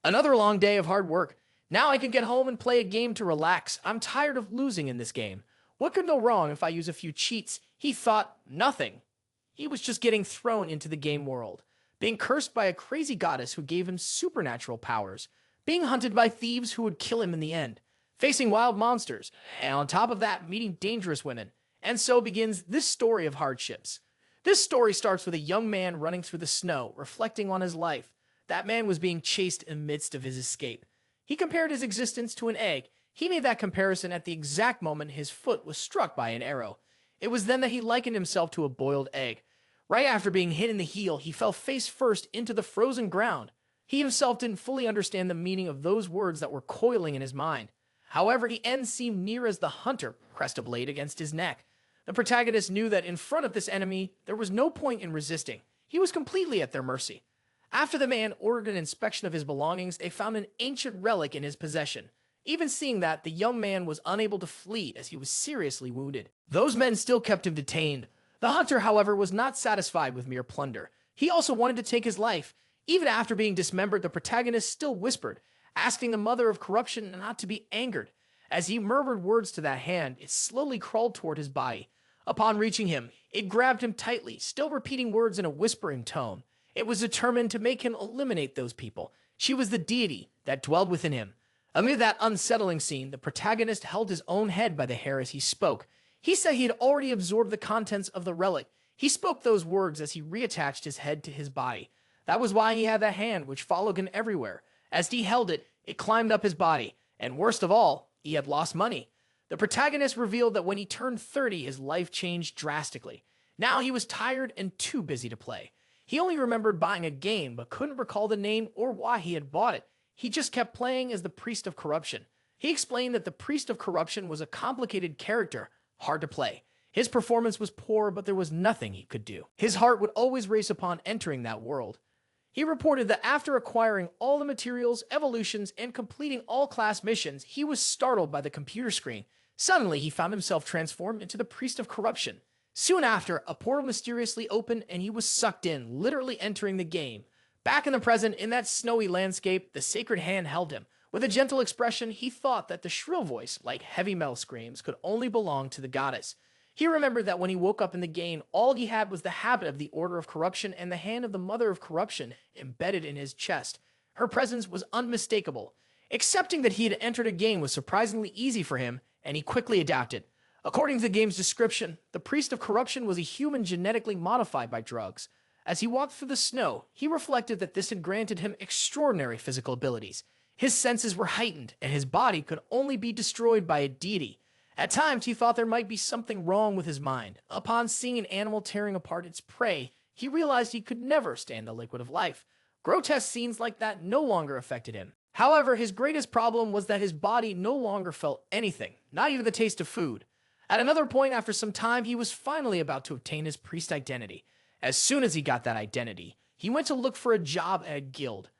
Another long day of hard work. Now I can get home and play a game to relax. I'm tired of losing in this game. What could go wrong if I use a few cheats? He thought nothing. He was just getting thrown into the game world, being cursed by a crazy goddess who gave him supernatural powers, being hunted by thieves who would kill him in the end, facing wild monsters, and on top of that, meeting dangerous women. And so begins this story of hardships. This story starts with a young man running through the snow, reflecting on his life. That man was being chased amidst of his escape. He compared his existence to an egg. He made that comparison at the exact moment his foot was struck by an arrow. It was then that he likened himself to a boiled egg. Right after being hit in the heel, he fell face first into the frozen ground. He himself didn't fully understand the meaning of those words that were coiling in his mind. However, the end seemed near as the hunter pressed a blade against his neck. The protagonist knew that in front of this enemy, there was no point in resisting. He was completely at their mercy. After the man ordered an inspection of his belongings, they found an ancient relic in his possession. Even seeing that, the young man was unable to flee as he was seriously wounded. Those men still kept him detained. The hunter, however, was not satisfied with mere plunder. He also wanted to take his life. Even after being dismembered, the protagonist still whispered, asking the mother of corruption not to be angered. As he murmured words to that hand, it slowly crawled toward his body. Upon reaching him, it grabbed him tightly, still repeating words in a whispering tone. It was determined to make him eliminate those people. She was the deity that dwelled within him. Amid that unsettling scene, the protagonist held his own head by the hair as he spoke. He said he had already absorbed the contents of the relic. He spoke those words as he reattached his head to his body. That was why he had that hand which followed him everywhere. As he held it, it climbed up his body. And worst of all, he had lost money. The protagonist revealed that when he turned 30, his life changed drastically. Now he was tired and too busy to play. He only remembered buying a game, but couldn't recall the name or why he had bought it. He just kept playing as the Priest of Corruption. He explained that the Priest of Corruption was a complicated character, hard to play. His performance was poor, but there was nothing he could do. His heart would always race upon entering that world. He reported that after acquiring all the materials, evolutions, and completing all class missions, he was startled by the computer screen. Suddenly, he found himself transformed into the Priest of Corruption. Soon after, a portal mysteriously opened and he was sucked in, literally entering the game. Back in the present, in that snowy landscape, the sacred hand held him. With a gentle expression, he thought that the shrill voice, like heavy metal screams, could only belong to the goddess. He remembered that when he woke up in the game, all he had was the habit of the Order of Corruption and the hand of the Mother of Corruption embedded in his chest. Her presence was unmistakable. Accepting that he had entered a game was surprisingly easy for him, and he quickly adapted. According to the game's description, the Priest of Corruption was a human genetically modified by drugs. As he walked through the snow, he reflected that this had granted him extraordinary physical abilities. His senses were heightened, and his body could only be destroyed by a deity. At times, he thought there might be something wrong with his mind. Upon seeing an animal tearing apart its prey, he realized he could never stand the liquid of life. Grotesque scenes like that no longer affected him. However, his greatest problem was that his body no longer felt anything, not even the taste of food. At another point, after some time, he was finally about to obtain his priest identity. As soon as he got that identity, he went to look for a job at a guild.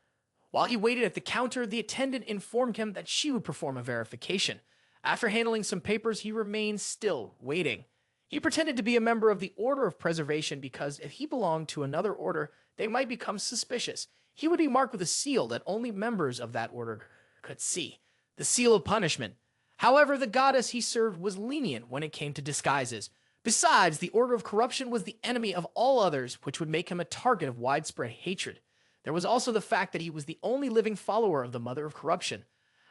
While he waited at the counter, the attendant informed him that she would perform a verification. After handling some papers, he remained still, waiting. He pretended to be a member of the Order of Preservation because if he belonged to another order, they might become suspicious. He would be marked with a seal that only members of that order could see. The seal of punishment. However, the goddess he served was lenient when it came to disguises. Besides, the Order of Corruption was the enemy of all others, which would make him a target of widespread hatred. There was also the fact that he was the only living follower of the Mother of Corruption.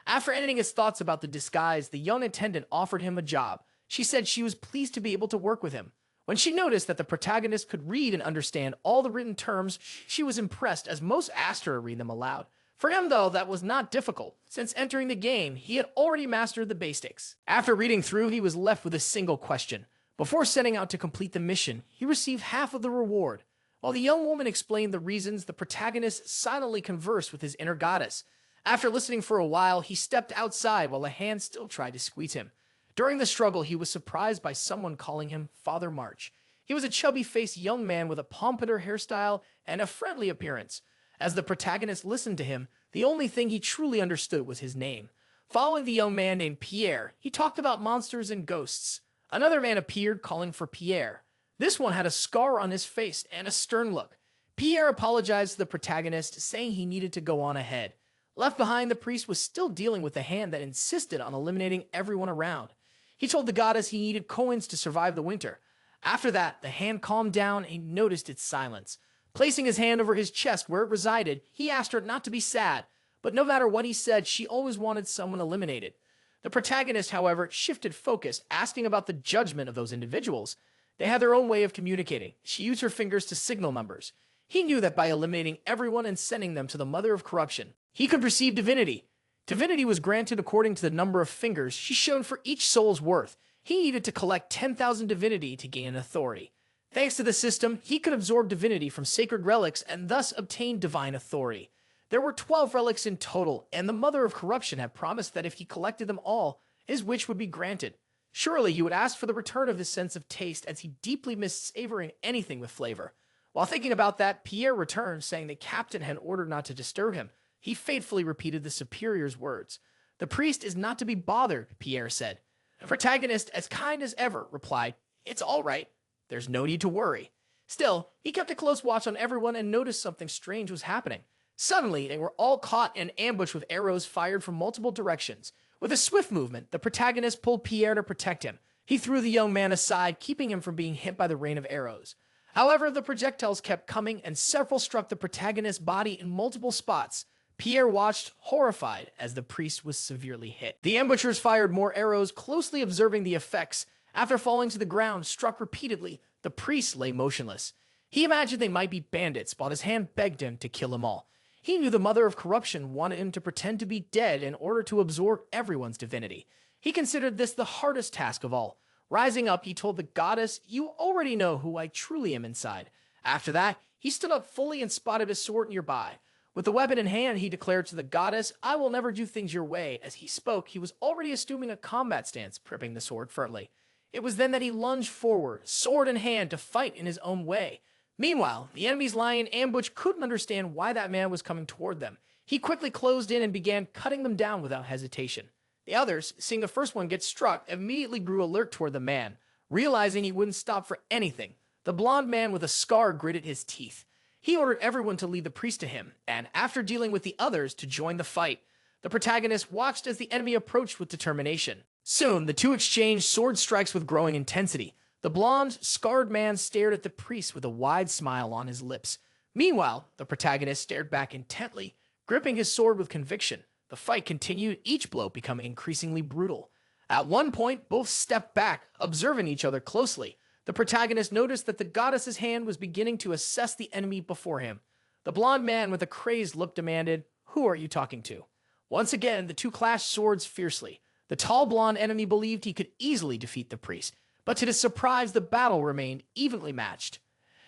After ending his thoughts about the disguise, the young attendant offered him a job. She said she was pleased to be able to work with him. When she noticed that the protagonist could read and understand all the written terms, she was impressed as most asked her to read them aloud. For him, though, that was not difficult. Since entering the game, he had already mastered the basics. After reading through, he was left with a single question. Before setting out to complete the mission, he received half of the reward. While the young woman explained the reasons, the protagonist silently conversed with his inner goddess. After listening for a while, he stepped outside while a hand still tried to squeeze him. During the struggle, he was surprised by someone calling him Father March. He was a chubby-faced young man with a pompadour hairstyle and a friendly appearance. As the protagonist listened to him, the only thing he truly understood was his name. Following the young man named Pierre, he talked about monsters and ghosts. Another man appeared calling for Pierre. This one had a scar on his face and a stern look. Pierre apologized to the protagonist, saying he needed to go on ahead. Left behind, the priest was still dealing with the hand that insisted on eliminating everyone around. He told the goddess he needed coins to survive the winter. After that, the hand calmed down and he noticed its silence. Placing his hand over his chest where it resided, he asked her not to be sad, but no matter what he said, she always wanted someone eliminated. The protagonist, however, shifted focus, asking about the judgment of those individuals. They had their own way of communicating. She used her fingers to signal numbers. He knew that by eliminating everyone and sending them to the mother of corruption, he could perceive divinity. Divinity was granted according to the number of fingers she showed for each soul's worth. He needed to collect 10,000 divinity to gain authority. Thanks to the system, he could absorb divinity from sacred relics and thus obtain divine authority. There were 12 relics in total, and the Mother of Corruption had promised that if he collected them all, his wish would be granted. Surely he would ask for the return of his sense of taste, as he deeply missed savoring anything with flavor. While thinking about that, Pierre returned, saying the captain had ordered not to disturb him. He faithfully repeated the superior's words. "The priest is not to be bothered," Pierre said. The protagonist, as kind as ever, replied, "It's all right. There's no need to worry." Still, he kept a close watch on everyone and noticed something strange was happening. Suddenly, they were all caught in an ambush with arrows fired from multiple directions. With a swift movement, the protagonist pulled Pierre to protect him. He threw the young man aside, keeping him from being hit by the rain of arrows. However, the projectiles kept coming, and several struck the protagonist's body in multiple spots. Pierre watched, horrified, as the priest was severely hit. The ambushers fired more arrows, closely observing the effects. After falling to the ground, struck repeatedly, the priest lay motionless. He imagined they might be bandits, while his hand begged him to kill them all. He knew the Mother of Corruption wanted him to pretend to be dead in order to absorb everyone's divinity. He considered this the hardest task of all. Rising up, he told the goddess, "You already know who I truly am inside." After that, he stood up fully and spotted a sword nearby. With the weapon in hand, he declared to the goddess, "I will never do things your way." As he spoke, he was already assuming a combat stance, gripping the sword firmly. It was then that he lunged forward, sword in hand, to fight in his own way. Meanwhile, the enemies lying in ambush couldn't understand why that man was coming toward them. He quickly closed in and began cutting them down without hesitation. The others, seeing the first one get struck, immediately grew alert toward the man, realizing he wouldn't stop for anything. The blond man with a scar gritted his teeth. He ordered everyone to lead the priest to him, and after dealing with the others, to join the fight. The protagonist watched as the enemy approached with determination. Soon, the two exchanged sword strikes with growing intensity. The blond, scarred man stared at the priest with a wide smile on his lips. Meanwhile, the protagonist stared back intently, gripping his sword with conviction. The fight continued, each blow becoming increasingly brutal. At one point, both stepped back, observing each other closely. The protagonist noticed that the goddess's hand was beginning to assess the enemy before him. The blond man with a crazed look demanded, "Who are you talking to?" Once again, the two clashed swords fiercely. The tall blonde enemy believed he could easily defeat the priest, but to his surprise, the battle remained evenly matched.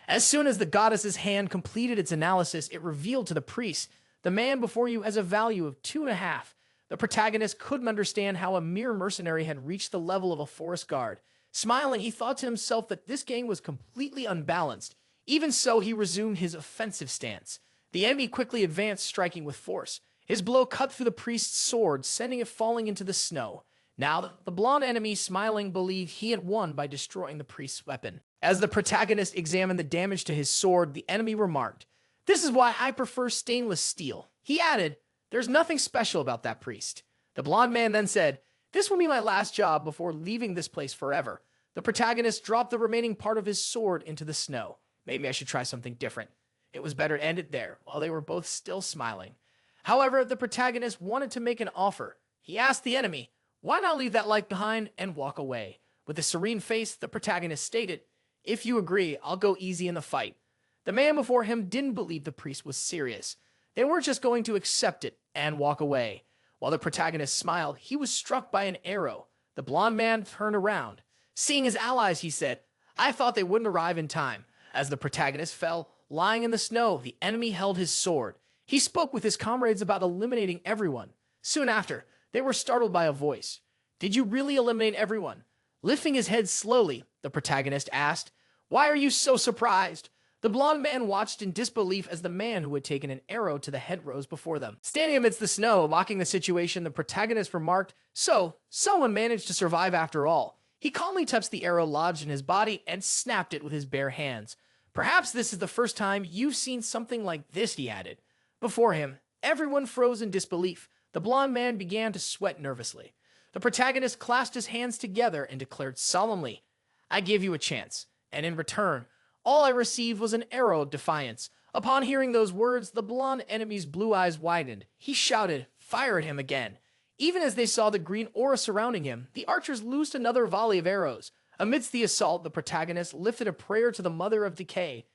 As soon as the goddess's hand completed its analysis, it revealed to the priest, "The man before you has a value of 2.5. The protagonist couldn't understand how a mere mercenary had reached the level of a forest guard. Smiling, he thought to himself that this gang was completely unbalanced. Even so, he resumed his offensive stance. The enemy quickly advanced, striking with force. His blow cut through the priest's sword, sending it falling into the snow. Now, the blonde enemy, smiling, believed he had won by destroying the priest's weapon. As the protagonist examined the damage to his sword, the enemy remarked, "This is why I prefer stainless steel." He added, "There's nothing special about that priest." The blonde man then said, "This will be my last job before leaving this place forever." The protagonist dropped the remaining part of his sword into the snow. Maybe I should try something different. It was better to end it there, while they were both still smiling. However, the protagonist wanted to make an offer. He asked the enemy, "Why not leave that life behind and walk away?" With a serene face, the protagonist stated, "If you agree, I'll go easy in the fight." The man before him didn't believe the priest was serious. They weren't just going to accept it and walk away. While the protagonist smiled, he was struck by an arrow. The blond man turned around. Seeing his allies, he said, "I thought they wouldn't arrive in time." As the protagonist fell, lying in the snow, the enemy held his sword. He spoke with his comrades about eliminating everyone. Soon after, they were startled by a voice. "Did you really eliminate everyone?" Lifting his head slowly, the protagonist asked, "Why are you so surprised?" The blond man watched in disbelief as the man who had taken an arrow to the head rose before them. Standing amidst the snow, mocking the situation, the protagonist remarked, "So, someone managed to survive after all." He calmly touched the arrow lodged in his body and snapped it with his bare hands. "Perhaps this is the first time you've seen something like this," he added. Before him, Everyone froze in disbelief. The blond man began to sweat nervously. The protagonist clasped his hands together and declared solemnly, "I gave you a chance, and in return, all I received was an arrow of defiance." Upon hearing those words, the blond enemy's blue eyes widened. He shouted, "Fire at him again." Even as they saw the green aura surrounding him, the archers loosed another volley of arrows. Amidst the assault, the protagonist lifted a prayer to the Mother of Decay.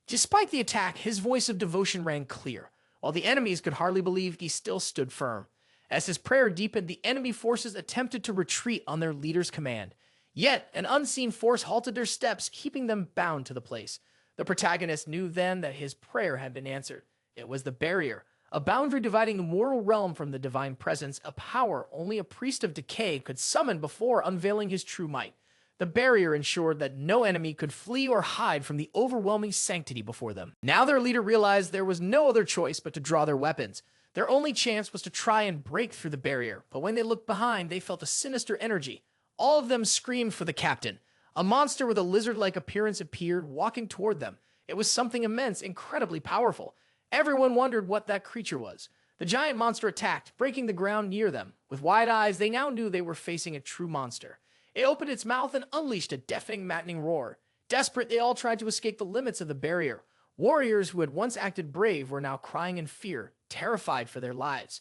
Despite the attack, his voice of devotion rang clear, while the enemies could hardly believe he still stood firm. As his prayer deepened, the enemy forces attempted to retreat on their leader's command. Yet, an unseen force halted their steps, keeping them bound to the place. The protagonist knew then that his prayer had been answered. It was the barrier, a boundary dividing the mortal realm from the divine presence, a power only a priest of decay could summon before unveiling his true might. The barrier ensured that no enemy could flee or hide from the overwhelming sanctity before them. Now their leader realized there was no other choice but to draw their weapons. Their only chance was to try and break through the barrier, but when they looked behind, they felt a sinister energy. All of them screamed for the captain. A monster with a lizard-like appearance appeared, walking toward them. It was something immense, incredibly powerful. Everyone wondered what that creature was. The giant monster attacked, breaking the ground near them. With wide eyes, they now knew they were facing a true monster. It opened its mouth and unleashed a deafening, maddening roar. Desperate, they all tried to escape the limits of the barrier. Warriors who had once acted brave were now crying in fear, terrified for their lives.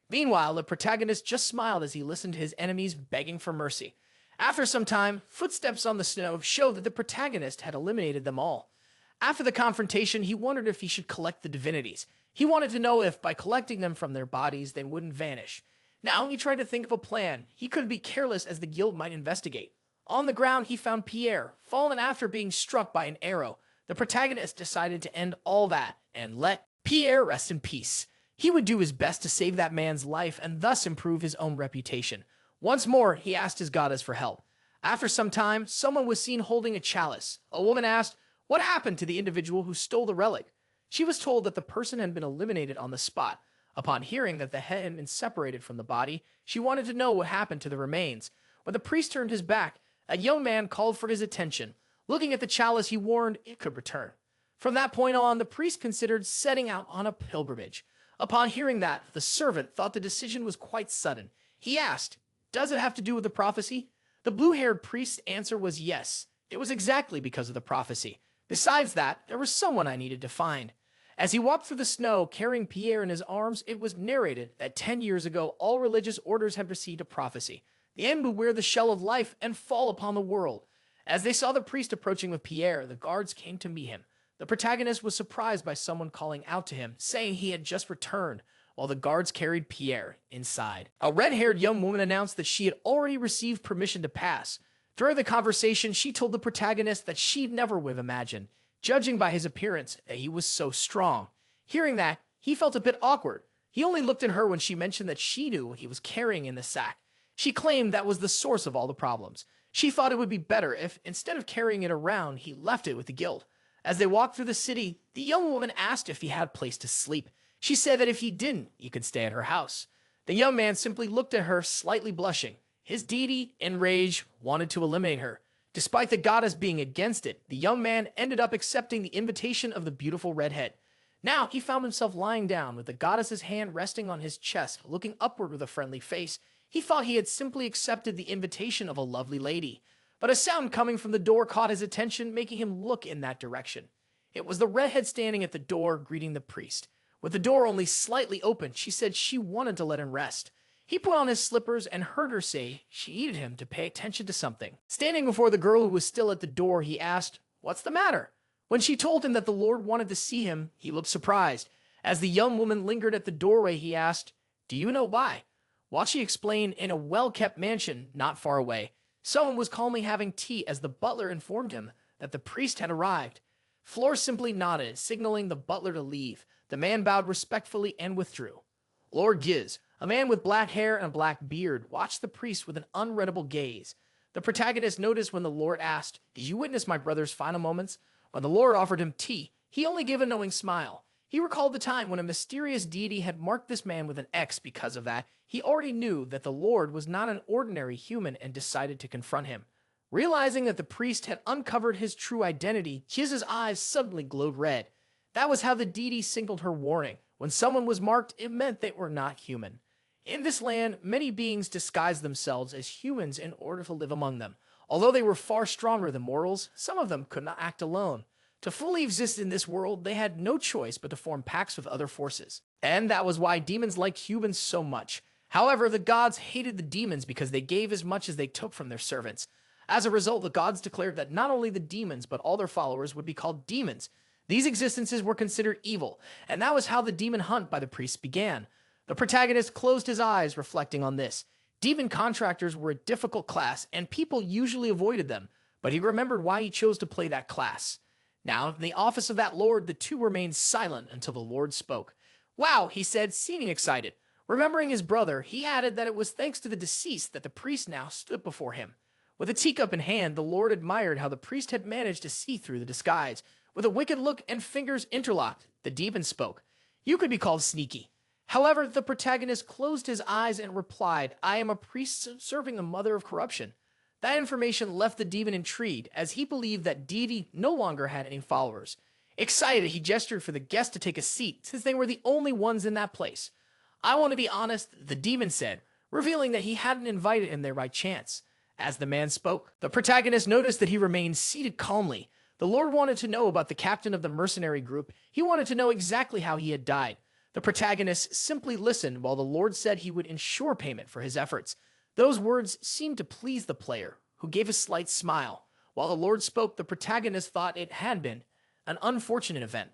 Meanwhile, the protagonist just smiled as he listened to his enemies begging for mercy. After some time, footsteps on the snow showed that the protagonist had eliminated them all. After the confrontation, he wondered if he should collect the divinities. He wanted to know if, by collecting them from their bodies, they wouldn't vanish. Now he tried to think of a plan. He couldn't be careless as the guild might investigate. On the ground, he found Pierre, fallen after being struck by an arrow. The protagonist decided to end all that and let Pierre rest in peace. He would do his best to save that man's life and thus improve his own reputation. Once more, he asked his goddess for help. After some time, someone was seen holding a chalice. A woman asked, what happened to the individual who stole the relic? She was told that the person had been eliminated on the spot. Upon hearing that the head had been separated from the body, she wanted to know what happened to the remains. When the priest turned his back, a young man called for his attention. Looking at the chalice, he warned it could return. From that point on, the priest considered setting out on a pilgrimage. Upon hearing that, the servant thought the decision was quite sudden. He asked, does it have to do with the prophecy? The blue-haired priest's answer was yes. It was exactly because of the prophecy. Besides that, there was someone I needed to find. As he walked through the snow, carrying Pierre in his arms, it was narrated that 10 years ago, all religious orders had received a prophecy. The end would wear the shell of life and fall upon the world. As they saw the priest approaching with Pierre, the guards came to meet him. The protagonist was surprised by someone calling out to him, saying he had just returned, while the guards carried Pierre inside. A red-haired young woman announced that she had already received permission to pass. During the conversation, she told the protagonist that she never would have imagined, judging by his appearance, that he was so strong. Hearing that, he felt a bit awkward. He only looked at her when she mentioned that she knew what he was carrying in the sack. She claimed that was the source of all the problems. She thought it would be better if, instead of carrying it around, he left it with the guild. As they walked through the city, the young woman asked if he had a place to sleep. She said that if he didn't, he could stay at her house. The young man simply looked at her, slightly blushing. His deity, in rage, wanted to eliminate her. Despite the goddess being against it, the young man ended up accepting the invitation of the beautiful redhead. Now he found himself lying down with the goddess's hand resting on his chest, looking upward with a friendly face. He thought he had simply accepted the invitation of a lovely lady. But a sound coming from the door caught his attention, making him look in that direction. It was the redhead standing at the door, greeting the priest. With the door only slightly open, she said she wanted to let him rest. He put on his slippers and heard her say she needed him to pay attention to something. Standing before the girl who was still at the door, he asked, "What's the matter?" When she told him that the Lord wanted to see him, he looked surprised. As the young woman lingered at the doorway, he asked, "Do you know why?" While she explained, in a well-kept mansion not far away, someone was calmly having tea as the butler informed him that the priest had arrived. Flor simply nodded, signaling the butler to leave. The man bowed respectfully and withdrew. Lord Giz, a man with black hair and a black beard, watched the priest with an unreadable gaze. The protagonist noticed when the Lord asked, "Did you witness my brother's final moments?" When the Lord offered him tea, he only gave a knowing smile. He recalled the time when a mysterious deity had marked this man with an X. Because of that, he already knew that the Lord was not an ordinary human and decided to confront him. Realizing that the priest had uncovered his true identity, Giz's eyes suddenly glowed red. That was how the deity signaled her warning. When someone was marked, it meant they were not human. In this land, many beings disguised themselves as humans in order to live among them. Although they were far stronger than mortals, some of them could not act alone. To fully exist in this world, they had no choice but to form pacts with other forces. And that was why demons liked humans so much. However, the gods hated the demons because they gave as much as they took from their servants. As a result, the gods declared that not only the demons, but all their followers would be called demons. These existences were considered evil, and that was how the demon hunt by the priests began. The protagonist closed his eyes, reflecting on this. Demon contractors were a difficult class, and people usually avoided them, but he remembered why he chose to play that class. Now, in the office of that lord, the two remained silent until the lord spoke. "Wow," he said, seeming excited. Remembering his brother, he added that it was thanks to the deceased that the priest now stood before him. With a teacup in hand, the lord admired how the priest had managed to see through the disguise. With a wicked look and fingers interlocked, the demon spoke. "You could be called sneaky." However, the protagonist closed his eyes and replied, "I am a priest serving the mother of corruption." That information left the demon intrigued, as he believed that deity no longer had any followers. Excited, he gestured for the guests to take a seat, since they were the only ones in that place. "I want to be honest," the demon said, revealing that he hadn't invited him there by chance. As the man spoke, the protagonist noticed that he remained seated calmly. The lord wanted to know about the captain of the mercenary group. He wanted to know exactly how he had died. The protagonist simply listened while the lord said he would ensure payment for his efforts. Those words seemed to please the player, who gave a slight smile. While the lord spoke, the protagonist thought it had been an unfortunate event.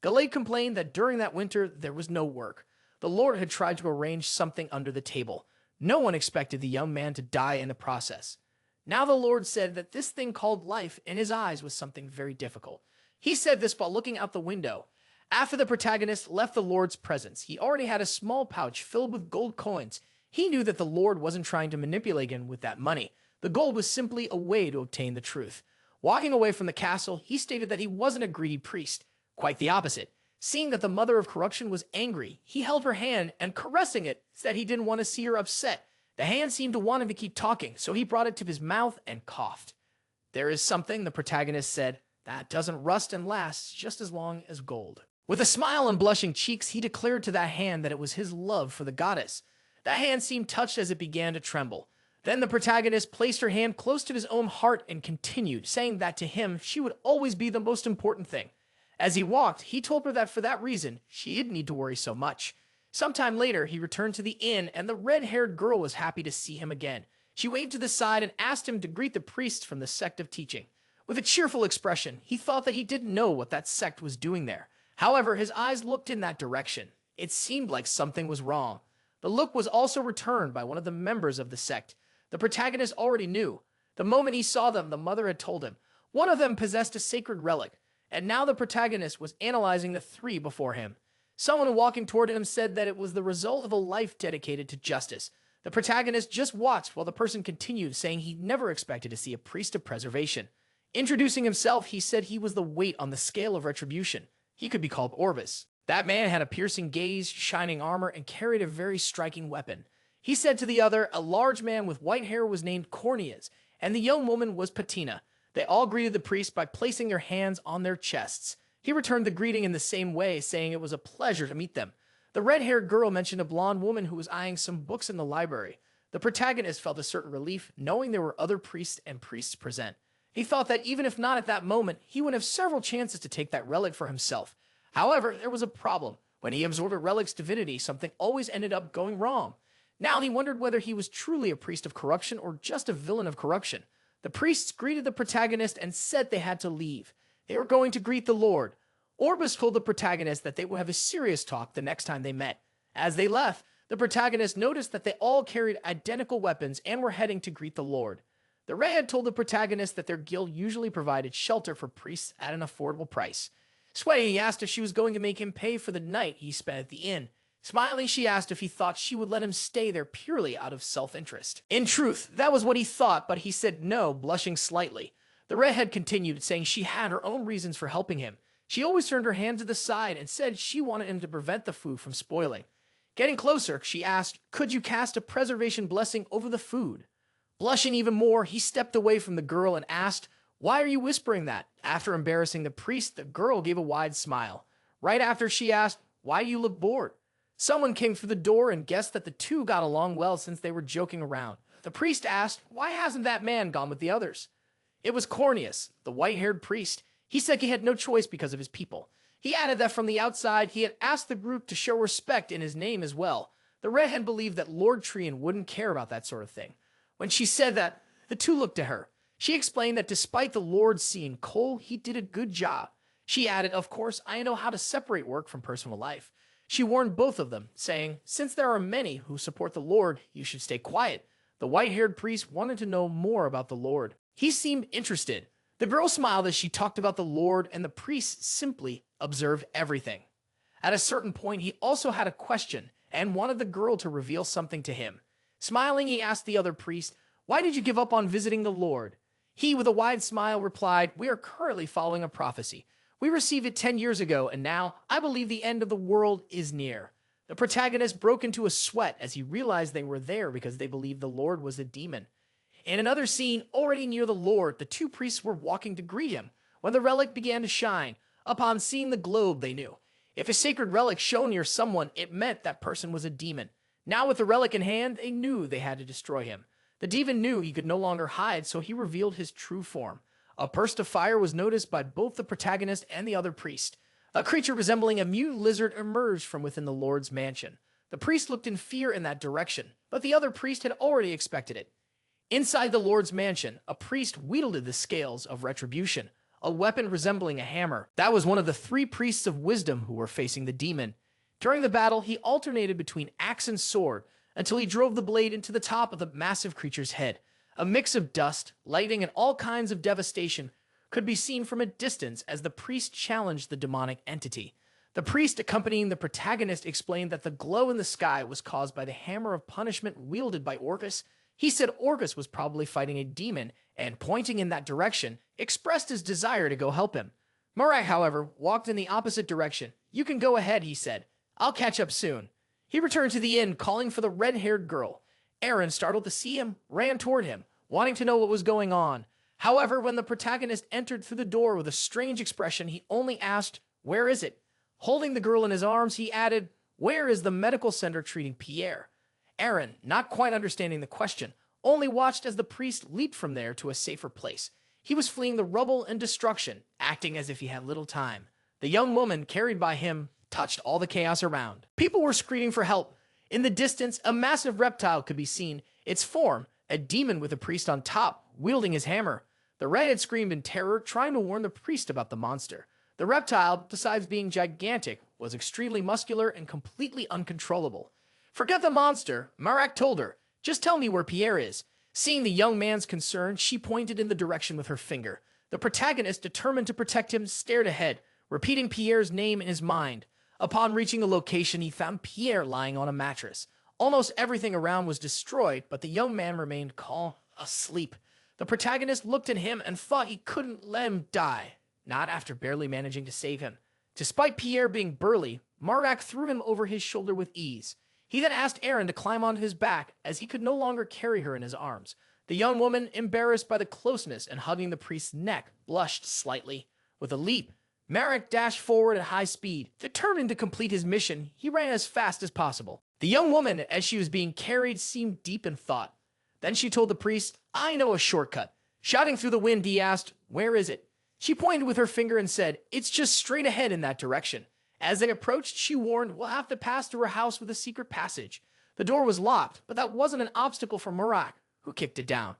Galade complained that during that winter there was no work. The lord had tried to arrange something under the table. No one expected the young man to die in the process. Now the lord said that this thing called life in his eyes was something very difficult. He said this while looking out the window. After the protagonist left the lord's presence, he already had a small pouch filled with gold coins. He knew that the lord wasn't trying to manipulate him with that money. The gold was simply a way to obtain the truth. Walking away from the castle, he stated that he wasn't a greedy priest. Quite the opposite. Seeing that the mother of corruption was angry, he held her hand and, caressing it, said he didn't want to see her upset. The hand seemed to want him to keep talking, so he brought it to his mouth and coughed. "There is something," the protagonist said, "that doesn't rust and lasts just as long as gold." With a smile and blushing cheeks, he declared to that hand that it was his love for the goddess. That hand seemed touched as it began to tremble. Then the protagonist placed her hand close to his own heart and continued, saying that to him she would always be the most important thing. As he walked, he told her that for that reason, she didn't need to worry so much. Sometime later, he returned to the inn, and the red-haired girl was happy to see him again. She waved to the side and asked him to greet the priests from the sect of teaching. With a cheerful expression, he thought that he didn't know what that sect was doing there. However, his eyes looked in that direction. It seemed like something was wrong. The look was also returned by one of the members of the sect. The protagonist already knew. The moment he saw them, the mother had told him. One of them possessed a sacred relic, and now the protagonist was analyzing the three before him. Someone walking toward him said that it was the result of a life dedicated to justice. The protagonist just watched while the person continued, saying he never expected to see a priest of preservation. Introducing himself, he said he was the weight on the scale of retribution. He could be called Orbis. That man had a piercing gaze, shining armor, and carried a very striking weapon. He said to the other, a large man with white hair was named Corneas, and the young woman was Patina. They all greeted the priest by placing their hands on their chests. He returned the greeting in the same way, saying it was a pleasure to meet them. The red-haired girl mentioned a blonde woman who was eyeing some books in the library. The protagonist felt a certain relief, knowing there were other priests and priests present. He thought that even if not at that moment, he would have several chances to take that relic for himself. However, there was a problem. When he absorbed a relic's divinity, something always ended up going wrong. Now he wondered whether he was truly a priest of corruption or just a villain of corruption. The priests greeted the protagonist and said they had to leave. They were going to greet the Lord. Orbis told the protagonist that they would have a serious talk the next time they met. As they left, the protagonist noticed that they all carried identical weapons and were heading to greet the Lord. The redhead told the protagonist that their guild usually provided shelter for priests at an affordable price. Sweating, he asked if she was going to make him pay for the night he spent at the inn. Smiling, she asked if he thought she would let him stay there purely out of self-interest. In truth, that was what he thought, but he said no, blushing slightly. The redhead continued, saying she had her own reasons for helping him. She always turned her hand to the side and said she wanted him to prevent the food from spoiling. Getting closer, she asked, "Could you cast a preservation blessing over the food?" Blushing even more, he stepped away from the girl and asked, "Why are you whispering that?" After embarrassing the priest, the girl gave a wide smile. Right after she asked, "Why do you look bored?" Someone came through the door and guessed that the two got along well since they were joking around. The priest asked, "Why hasn't that man gone with the others?" It was Corneus, the white-haired priest. He said he had no choice because of his people. He added that from the outside, he had asked the group to show respect in his name as well. The redhead believed that Lord Trian wouldn't care about that sort of thing. When she said that, the two looked at her. She explained that despite the Lord seeing Cole, he did a good job. She added, "Of course, I know how to separate work from personal life." She warned both of them, saying, "Since there are many who support the Lord, you should stay quiet." The white-haired priest wanted to know more about the Lord. He seemed interested. The girl smiled as she talked about the Lord, and the priest simply observed everything. At a certain point, he also had a question and wanted the girl to reveal something to him. Smiling, he asked the other priest, "Why did you give up on visiting the Lord?" He, with a wide smile, replied, "We are currently following a prophecy. We received it 10 years ago, and now I believe the end of the world is near." The protagonist broke into a sweat as he realized they were there because they believed the Lord was a demon. In another scene, already near the Lord, the two priests were walking to greet him when the relic began to shine. Upon seeing the globe, they knew. If a sacred relic shone near someone, it meant that person was a demon. Now with the relic in hand, they knew they had to destroy him. The demon knew he could no longer hide, so he revealed his true form. A burst of fire was noticed by both the protagonist and the other priest. A creature resembling a mute lizard emerged from within the Lord's mansion. The priest looked in fear in that direction, but the other priest had already expected it. Inside the Lord's mansion, a priest wielded the scales of retribution, a weapon resembling a hammer. That was one of the 3 priests of wisdom who were facing the demon. During the battle, he alternated between axe and sword until he drove the blade into the top of the massive creature's head. A mix of dust, lightning, and all kinds of devastation could be seen from a distance as the priest challenged the demonic entity. The priest accompanying the protagonist explained that the glow in the sky was caused by the hammer of punishment wielded by Orcus. He said Orcus was probably fighting a demon and, pointing in that direction, expressed his desire to go help him. Marnac, however, walked in the opposite direction. "You can go ahead," he said. "I'll catch up soon." He returned to the inn, calling for the red-haired girl. Aaron, startled to see him, ran toward him, wanting to know what was going on. However, when the protagonist entered through the door with a strange expression, he only asked, "Where is it?" Holding the girl in his arms, he added, "Where is the medical center treating Pierre?" Aaron, not quite understanding the question, only watched as the priest leaped from there to a safer place. He was fleeing the rubble and destruction, acting as if he had little time. The young woman, carried by him, touched all the chaos around. People were screaming for help. In the distance, a massive reptile could be seen. Its form, a demon with a priest on top, wielding his hammer. The redhead screamed in terror, trying to warn the priest about the monster. The reptile, besides being gigantic, was extremely muscular and completely uncontrollable. "Forget the monster," Marnac told her. "Just tell me where Pierre is." Seeing the young man's concern, she pointed in the direction with her finger. The protagonist, determined to protect him, stared ahead, repeating Pierre's name in his mind. Upon reaching the location, he found Pierre lying on a mattress. Almost everything around was destroyed, but the young man remained calm, asleep. The protagonist looked at him and thought he couldn't let him die, not after barely managing to save him. Despite Pierre being burly, Marnac threw him over his shoulder with ease. He then asked Aaron to climb onto his back, as he could no longer carry her in his arms. The young woman, embarrassed by the closeness and hugging the priest's neck, blushed slightly. With a leap, Marnac dashed forward at high speed. Determined to complete his mission, he ran as fast as possible. The young woman, as she was being carried, seemed deep in thought. Then she told the priest, "I know a shortcut." Shouting through the wind, he asked, "Where is it?" She pointed with her finger and said, "It's just straight ahead in that direction." As they approached, she warned, "We'll have to pass through a house with a secret passage." The door was locked, but that wasn't an obstacle for Marnac, who kicked it down.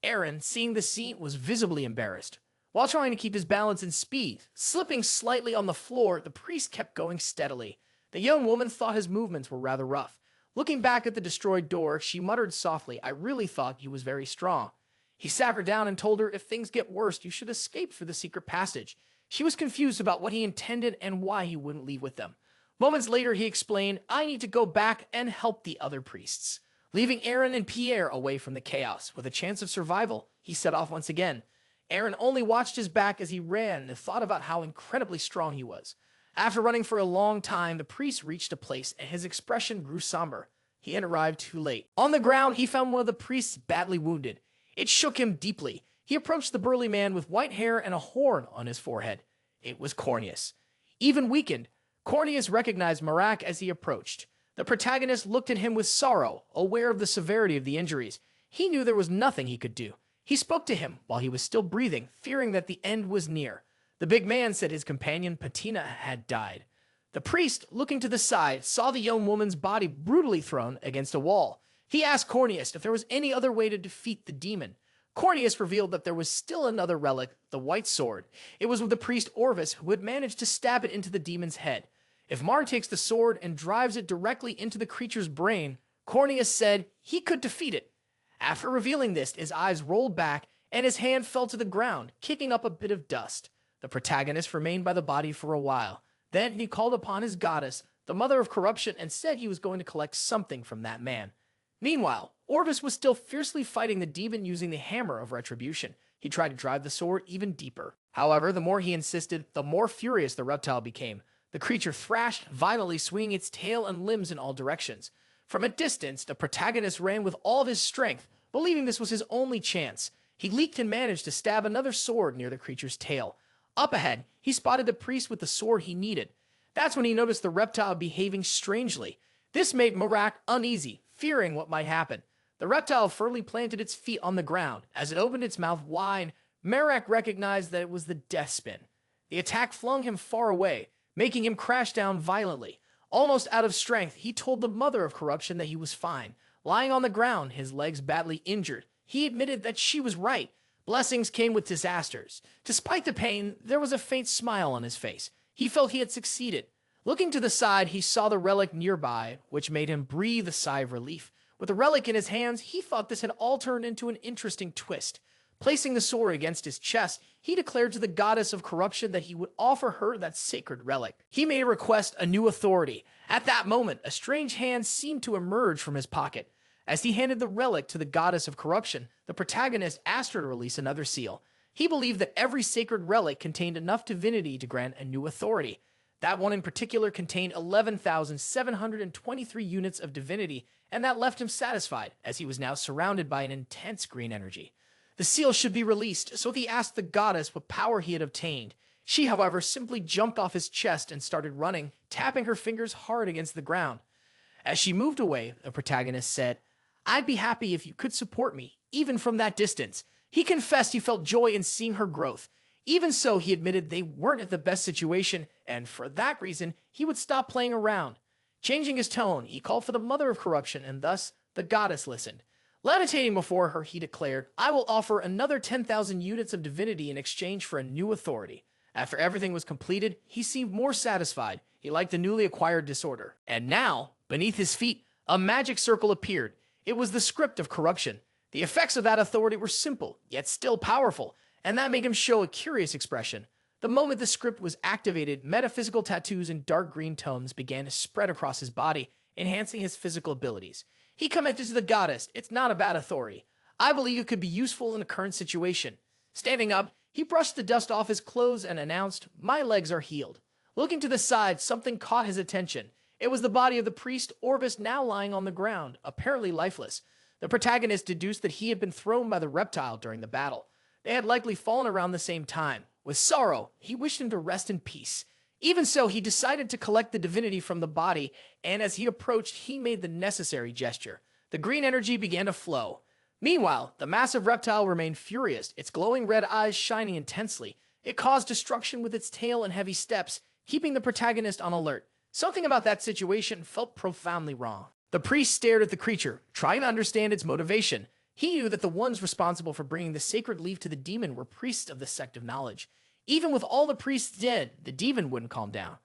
Aaron, seeing the scene, was visibly embarrassed. While trying to keep his balance and speed, slipping slightly on the floor, the priest kept going steadily. The young woman thought his movements were rather rough. Looking back at the destroyed door, she muttered softly, "I really thought he was very strong." He sat her down and told her, "If things get worse, you should escape for the secret passage." She was confused about what he intended and why he wouldn't leave with them. Moments later, he explained, "I need to go back and help the other priests." Leaving Aaron and Pierre away from the chaos, with a chance of survival, he set off once again. Aaron only watched his back as he ran and thought about how incredibly strong he was. After running for a long time, the priest reached a place and his expression grew somber. He had arrived too late. On the ground, he found one of the priests badly wounded. It shook him deeply. He approached the burly man with white hair and a horn on his forehead. It was Corneus. Even weakened, Corneus recognized Marnac as he approached. The protagonist looked at him with sorrow, aware of the severity of the injuries. He knew there was nothing he could do. He spoke to him while he was still breathing, fearing that the end was near. The big man said his companion Patina had died. The priest, looking to the side, saw the young woman's body brutally thrown against a wall. He asked Corneus if there was any other way to defeat the demon. Corneus revealed that there was still another relic, the white sword. It was with the priest Orvis who had managed to stab it into the demon's head. If Marn takes the sword and drives it directly into the creature's brain, Corneus said he could defeat it. After revealing this, his eyes rolled back and his hand fell to the ground, kicking up a bit of dust. The protagonist remained by the body for a while. Then he called upon his goddess, the mother of corruption, and said he was going to collect something from that man. Meanwhile, Orvis was still fiercely fighting the demon using the hammer of retribution. He tried to drive the sword even deeper. However, the more he insisted, the more furious the reptile became. The creature thrashed, violently swinging its tail and limbs in all directions. From a distance, the protagonist ran with all of his strength, believing this was his only chance. He leaped and managed to stab another sword near the creature's tail. Up ahead, he spotted the priest with the sword he needed. That's when he noticed the reptile behaving strangely. This made Marnac uneasy, fearing what might happen. The reptile firmly planted its feet on the ground. As it opened its mouth wide, Marnac recognized that it was the death spin. The attack flung him far away, making him crash down violently. Almost out of strength, he told the mother of corruption that he was fine. Lying on the ground, his legs badly injured, he admitted that she was right. Blessings came with disasters. Despite the pain, there was a faint smile on his face. He felt he had succeeded. Looking to the side, he saw the relic nearby, which made him breathe a sigh of relief. With the relic in his hands, he thought this had all turned into an interesting twist. Placing the sword against his chest, he declared to the goddess of corruption that he would offer her that sacred relic. He made a request, a new authority. At that moment, a strange hand seemed to emerge from his pocket. As he handed the relic to the goddess of corruption, the protagonist asked her to release another seal. He believed that every sacred relic contained enough divinity to grant a new authority. That one in particular contained 11,723 units of divinity, and that left him satisfied, as he was now surrounded by an intense green energy. The seal should be released, so he asked the goddess what power he had obtained. She, however, simply jumped off his chest and started running, tapping her fingers hard against the ground. As she moved away, the protagonist said, "I'd be happy if you could support me, even from that distance." He confessed he felt joy in seeing her growth. Even so, he admitted they weren't at the best situation, and for that reason, he would stop playing around. Changing his tone, he called for the mother of corruption, and thus the goddess listened. Levitating before her, he declared, "I will offer another 10,000 units of divinity in exchange for a new authority." After everything was completed, he seemed more satisfied. He liked the newly acquired disorder. And now, beneath his feet, a magic circle appeared. It was the script of corruption. The effects of that authority were simple, yet still powerful, and that made him show a curious expression. The moment the script was activated, metaphysical tattoos in dark green tones began to spread across his body, enhancing his physical abilities. He commented to the goddess, "It's not a bad authority. I believe it could be useful in the current situation." Standing up, he brushed the dust off his clothes and announced, "My legs are healed." Looking to the side, something caught his attention. It was the body of the priest Orvis, now lying on the ground, apparently lifeless. The protagonist deduced that he had been thrown by the reptile during the battle. They had likely fallen around the same time. With sorrow, he wished him to rest in peace. Even so, he decided to collect the divinity from the body, and as he approached, he made the necessary gesture. The green energy began to flow. Meanwhile, the massive reptile remained furious, its glowing red eyes shining intensely. It caused destruction with its tail and heavy steps, keeping the protagonist on alert. Something about that situation felt profoundly wrong. The priest stared at the creature, trying to understand its motivation. He knew that the ones responsible for bringing the sacred leaf to the demon were priests of the sect of knowledge. Even with all the priests dead, the demon wouldn't calm down.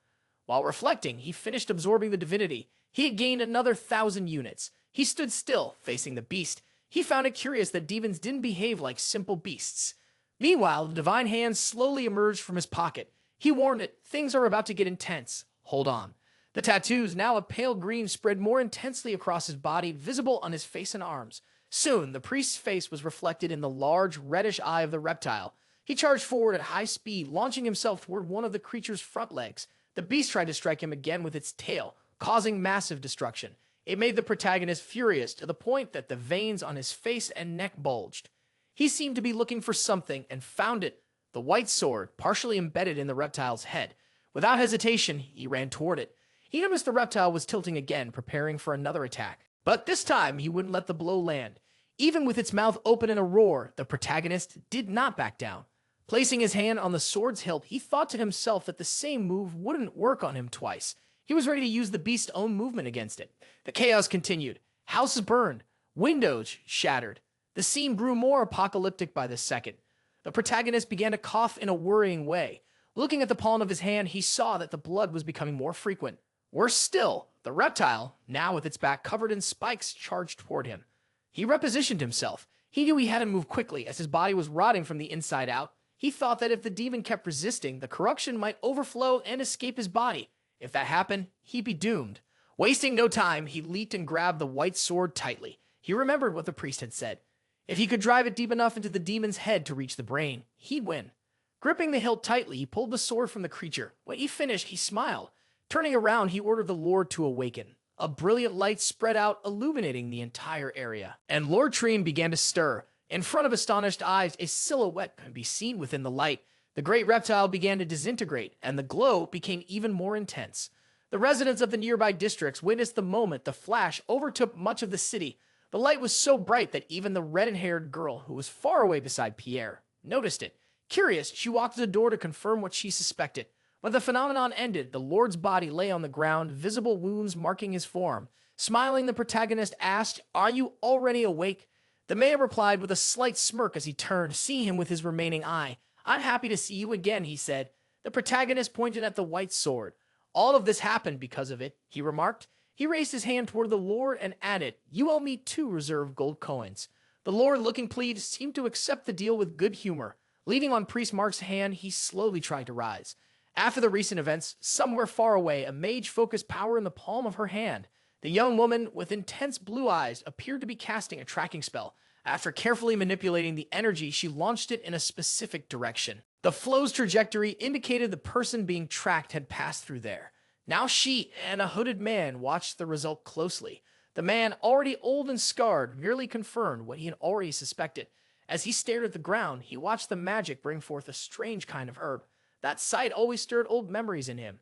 While reflecting, he finished absorbing the divinity. He had gained another 1,000 units. He stood still, facing the beast. He found it curious that demons didn't behave like simple beasts. Meanwhile, the divine hand slowly emerged from his pocket. He warned it, "Things are about to get intense. Hold on." The tattoos, now a pale green, spread more intensely across his body, visible on his face and arms. Soon, the priest's face was reflected in the large, reddish eye of the reptile. He charged forward at high speed, launching himself toward one of the creature's front legs. The beast tried to strike him again with its tail, causing massive destruction. It made the protagonist furious to the point that the veins on his face and neck bulged. He seemed to be looking for something and found it, the white sword, partially embedded in the reptile's head. Without hesitation, he ran toward it. He noticed the reptile was tilting again, preparing for another attack. But this time, he wouldn't let the blow land. Even with its mouth open in a roar, the protagonist did not back down. Placing his hand on the sword's hilt, he thought to himself that the same move wouldn't work on him twice. He was ready to use the beast's own movement against it. The chaos continued. Houses burned. Windows shattered. The scene grew more apocalyptic by the second. The protagonist began to cough in a worrying way. Looking at the palm of his hand, he saw that the blood was becoming more frequent. Worse still, the reptile, now with its back covered in spikes, charged toward him. He repositioned himself. He knew he had to move quickly, as his body was rotting from the inside out. He thought that if the demon kept resisting, the corruption might overflow and escape his body. If that happened, he'd be doomed. Wasting no time, he leaped and grabbed the white sword tightly. He remembered what the priest had said. If he could drive it deep enough into the demon's head to reach the brain, he'd win. Gripping the hilt tightly, he pulled the sword from the creature. When he finished, he smiled. Turning around, he ordered the Lord to awaken. A brilliant light spread out, illuminating the entire area. And Lord Treen began to stir. In front of astonished eyes, a silhouette could be seen within the light. The great reptile began to disintegrate, and the glow became even more intense. The residents of the nearby districts witnessed the moment the flash overtook much of the city. The light was so bright that even the red-haired girl, who was far away beside Pierre, noticed it. Curious, she walked to the door to confirm what she suspected. When the phenomenon ended, the Lord's body lay on the ground, visible wounds marking his form. Smiling, the protagonist asked, "Are you already awake?" The man replied with a slight smirk as he turned, seeing him with his remaining eye. "I'm happy to see you again," he said. The protagonist pointed at the white sword. "All of this happened because of it," he remarked. He raised his hand toward the Lord and added, "You owe me 2 reserved gold coins." The Lord, looking pleased, seemed to accept the deal with good humor. Leaning on Priest Mark's hand, he slowly tried to rise. After the recent events, somewhere far away, a mage focused power in the palm of her hand. The young woman, with intense blue eyes, appeared to be casting a tracking spell. After carefully manipulating the energy, she launched it in a specific direction. The flow's trajectory indicated the person being tracked had passed through there. Now she and a hooded man watched the result closely. The man, already old and scarred, merely confirmed what he had already suspected. As he stared at the ground, he watched the magic bring forth a strange kind of herb. That sight always stirred old memories in him.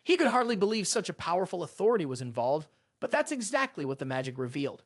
He could hardly believe such a powerful authority was involved, but that's exactly what the magic revealed.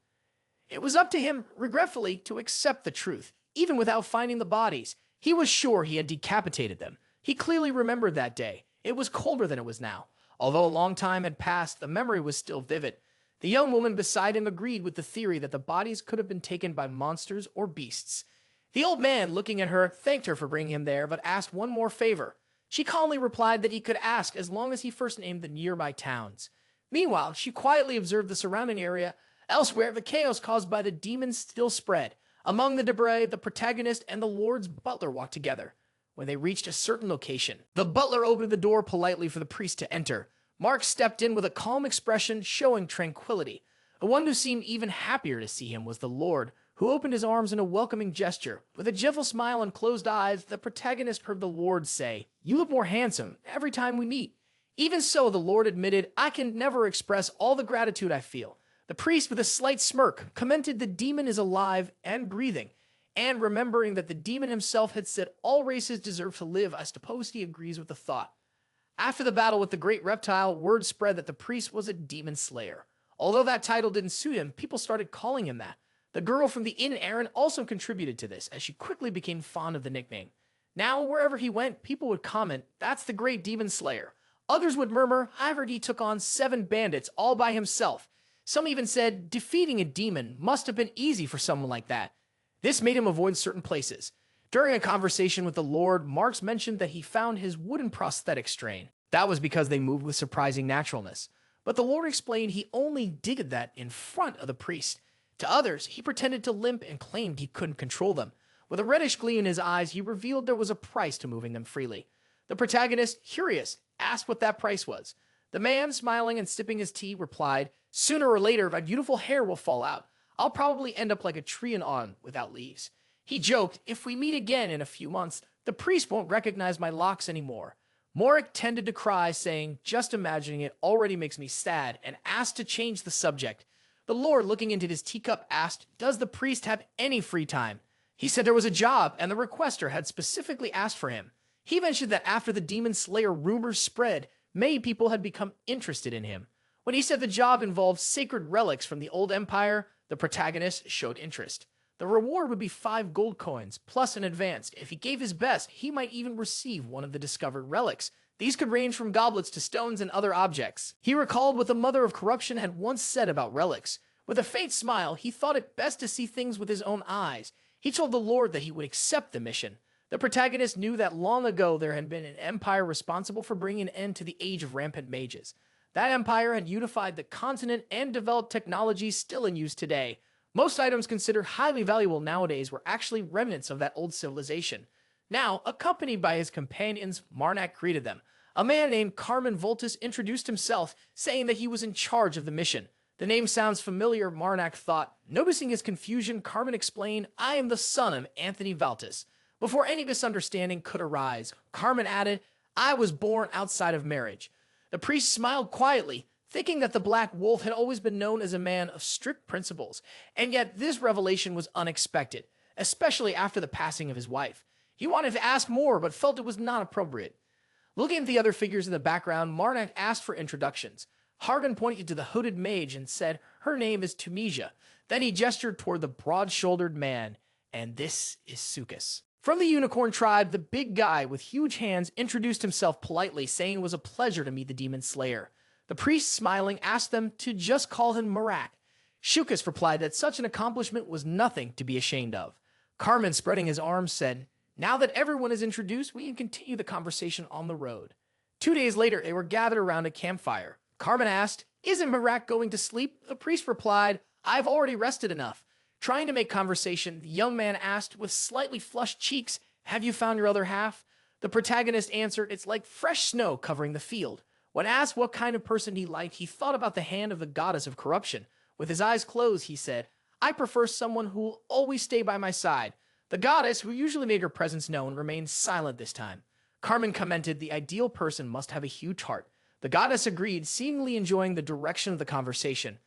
It was up to him, regretfully, to accept the truth. Even without finding the bodies, he was sure he had decapitated them. He clearly remembered that day. It was colder than it was now. Although a long time had passed, the memory was still vivid. The young woman beside him agreed with the theory that the bodies could have been taken by monsters or beasts. The old man, looking at her, thanked her for bringing him there, but asked one more favor. She calmly replied that he could ask as long as he first named the nearby towns. Meanwhile, she quietly observed the surrounding area. Elsewhere, the chaos caused by the demons still spread. Among the debris, the protagonist and the Lord's butler walked together. When they reached a certain location, the butler opened the door politely for the priest to enter. Mark stepped in with a calm expression, showing tranquility. The one who seemed even happier to see him was the Lord, who opened his arms in a welcoming gesture. With a gentle smile and closed eyes, the protagonist heard the Lord say, "You look more handsome every time we meet." Even so, the Lord admitted, "I can never express all the gratitude I feel." The priest, with a slight smirk, commented the demon is alive and breathing, and remembering that the demon himself had said all races deserve to live, I suppose he agrees with the thought. After the battle with the great reptile, word spread that the priest was a demon slayer. Although that title didn't suit him, people started calling him that. The girl from the inn, Erin, also contributed to this, as she quickly became fond of the nickname. Now, wherever he went, people would comment, "That's the great demon slayer." Others would murmur, "I heard he took on 7 bandits all by himself." Some even said, defeating a demon must have been easy for someone like that. This made him avoid certain places. During a conversation with the Lord, Marx mentioned that he found his wooden prosthetic strange. That was because they moved with surprising naturalness. But the Lord explained he only did that in front of the priest. To others, he pretended to limp and claimed he couldn't control them. With a reddish gleam in his eyes, he revealed there was a price to moving them freely. The protagonist, curious, asked what that price was. The man, smiling and sipping his tea, replied, "Sooner or later, my beautiful hair will fall out. I'll probably end up like a tree in autumn without leaves." He joked, "If we meet again in a few months, the priest won't recognize my locks anymore." Morik tended to cry, saying, "Just imagining it already makes me sad," and asked to change the subject. The Lord, looking into his teacup, asked, "Does the priest have any free time?" He said there was a job, and the requester had specifically asked for him. He mentioned that after the demon slayer rumors spread, many people had become interested in him. When he said the job involved sacred relics from the old empire, the protagonist showed interest. The reward would be 5 gold coins, plus an advance. If he gave his best, he might even receive one of the discovered relics. These could range from goblets to stones and other objects. He recalled what the mother of corruption had once said about relics. With a faint smile, he thought it best to see things with his own eyes. He told the Lord that he would accept the mission. The protagonist knew that long ago there had been an empire responsible for bringing an end to the age of rampant mages. That empire had unified the continent and developed technologies still in use today. Most items considered highly valuable nowadays were actually remnants of that old civilization. Now, accompanied by his companions, Marnac greeted them. A man named Carmen Voltus introduced himself, saying that he was in charge of the mission. The name sounds familiar, Marnac thought. Noticing his confusion, Carmen explained, "I am the son of Anthony Valtis." Before any misunderstanding could arise, Carmen added, "I was born outside of marriage." The priest smiled quietly, thinking that the Black Wolf had always been known as a man of strict principles, and yet this revelation was unexpected, especially after the passing of his wife. He wanted to ask more, but felt it was not appropriate. Looking at the other figures in the background, Marnac asked for introductions. Hargan pointed to the hooded mage and said, "Her name is Tunisia." Then he gestured toward the broad-shouldered man, "And this is SHOCKS." From the unicorn tribe, the big guy with huge hands introduced himself politely, saying it was a pleasure to meet the demon slayer. The priest, smiling, asked them to just call him Marnac. SHOCKS replied that such an accomplishment was nothing to be ashamed of. Carmen, spreading his arms, said, "Now that everyone is introduced, we can continue the conversation on the road." 2 days later, they were gathered around a campfire. Carmen asked, "Isn't Marnac going to sleep?" The priest replied, "I've already rested enough." Trying to make conversation, the young man asked with slightly flushed cheeks, "Have you found your other half?" The protagonist answered, "It's like fresh snow covering the field." When asked what kind of person he liked, he thought about the hand of the goddess of corruption. With his eyes closed, he said, "I prefer someone who will always stay by my side." The goddess, who usually made her presence known, remained silent this time. Carmen commented the ideal person must have a huge heart. The goddess agreed, seemingly enjoying the direction of the conversation.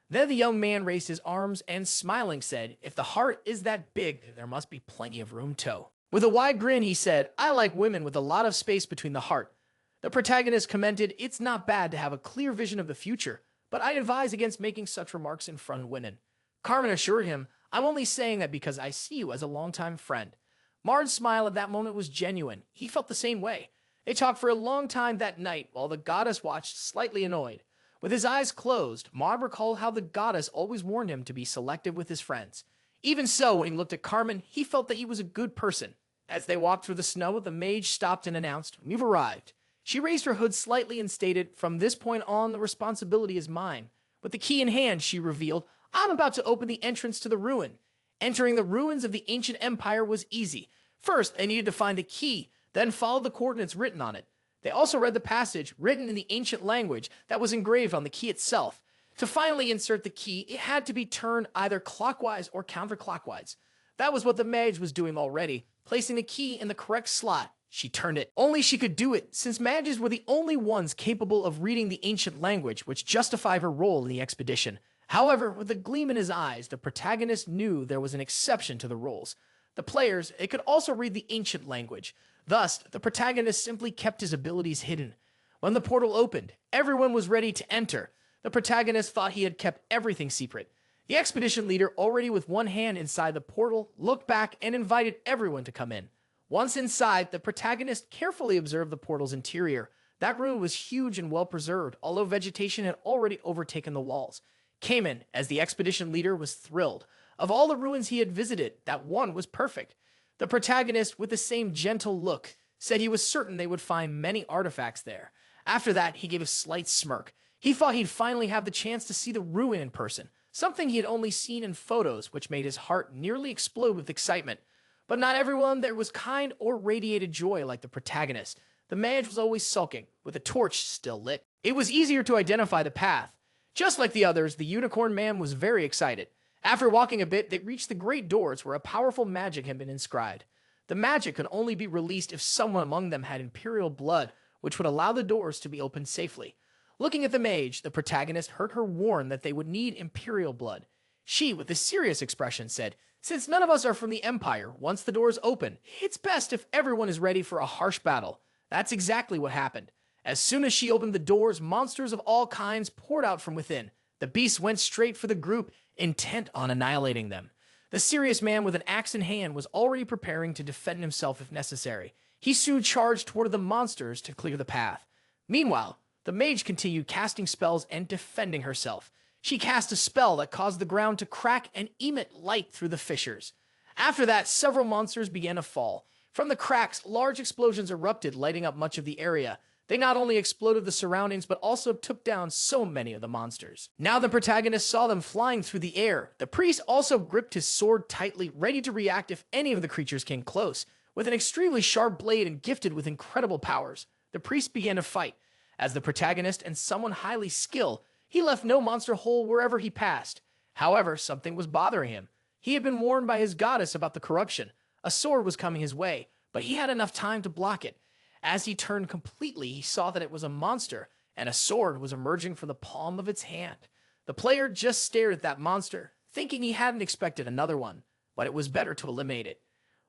Then the young man raised his arms and, smiling, said, "If the heart is that big, there must be plenty of room to." With a wide grin, he said, "I like women with a lot of space between the heart." The protagonist commented, "It's not bad to have a clear vision of the future, but I advise against making such remarks in front of women." Carmen assured him, "I'm only saying that because I see you as a longtime friend." Mar's smile at that moment was genuine. He felt the same way. They talked for a long time that night while the goddess watched, slightly annoyed. With his eyes closed, Mar recalled how the goddess always warned him to be selective with his friends. Even so, when he looked at Carmen, he felt that he was a good person. As they walked through the snow, the mage stopped and announced, "We've arrived." She raised her hood slightly and stated, "From this point on, the responsibility is mine." With the key in hand, she revealed, "I'm about to open the entrance to the ruin." Entering the ruins of the ancient empire was easy. First, they needed to find the key, then follow the coordinates written on it. They also read the passage, written in the ancient language, that was engraved on the key itself. To finally insert the key, it had to be turned either clockwise or counterclockwise. That was what the mage was doing already, placing the key in the correct slot. She turned it. Only she could do it, since mages were the only ones capable of reading the ancient language, which justified her role in the expedition. However, with a gleam in his eyes, the protagonist knew there was an exception to the rules. The players, they could also read the ancient language. Thus, the protagonist simply kept his abilities hidden. When the portal opened, everyone was ready to enter. The protagonist thought he had kept everything secret. The expedition leader, already with one hand inside the portal, looked back and invited everyone to come in. Once inside, the protagonist carefully observed the portal's interior. That room was huge and well preserved, although vegetation had already overtaken the walls. Cayman, as the expedition leader, was thrilled. Of all the ruins he had visited, that one was perfect. The protagonist, with the same gentle look, said he was certain they would find many artifacts there. After that, he gave a slight smirk. He thought he'd finally have the chance to see the ruin in person, something he had only seen in photos, which made his heart nearly explode with excitement. But not everyone there was kind or radiated joy like the protagonist. The mage was always sulking, with a torch still lit. It was easier to identify the path. Just like the others, the unicorn man was very excited. After walking a bit, they reached the great doors where a powerful magic had been inscribed. The magic could only be released if someone among them had imperial blood, which would allow the doors to be opened safely. Looking at the mage, the protagonist heard her warn that they would need imperial blood. She, with a serious expression, said, "Since none of us are from the Empire, once the doors open, it's best if everyone is ready for a harsh battle." That's exactly what happened. As soon as she opened the doors, monsters of all kinds poured out from within. The beast went straight for the group, intent on annihilating them. The serious man with an axe in hand was already preparing to defend himself if necessary. He soon charged toward the monsters to clear the path. Meanwhile, the mage continued casting spells and defending herself. She cast a spell that caused the ground to crack and emit light through the fissures. After that, several monsters began to fall. From the cracks, large explosions erupted, lighting up much of the area. They not only exploded the surroundings, but also took down so many of the monsters. Now the protagonist saw them flying through the air. The priest also gripped his sword tightly, ready to react if any of the creatures came close. With an extremely sharp blade and gifted with incredible powers, the priest began to fight. As the protagonist and someone highly skilled, he left no monster whole wherever he passed. However, something was bothering him. He had been warned by his goddess about the corruption. A sword was coming his way, but he had enough time to block it. As he turned completely, he saw that it was a monster, and a sword was emerging from the palm of its hand. The player just stared at that monster, thinking he hadn't expected another one, but it was better to eliminate it.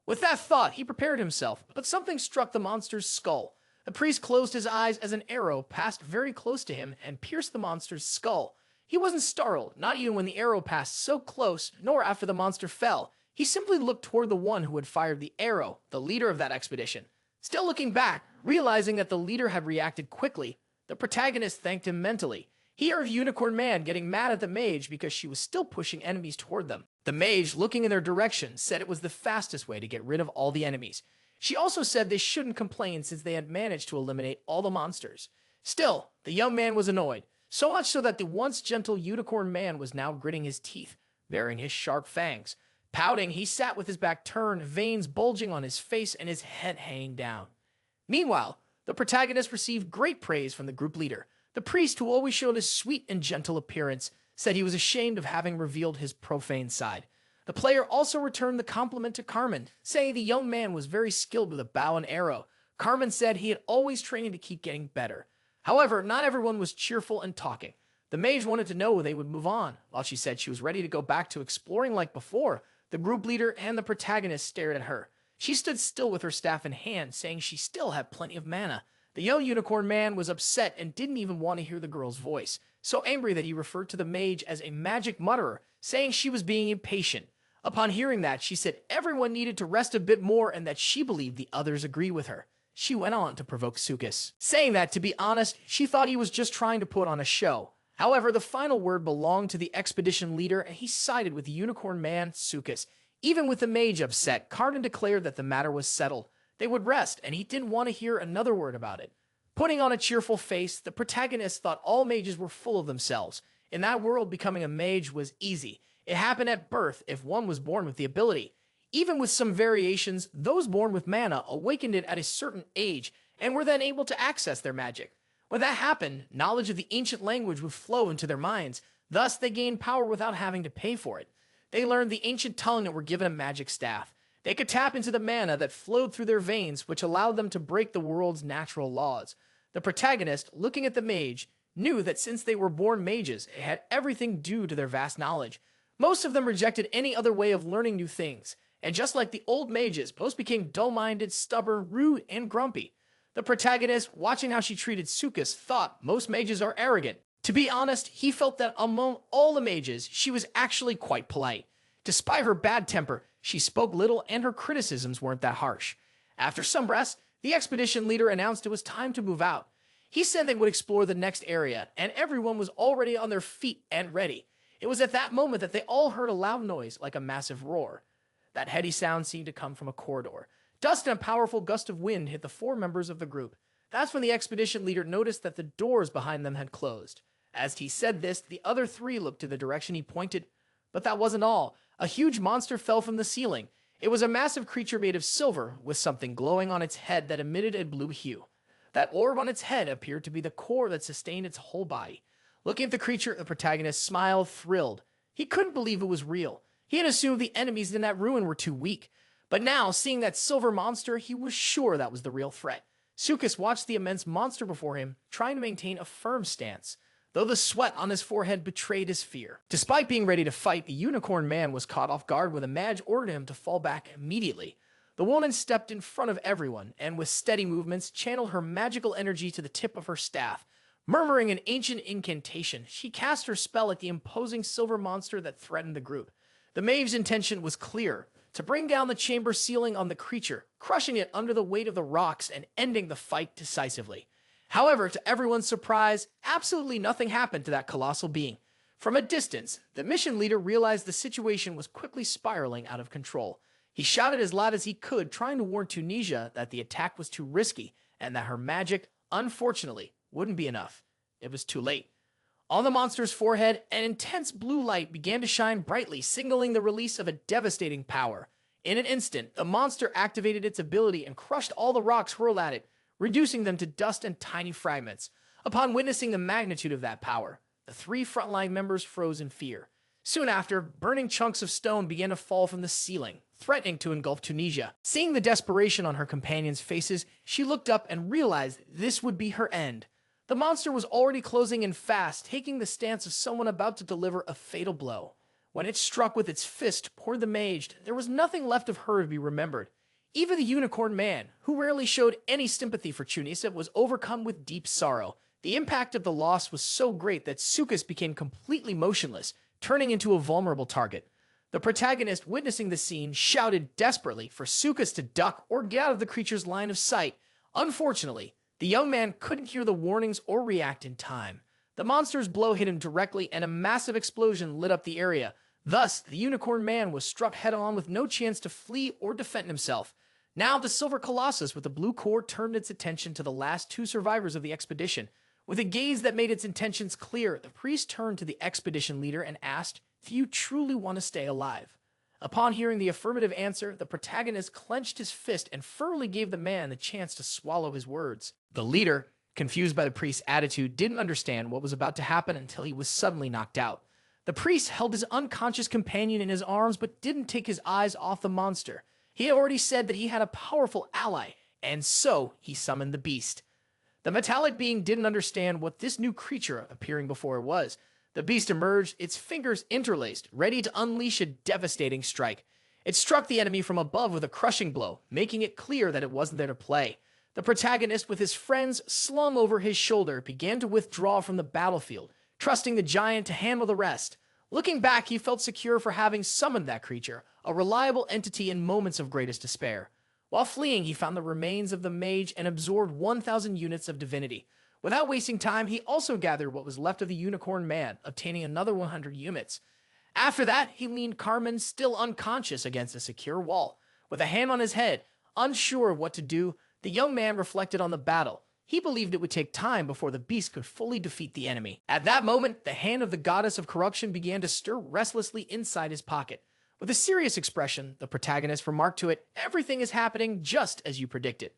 With that thought, he prepared himself, but something struck the monster's skull. The priest closed his eyes as an arrow passed very close to him and pierced the monster's skull. He wasn't startled, not even when the arrow passed so close, nor after the monster fell. He simply looked toward the one who had fired the arrow, the leader of that expedition. Still looking back, realizing that the leader had reacted quickly, the protagonist thanked him mentally. He heard Unicorn Man getting mad at the mage because she was still pushing enemies toward them. The mage, looking in their direction, said it was the fastest way to get rid of all the enemies. She also said they shouldn't complain since they had managed to eliminate all the monsters. Still, the young man was annoyed, so much so that the once gentle Unicorn Man was now gritting his teeth, baring his sharp fangs. Pouting, he sat with his back turned, veins bulging on his face and his head hanging down. Meanwhile, the protagonist received great praise from the group leader. The priest, who always showed his sweet and gentle appearance, said he was ashamed of having revealed his profane side. The player also returned the compliment to Carmen, saying the young man was very skilled with a bow and arrow. Carmen said he had always trained to keep getting better. However, not everyone was cheerful and talking. The mage wanted to know when they would move on. While she said she was ready to go back to exploring like before, the group leader and the protagonist stared at her. She stood still with her staff in hand, saying she still had plenty of mana. The young Unicorn Man was upset and didn't even want to hear the girl's voice, so angry that he referred to the mage as a magic mutterer, saying she was being impatient. Upon hearing that, she said everyone needed to rest a bit more and that she believed the others agreed with her. She went on to provoke SHOCKS, saying that, to be honest, she thought he was just trying to put on a show. However, the final word belonged to the expedition leader, and he sided with the Unicorn Man, SHOCKS. Even with the mage upset, Cardin declared that the matter was settled. They would rest, and he didn't want to hear another word about it. Putting on a cheerful face, the protagonist thought all mages were full of themselves. In that world, becoming a mage was easy. It happened at birth if one was born with the ability. Even with some variations, those born with mana awakened it at a certain age and were then able to access their magic. When that happened, knowledge of the ancient language would flow into their minds. Thus, they gained power without having to pay for it. They learned the ancient tongue and were given a magic staff. They could tap into the mana that flowed through their veins, which allowed them to break the world's natural laws. The protagonist, looking at the mage, knew that since they were born mages, it had everything due to their vast knowledge. Most of them rejected any other way of learning new things, and just like the old mages, most became dull-minded, stubborn, rude, and grumpy. The protagonist, watching how she treated SHOCKS, thought most mages are arrogant. To be honest, he felt that among all the mages, she was actually quite polite. Despite her bad temper, she spoke little and her criticisms weren't that harsh. After some rest, the expedition leader announced it was time to move out. He said they would explore the next area, and everyone was already on their feet and ready. It was at that moment that they all heard a loud noise like a massive roar. That heady sound seemed to come from a corridor. Dust and a powerful gust of wind hit the 4 members of the group. That's when the expedition leader noticed that the doors behind them had closed. As he said this, the other 3 looked to the direction he pointed. But that wasn't all. A huge monster fell from the ceiling. It was a massive creature made of silver, with something glowing on its head that emitted a blue hue. That orb on its head appeared to be the core that sustained its whole body. Looking at the creature, the protagonist smiled, thrilled. He couldn't believe it was real. He had assumed the enemies in that ruin were too weak. But now, seeing that silver monster, he was sure that was the real threat. SHOCKS watched the immense monster before him, trying to maintain a firm stance, though the sweat on his forehead betrayed his fear. Despite being ready to fight, the Unicorn Man was caught off guard when the mage ordered him to fall back immediately. The woman stepped in front of everyone and with steady movements channeled her magical energy to the tip of her staff. Murmuring an ancient incantation, she cast her spell at the imposing silver monster that threatened the group. The mage's intention was clear: to bring down the chamber ceiling on the creature, crushing it under the weight of the rocks and ending the fight decisively. However, to everyone's surprise, absolutely nothing happened to that colossal being. From a distance, the mission leader realized the situation was quickly spiraling out of control. He shouted as loud as he could, trying to warn Tunisia that the attack was too risky and that her magic, unfortunately, wouldn't be enough. It was too late. On the monster's forehead, an intense blue light began to shine brightly, signaling the release of a devastating power. In an instant, the monster activated its ability and crushed all the rocks hurled at it, reducing them to dust and tiny fragments. Upon witnessing the magnitude of that power, the three frontline members froze in fear. Soon after, burning chunks of stone began to fall from the ceiling, threatening to engulf Tunisia. Seeing the desperation on her companions' faces, she looked up and realized this would be her end. The monster was already closing in fast, taking the stance of someone about to deliver a fatal blow. When it struck with its fist toward the mage, there was nothing left of her to be remembered. Even the unicorn man, who rarely showed any sympathy for Tunisia, was overcome with deep sorrow. The impact of the loss was so great that Sukas became completely motionless, turning into a vulnerable target. The protagonist, witnessing the scene, shouted desperately for Sukas to duck or get out of the creature's line of sight. Unfortunately, the young man couldn't hear the warnings or react in time. The monster's blow hit him directly and a massive explosion lit up the area. Thus, the unicorn man was struck head-on with no chance to flee or defend himself. Now, the silver colossus with the blue core turned its attention to the last two survivors of the expedition. With a gaze that made its intentions clear, the priest turned to the expedition leader and asked, "Do you truly want to stay alive?" Upon hearing the affirmative answer, the protagonist clenched his fist and firmly gave the man the chance to swallow his words. The leader, confused by the priest's attitude, didn't understand what was about to happen until he was suddenly knocked out. The priest held his unconscious companion in his arms but didn't take his eyes off the monster. He had already said that he had a powerful ally, and so he summoned the beast. The metallic being didn't understand what this new creature appearing before it was. The beast emerged, its fingers interlaced, ready to unleash a devastating strike. It struck the enemy from above with a crushing blow, making it clear that it wasn't there to play. The protagonist, with his friends slung over his shoulder, began to withdraw from the battlefield, trusting the giant to handle the rest. Looking back, he felt secure for having summoned that creature, a reliable entity in moments of greatest despair. While fleeing, he found the remains of the mage and absorbed 1,000 units of divinity. Without wasting time, he also gathered what was left of the unicorn man, obtaining another 100 units. After that, he leaned Carmen, still unconscious, against a secure wall. With a hand on his head, unsure of what to do, the young man reflected on the battle. He believed it would take time before the beast could fully defeat the enemy. At that moment, the hand of the goddess of corruption began to stir restlessly inside his pocket. With a serious expression, the protagonist remarked to it, "Everything is happening just as you predicted."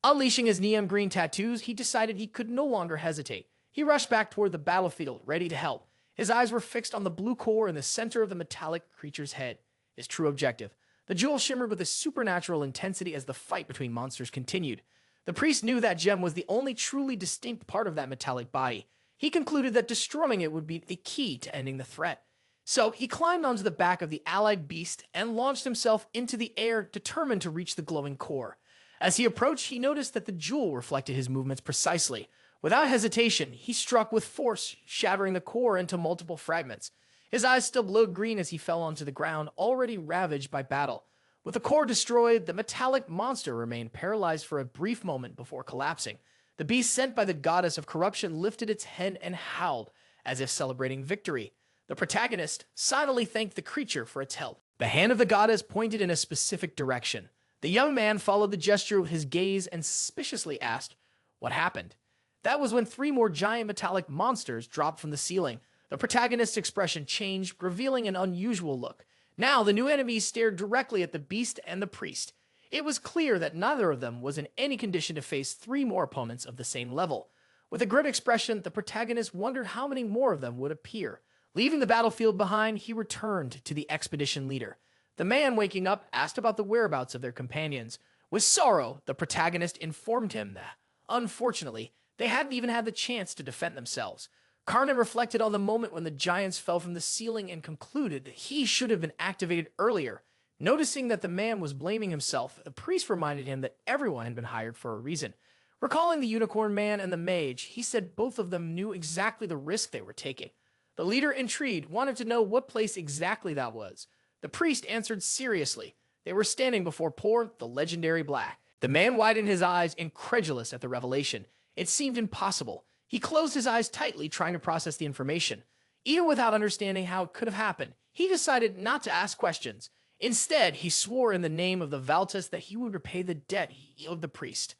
Unleashing his neon green tattoos, he decided he could no longer hesitate. He rushed back toward the battlefield, ready to help. His eyes were fixed on the blue core in the center of the metallic creature's head, his true objective. The jewel shimmered with a supernatural intensity as the fight between monsters continued. The priest knew that gem was the only truly distinct part of that metallic body. He concluded that destroying it would be the key to ending the threat. So he climbed onto the back of the allied beast and launched himself into the air, determined to reach the glowing core. As he approached, he noticed that the jewel reflected his movements precisely. Without hesitation, he struck with force, shattering the core into multiple fragments. His eyes still glowed green as he fell onto the ground, already ravaged by battle. With the core destroyed, the metallic monster remained paralyzed for a brief moment before collapsing. The beast sent by the goddess of corruption lifted its head and howled, as if celebrating victory. The protagonist silently thanked the creature for its help. The hand of the goddess pointed in a specific direction. The young man followed the gesture with his gaze and suspiciously asked, "What happened?" That was when 3 more giant metallic monsters dropped from the ceiling. The protagonist's expression changed, revealing an unusual look. Now, the new enemies stared directly at the beast and the priest. It was clear that neither of them was in any condition to face 3 more opponents of the same level. With a grim expression, the protagonist wondered how many more of them would appear. Leaving the battlefield behind, he returned to the expedition leader. The man, waking up, asked about the whereabouts of their companions. With sorrow, the protagonist informed him that, unfortunately, they hadn't even had the chance to defend themselves. Karna reflected on the moment when the giants fell from the ceiling and concluded that he should have been activated earlier. Noticing that the man was blaming himself, the priest reminded him that everyone had been hired for a reason. Recalling the unicorn man and the mage, he said both of them knew exactly the risk they were taking. The leader, intrigued, wanted to know what place exactly that was. The priest answered seriously. They were standing before poor, the legendary Black. The man widened his eyes, incredulous at the revelation. It seemed impossible. He closed his eyes tightly, trying to process the information. Even without understanding how it could have happened, he decided not to ask questions. Instead, he swore in the name of the Valtus that he would repay the debt he owed the priest.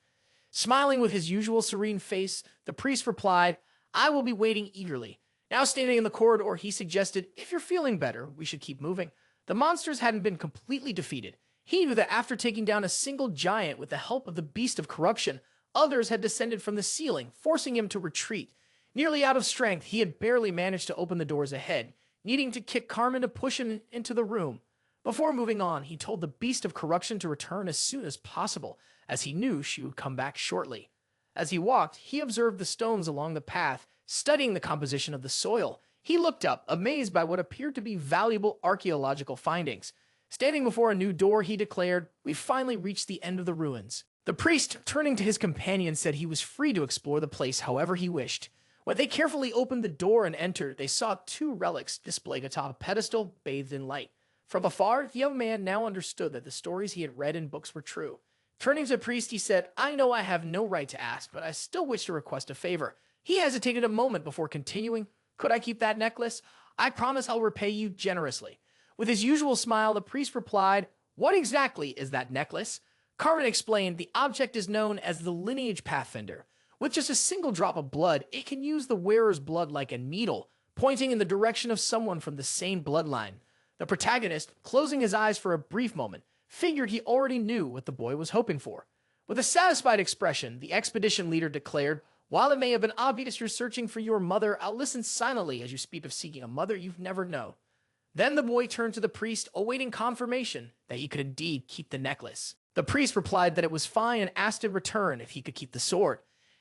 Smiling with his usual serene face, the priest replied, "I will be waiting eagerly." Now standing in the corridor, he suggested, "If you're feeling better, we should keep moving." The monsters hadn't been completely defeated. He knew that after taking down a single giant with the help of the Beast of Corruption, others had descended from the ceiling, forcing him to retreat. Nearly out of strength, he had barely managed to open the doors ahead, needing to kick Carmen to push him into the room. Before moving on, he told the Beast of Corruption to return as soon as possible, as he knew she would come back shortly. As he walked, he observed the stones along the path, studying the composition of the soil. He looked up, amazed by what appeared to be valuable archaeological findings. Standing before a new door, he declared, "We've finally reached the end of the ruins." The priest, turning to his companion, said he was free to explore the place however he wished. When they carefully opened the door and entered, they saw two relics displayed atop a pedestal, bathed in light. From afar, the young man now understood that the stories he had read in books were true. Turning to the priest, he said, "I know I have no right to ask, but I still wish to request a favor." He hesitated a moment before continuing. "Could I keep that necklace? I promise I'll repay you generously." With his usual smile, the priest replied, "What exactly is that necklace?" Carmen explained, "The object is known as the Lineage Pathfinder. With just a single drop of blood, it can use the wearer's blood like a needle, pointing in the direction of someone from the same bloodline." The protagonist, closing his eyes for a brief moment, figured he already knew what the boy was hoping for. With a satisfied expression, the expedition leader declared, "While it may have been obvious you're searching for your mother, I'll listen silently as you speak of seeking a mother you've never known." Then the boy turned to the priest, awaiting confirmation that he could indeed keep the necklace. The priest replied that it was fine and asked in return if he could keep the sword.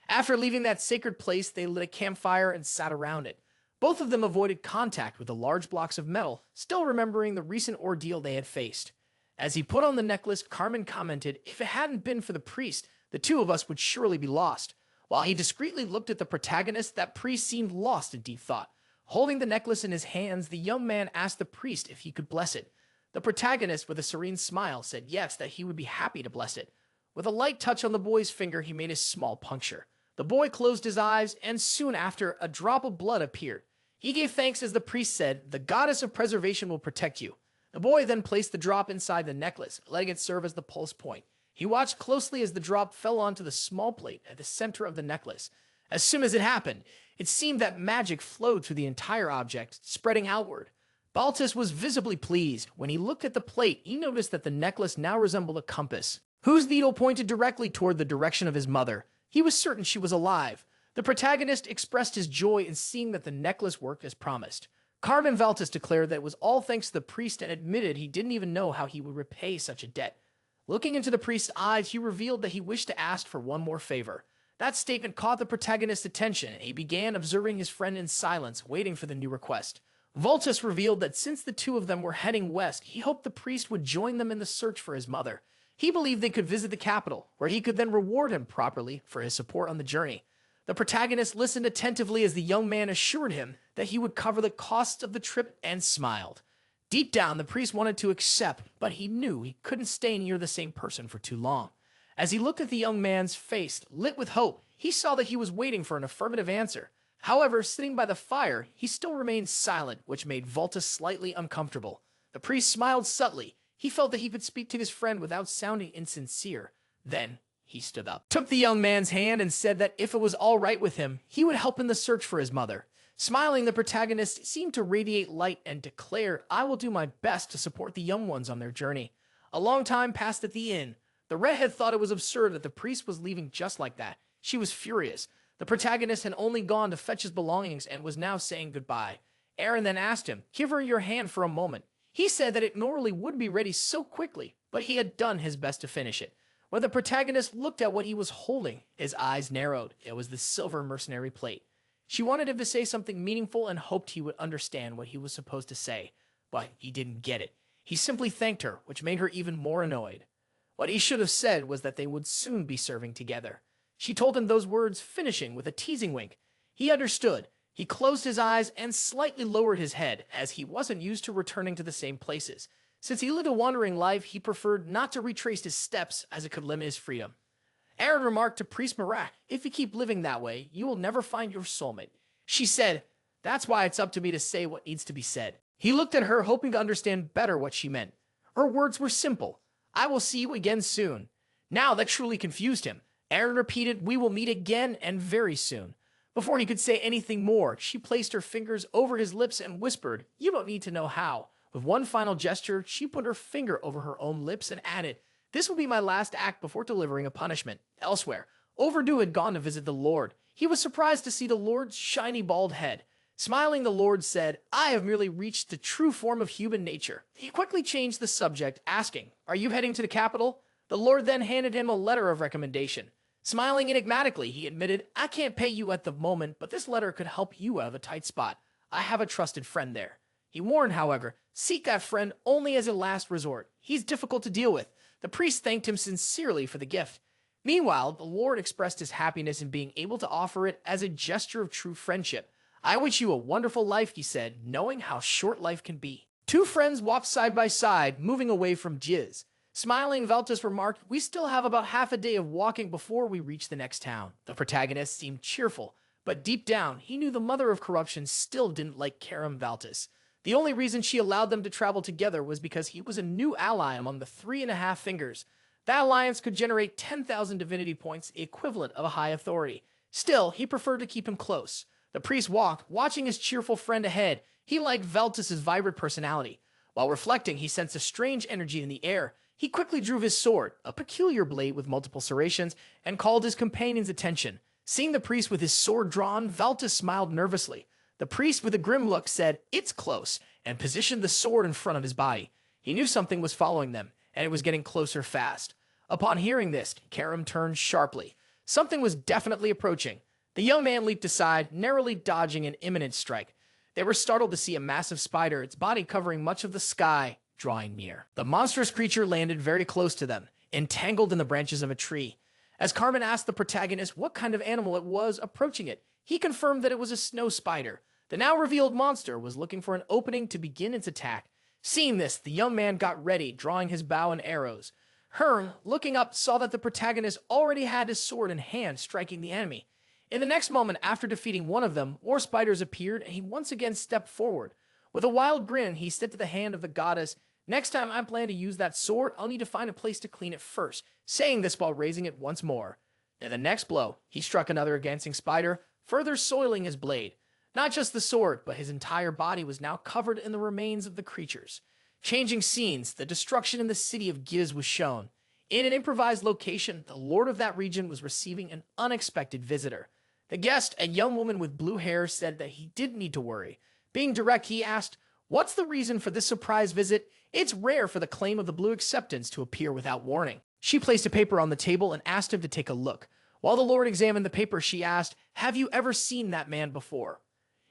After leaving that sacred place, they lit a campfire and sat around it. Both of them avoided contact with the large blocks of metal, still remembering the recent ordeal they had faced. As he put on the necklace, Carmen commented, "If it hadn't been for the priest, the two of us would surely be lost." While he discreetly looked at the protagonist, that priest seemed lost in deep thought. Holding the necklace in his hands, the young man asked the priest if he could bless it. The protagonist, with a serene smile, said yes, that he would be happy to bless it. With a light touch on the boy's finger, he made a small puncture. The boy closed his eyes, and soon after, a drop of blood appeared. He gave thanks as the priest said, "The goddess of preservation will protect you." The boy then placed the drop inside the necklace, letting it serve as the pulse point. He watched closely as the drop fell onto the small plate at the center of the necklace. As soon as it happened, it seemed that magic flowed through the entire object, spreading outward. Baltus was visibly pleased. When he looked at the plate, he noticed that the necklace now resembled a compass, whose needle pointed directly toward the direction of his mother. He was certain she was alive. The protagonist expressed his joy in seeing that the necklace worked as promised. Carmen Valtus declared that it was all thanks to the priest and admitted he didn't even know how he would repay such a debt. Looking into the priest's eyes, he revealed that he wished to ask for one more favor. That statement caught the protagonist's attention, and he began observing his friend in silence, waiting for the new request. Valtus revealed that since the two of them were heading west, he hoped the priest would join them in the search for his mother. He believed they could visit the capital, where he could then reward him properly for his support on the journey. The protagonist listened attentively as the young man assured him that he would cover the costs of the trip and smiled. Deep down, the priest wanted to accept, but he knew he couldn't stay near the same person for too long. As he looked at the young man's face, lit with hope, he saw that he was waiting for an affirmative answer. However, sitting by the fire, he still remained silent, which made Valtus slightly uncomfortable. The priest smiled subtly. He felt that he could speak to his friend without sounding insincere. Then he stood up, took the young man's hand, and said that if it was all right with him, he would help in the search for his mother. Smiling, the protagonist seemed to radiate light and declared, "I will do my best to support the young ones on their journey." A long time passed at the inn. The redhead thought it was absurd that the priest was leaving just like that. She was furious. The protagonist had only gone to fetch his belongings and was now saying goodbye. Aaron then asked him, "Give her your hand for a moment." He said that it normally would be ready so quickly, but he had done his best to finish it. When the protagonist looked at what he was holding, his eyes narrowed. It was the silver mercenary plate. She wanted him to say something meaningful and hoped he would understand what he was supposed to say, but he didn't get it. He simply thanked her, which made her even more annoyed. What he should have said was that they would soon be serving together. She told him those words, finishing with a teasing wink. He understood. He closed his eyes and slightly lowered his head, as he wasn't used to returning to the same places. Since he lived a wandering life, he preferred not to retrace his steps, as it could limit his freedom. Aaron remarked to Priest Marnac, "If you keep living that way, you will never find your soulmate." She said, "That's why it's up to me to say what needs to be said." He looked at her, hoping to understand better what she meant. Her words were simple. "I will see you again soon." Now that truly confused him. Aaron repeated, "We will meet again and very soon." Before he could say anything more, she placed her fingers over his lips and whispered, "You don't need to know how." With one final gesture, she put her finger over her own lips and added, "This will be my last act before delivering a punishment." Elsewhere, Overdue had gone to visit the Lord. He was surprised to see the Lord's shiny bald head. Smiling, the Lord said, "I have merely reached the true form of human nature." He quickly changed the subject, asking, "Are you heading to the capital?" The Lord then handed him a letter of recommendation. Smiling enigmatically, he admitted, "I can't pay you at the moment, but this letter could help you out of a tight spot. I have a trusted friend there." He warned, however, seek that friend only as a last resort. He's difficult to deal with. The priest thanked him sincerely for the gift. Meanwhile, the Lord expressed his happiness in being able to offer it as a gesture of true friendship. "I wish you a wonderful life," he said, knowing how short life can be. Two friends walked side by side, moving away from Jiz. Smiling, Veltus remarked, "We still have about half a day of walking before we reach the next town." The protagonist seemed cheerful, but deep down, he knew the mother of corruption still didn't like Karam Veltus. The only reason she allowed them to travel together was because he was a new ally among the 3.5 fingers. That alliance could generate 10,000 divinity points, the equivalent of a high authority. Still, he preferred to keep him close. The priest walked, watching his cheerful friend ahead. He liked Veltus's vibrant personality. While reflecting, he sensed a strange energy in the air. He quickly drew his sword, a peculiar blade with multiple serrations, and called his companion's attention. Seeing the priest with his sword drawn, Veltus smiled nervously. The priest, with a grim look, said, "It's close," and positioned the sword in front of his body. He knew something was following them, and it was getting closer fast. Upon hearing this, Karam turned sharply. Something was definitely approaching. The young man leaped aside, narrowly dodging an imminent strike. They were startled to see a massive spider, its body covering much of the sky, drawing near. The monstrous creature landed very close to them, entangled in the branches of a tree. As Carmen asked the protagonist what kind of animal it was approaching it, he confirmed that it was a snow spider. The now revealed monster was looking for an opening to begin its attack. Seeing this, the young man got ready, drawing his bow and arrows. Hearn, looking up, saw that the protagonist already had his sword in hand, striking the enemy. In the next moment, after defeating one of them, more spiders appeared, and he once again stepped forward. With a wild grin, he said to the hand of the goddess, "Next time I plan to use that sword, I'll need to find a place to clean it first," saying this while raising it once more. In the next blow, he struck another advancing spider, further soiling his blade. Not just the sword, but his entire body was now covered in the remains of the creatures. Changing scenes, the destruction in the city of Giz was shown. In an improvised location, the lord of that region was receiving an unexpected visitor. The guest, a young woman with blue hair, said that he didn't need to worry. Being direct, he asked, "What's the reason for this surprise visit? It's rare for the claim of the blue acceptance to appear without warning." She placed a paper on the table and asked him to take a look. While the lord examined the paper, she asked, "Have you ever seen that man before?"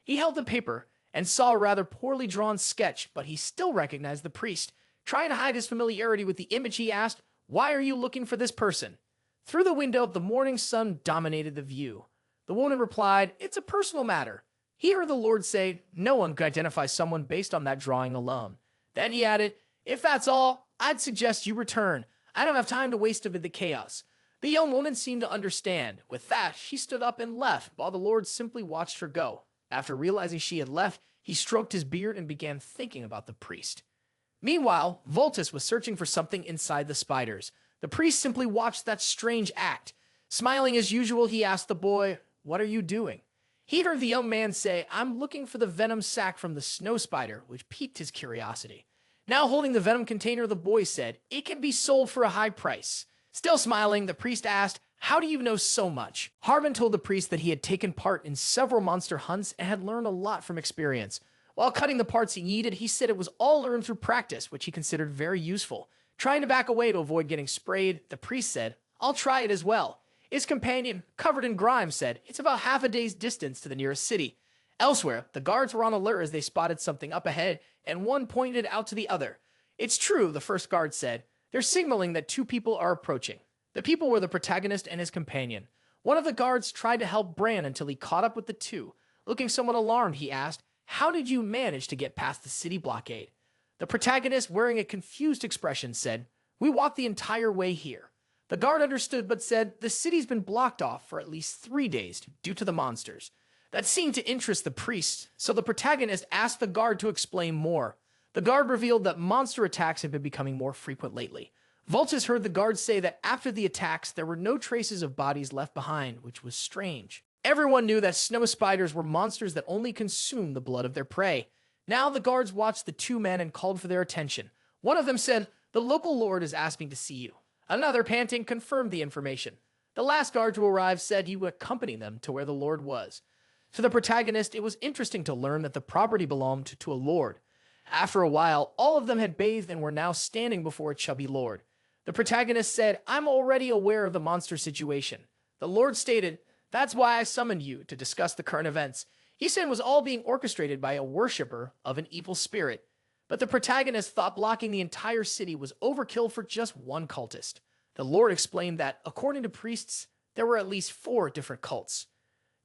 He held the paper and saw a rather poorly drawn sketch, but he still recognized the priest. Trying to hide his familiarity with the image, he asked, "Why are you looking for this person?" Through the window, the morning sun dominated the view. The woman replied, "It's a personal matter." He heard the Lord say, "No one could identify someone based on that drawing alone." Then he added, "If that's all, I'd suggest you return. I don't have time to waste amid the chaos." The young woman seemed to understand. With that, she stood up and left, while the Lord simply watched her go. After realizing she had left, he stroked his beard and began thinking about the priest. Meanwhile, Voltus was searching for something inside the spiders. The priest simply watched that strange act. Smiling as usual, he asked the boy, "What are you doing?" He heard the young man say, "I'm looking for the venom sac from the snow spider," which piqued his curiosity. Now holding the venom container, the boy said, "It can be sold for a high price." Still smiling, the priest asked, "How do you know so much?" Harmon told the priest that he had taken part in several monster hunts and had learned a lot from experience. While cutting the parts he needed, he said it was all learned through practice, which he considered very useful. Trying to back away to avoid getting sprayed, the priest said, "I'll try it as well." His companion, covered in grime, said, "It's about half a day's distance to the nearest city." Elsewhere, the guards were on alert as they spotted something up ahead, and one pointed out to the other. "It's true," the first guard said. "They're signaling that two people are approaching." The people were the protagonist and his companion. One of the guards tried to help Bran until he caught up with the two. Looking somewhat alarmed, he asked, "How did you manage to get past the city blockade?" The protagonist, wearing a confused expression, said, "We walked the entire way here." The guard understood but said, "The city's been blocked off for at least 3 days due to the monsters." That seemed to interest the priest, so the protagonist asked the guard to explain more. The guard revealed that monster attacks had been becoming more frequent lately. Vultus heard the guard say that after the attacks, there were no traces of bodies left behind, which was strange. Everyone knew that snow spiders were monsters that only consumed the blood of their prey. Now the guards watched the two men and called for their attention. One of them said, "The local lord is asking to see you." Another, panting, confirmed the information. The last guard to arrive said he would accompany them to where the lord was. To the protagonist, it was interesting to learn that the property belonged to a lord. After a while, all of them had bathed and were now standing before a chubby lord. The protagonist said, "I'm already aware of the monster situation." The lord stated, "That's why I summoned you, to discuss the current events." He said it was all being orchestrated by a worshipper of an evil spirit. But the protagonist thought blocking the entire city was overkill for just one cultist. The lord explained that, according to priests, there were at least 4 different cults.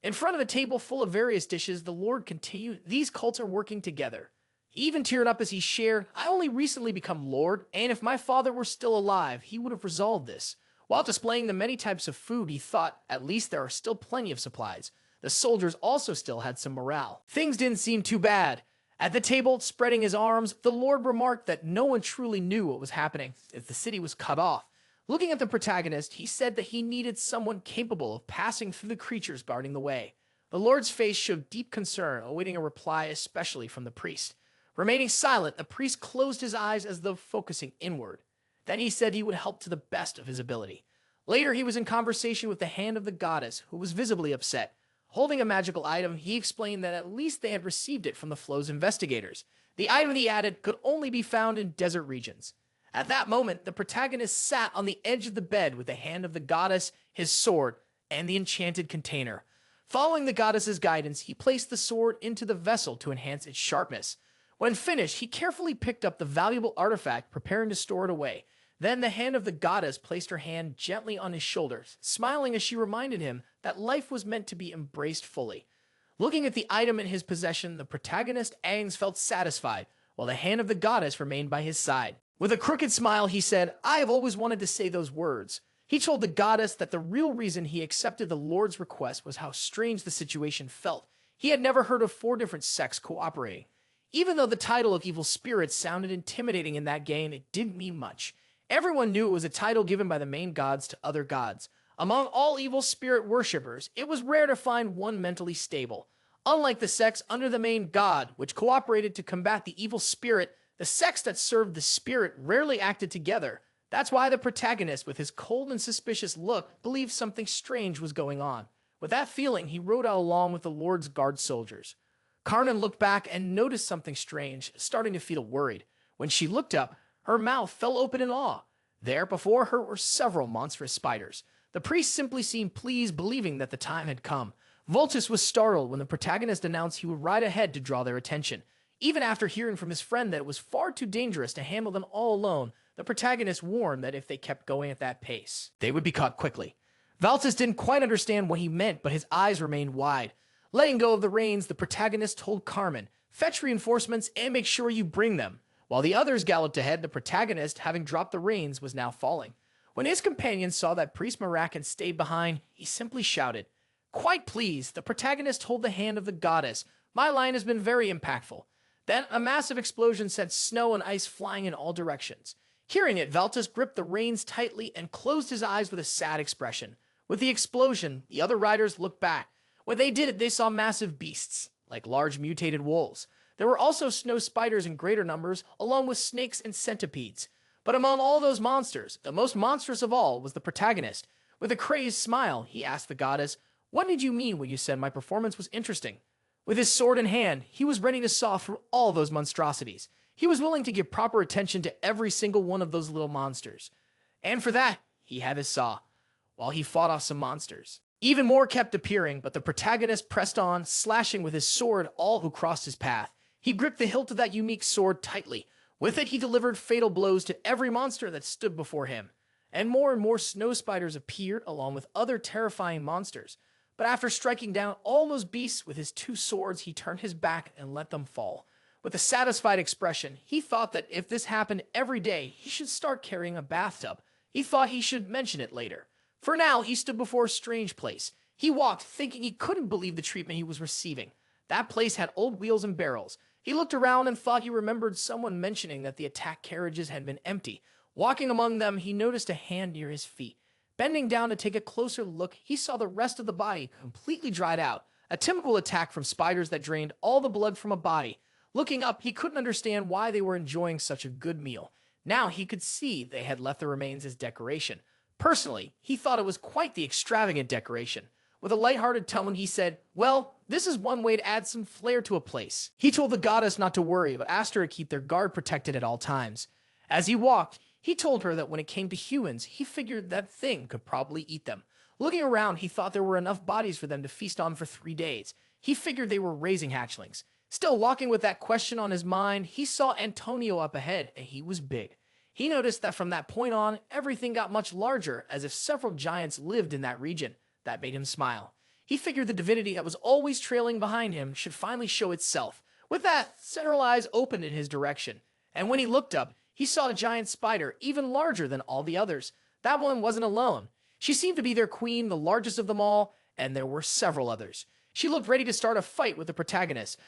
In front of a table full of various dishes, the lord continued, "These cults are working together." He even teared up as he shared, "I only recently become lord, and if my father were still alive, he would have resolved this." While displaying the many types of food, he thought, at least there are still plenty of supplies. The soldiers also still had some morale. Things didn't seem too bad. At the table, spreading his arms, the lord remarked that no one truly knew what was happening, if the city was cut off. Looking at the protagonist, he said that he needed someone capable of passing through the creatures guarding the way. The lord's face showed deep concern, awaiting a reply especially from the priest. Remaining silent, the priest closed his eyes as though focusing inward. Then he said he would help to the best of his ability. Later, he was in conversation with the hand of the goddess, who was visibly upset. Holding a magical item, he explained that at least they had received it from the flow's investigators. The item, he added, could only be found in desert regions. At that moment, the protagonist sat on the edge of the bed with the hand of the goddess, his sword, and the enchanted container. Following the goddess's guidance, he placed the sword into the vessel to enhance its sharpness. When finished, he carefully picked up the valuable artifact, preparing to store it away. Then the hand of the goddess placed her hand gently on his shoulders, smiling as she reminded him that life was meant to be embraced fully. Looking at the item in his possession, the protagonist Aang felt satisfied, while the hand of the goddess remained by his side. With a crooked smile, he said, "I have always wanted to say those words." He told the goddess that the real reason he accepted the Lord's request was how strange the situation felt. He had never heard of 4 different sects cooperating. Even though the title of evil spirit sounded intimidating in that game, it didn't mean much. Everyone knew it was a title given by the main gods to other gods. Among all evil spirit worshippers, it was rare to find one mentally stable. Unlike the sects under the main god, which cooperated to combat the evil spirit, the sects that served the spirit rarely acted together. That's why the protagonist, with his cold and suspicious look, believed something strange was going on. With that feeling, he rode out along with the Lord's guard soldiers. Karnan looked back and noticed something strange, starting to feel worried. When she looked up, her mouth fell open in awe. There before her were several monstrous spiders. The priest simply seemed pleased, believing that the time had come. Vultus was startled when the protagonist announced he would ride ahead to draw their attention. Even after hearing from his friend that it was far too dangerous to handle them all alone, the protagonist warned that if they kept going at that pace, they would be caught quickly. Vultus didn't quite understand what he meant, but his eyes remained wide. Letting go of the reins, the protagonist told Carmen, "Fetch reinforcements and make sure you bring them." While the others galloped ahead, the protagonist, having dropped the reins, was now falling. When his companions saw that Priest Marnac had stayed behind, he simply shouted. Quite pleased, the protagonist told the hand of the goddess, "My line has been very impactful." Then a massive explosion sent snow and ice flying in all directions. Hearing it, Vultus gripped the reins tightly and closed his eyes with a sad expression. With the explosion, the other riders looked back. When they did it, they saw massive beasts, like large mutated wolves. There were also snow spiders in greater numbers, along with snakes and centipedes. But among all those monsters, the most monstrous of all was the protagonist. With a crazed smile, he asked the goddess, "What did you mean when you said my performance was interesting?" With his sword in hand, he was ready to saw through all those monstrosities. He was willing to give proper attention to every single one of those little monsters. And for that, he had his saw, while he fought off some monsters. Even more kept appearing, but the protagonist pressed on, slashing with his sword all who crossed his path. He gripped the hilt of that unique sword tightly. With it, he delivered fatal blows to every monster that stood before him, and more snow spiders appeared along with other terrifying monsters. But after striking down all those beasts with his two swords, he turned his back and let them fall. With a satisfied expression, he thought that if this happened every day, he should start carrying a bathtub. He thought he should mention it later. For now, he stood before a strange place. He walked, thinking he couldn't believe the treatment he was receiving. That place had old wheels and barrels. He looked around and thought he remembered someone mentioning that the attack carriages had been empty. Walking among them, he noticed a hand near his feet. Bending down to take a closer look, he saw the rest of the body completely dried out, a typical attack from spiders that drained all the blood from a body. Looking up, he couldn't understand why they were enjoying such a good meal. Now he could see they had left the remains as decoration. Personally, he thought it was quite the extravagant decoration. With a lighthearted tone, he said, "Well, this is one way to add some flair to a place." He told the goddess not to worry, but asked her to keep their guard protected at all times. As he walked, he told her that when it came to humans, he figured that thing could probably eat them. Looking around, he thought there were enough bodies for them to feast on for 3 days. He figured they were raising hatchlings. Still walking with that question on his mind, he saw Antonio up ahead, and he was big. He noticed that from that point on, everything got much larger, as if several giants lived in that region. That made him smile. He figured the divinity that was always trailing behind him should finally show itself. With that, several eyes opened in his direction, and when he looked up, he saw a giant spider, even larger than all the others. That one wasn't alone. She seemed to be their queen, the largest of them all, and there were several others. She looked ready to start a fight with the protagonist.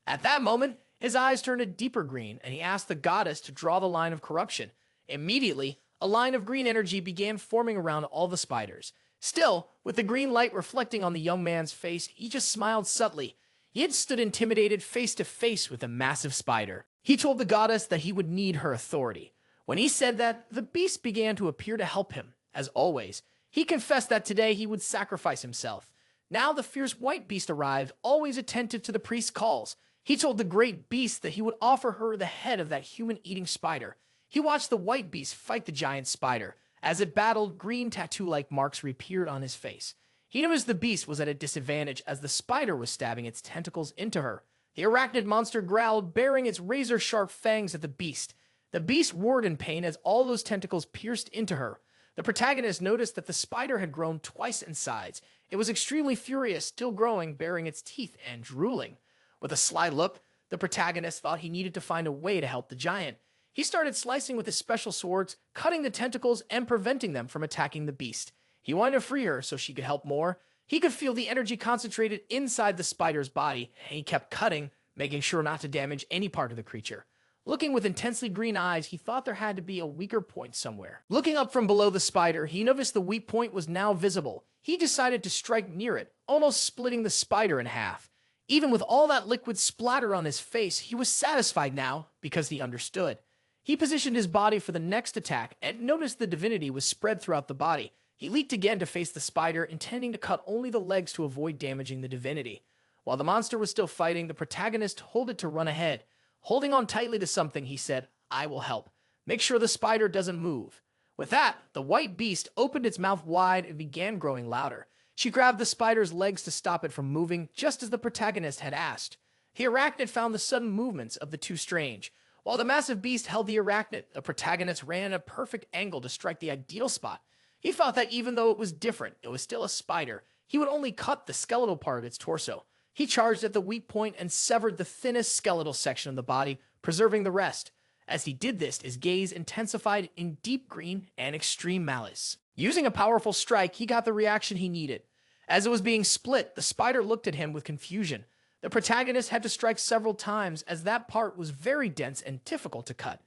At that moment, his eyes turned a deeper green, and he asked the goddess to draw the line of corruption. Immediately, a line of green energy began forming around all the spiders. Still, with the green light reflecting on the young man's face, he just smiled subtly. He had stood intimidated face to face with a massive spider. He told the goddess that he would need her authority. When he said that, the beast began to appear to help him. As always, he confessed that today he would sacrifice himself. Now the fierce white beast arrived, always attentive to the priest's calls. He told the great beast that he would offer her the head of that human-eating spider. He watched the white beast fight the giant spider. As it battled, green tattoo-like marks reappeared on his face. He noticed the beast was at a disadvantage as the spider was stabbing its tentacles into her. The arachnid monster growled, baring its razor-sharp fangs at the beast. The beast roared in pain as all those tentacles pierced into her. The protagonist noticed that the spider had grown twice in size. It was extremely furious, still growing, baring its teeth and drooling. With a sly look, the protagonist thought he needed to find a way to help the giant. He started slicing with his special swords, cutting the tentacles and preventing them from attacking the beast. He wanted to free her so she could help more. He could feel the energy concentrated inside the spider's body, and he kept cutting, making sure not to damage any part of the creature. Looking with intensely green eyes, he thought there had to be a weaker point somewhere. Looking up from below the spider, he noticed the weak point was now visible. He decided to strike near it, almost splitting the spider in half. Even with all that liquid splatter on his face, he was satisfied now because he understood. He positioned his body for the next attack and noticed the divinity was spread throughout the body. He leaped again to face the spider, intending to cut only the legs to avoid damaging the divinity. While the monster was still fighting, the protagonist told it to run ahead. Holding on tightly to something, he said, "I will help. Make sure the spider doesn't move." With that, the white beast opened its mouth wide and began growing louder. She grabbed the spider's legs to stop it from moving, just as the protagonist had asked. The arachnid found the sudden movements of the two strange. While the massive beast held the arachnid, the protagonist ran a perfect angle to strike the ideal spot. He thought that even though it was different, it was still a spider. He would only cut the skeletal part of its torso. He charged at the weak point and severed the thinnest skeletal section of the body, preserving the rest. As he did this, his gaze intensified in deep green and extreme malice. Using a powerful strike, he got the reaction he needed. As it was being split, the spider looked at him with confusion. The protagonist had to strike several times as that part was very dense and difficult to cut.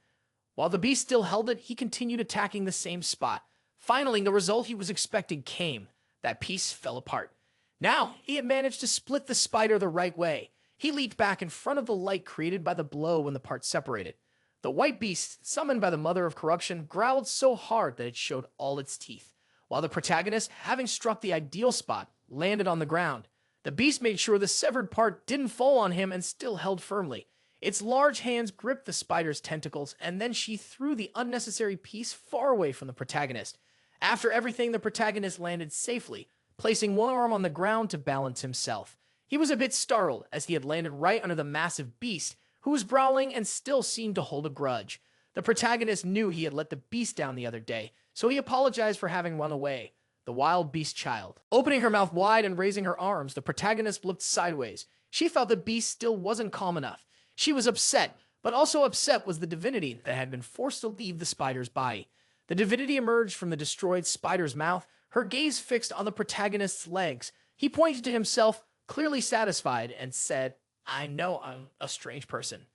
While the beast still held it, he continued attacking the same spot. Finally, the result he was expecting came. That piece fell apart. Now, he had managed to split the spider the right way. He leaped back in front of the light created by the blow when the parts separated. The white beast, summoned by the mother of corruption, growled so hard that it showed all its teeth. While the protagonist, having struck the ideal spot, landed on the ground. The beast made sure the severed part didn't fall on him and still held firmly. Its large hands gripped the spider's tentacles, and then she threw the unnecessary piece far away from the protagonist. After everything, the protagonist landed safely, placing one arm on the ground to balance himself. He was a bit startled as he had landed right under the massive beast, who was growling and still seemed to hold a grudge. The protagonist knew he had let the beast down the other day, so he apologized for having run away. The wild beast child. Opening her mouth wide and raising her arms, the protagonist looked sideways. She felt the beast still wasn't calm enough. She was upset, but also upset was the divinity that had been forced to leave the spider's body. The divinity emerged from the destroyed spider's mouth, her gaze fixed on the protagonist's legs. He pointed to himself, clearly satisfied, and said, "I know I'm a strange person."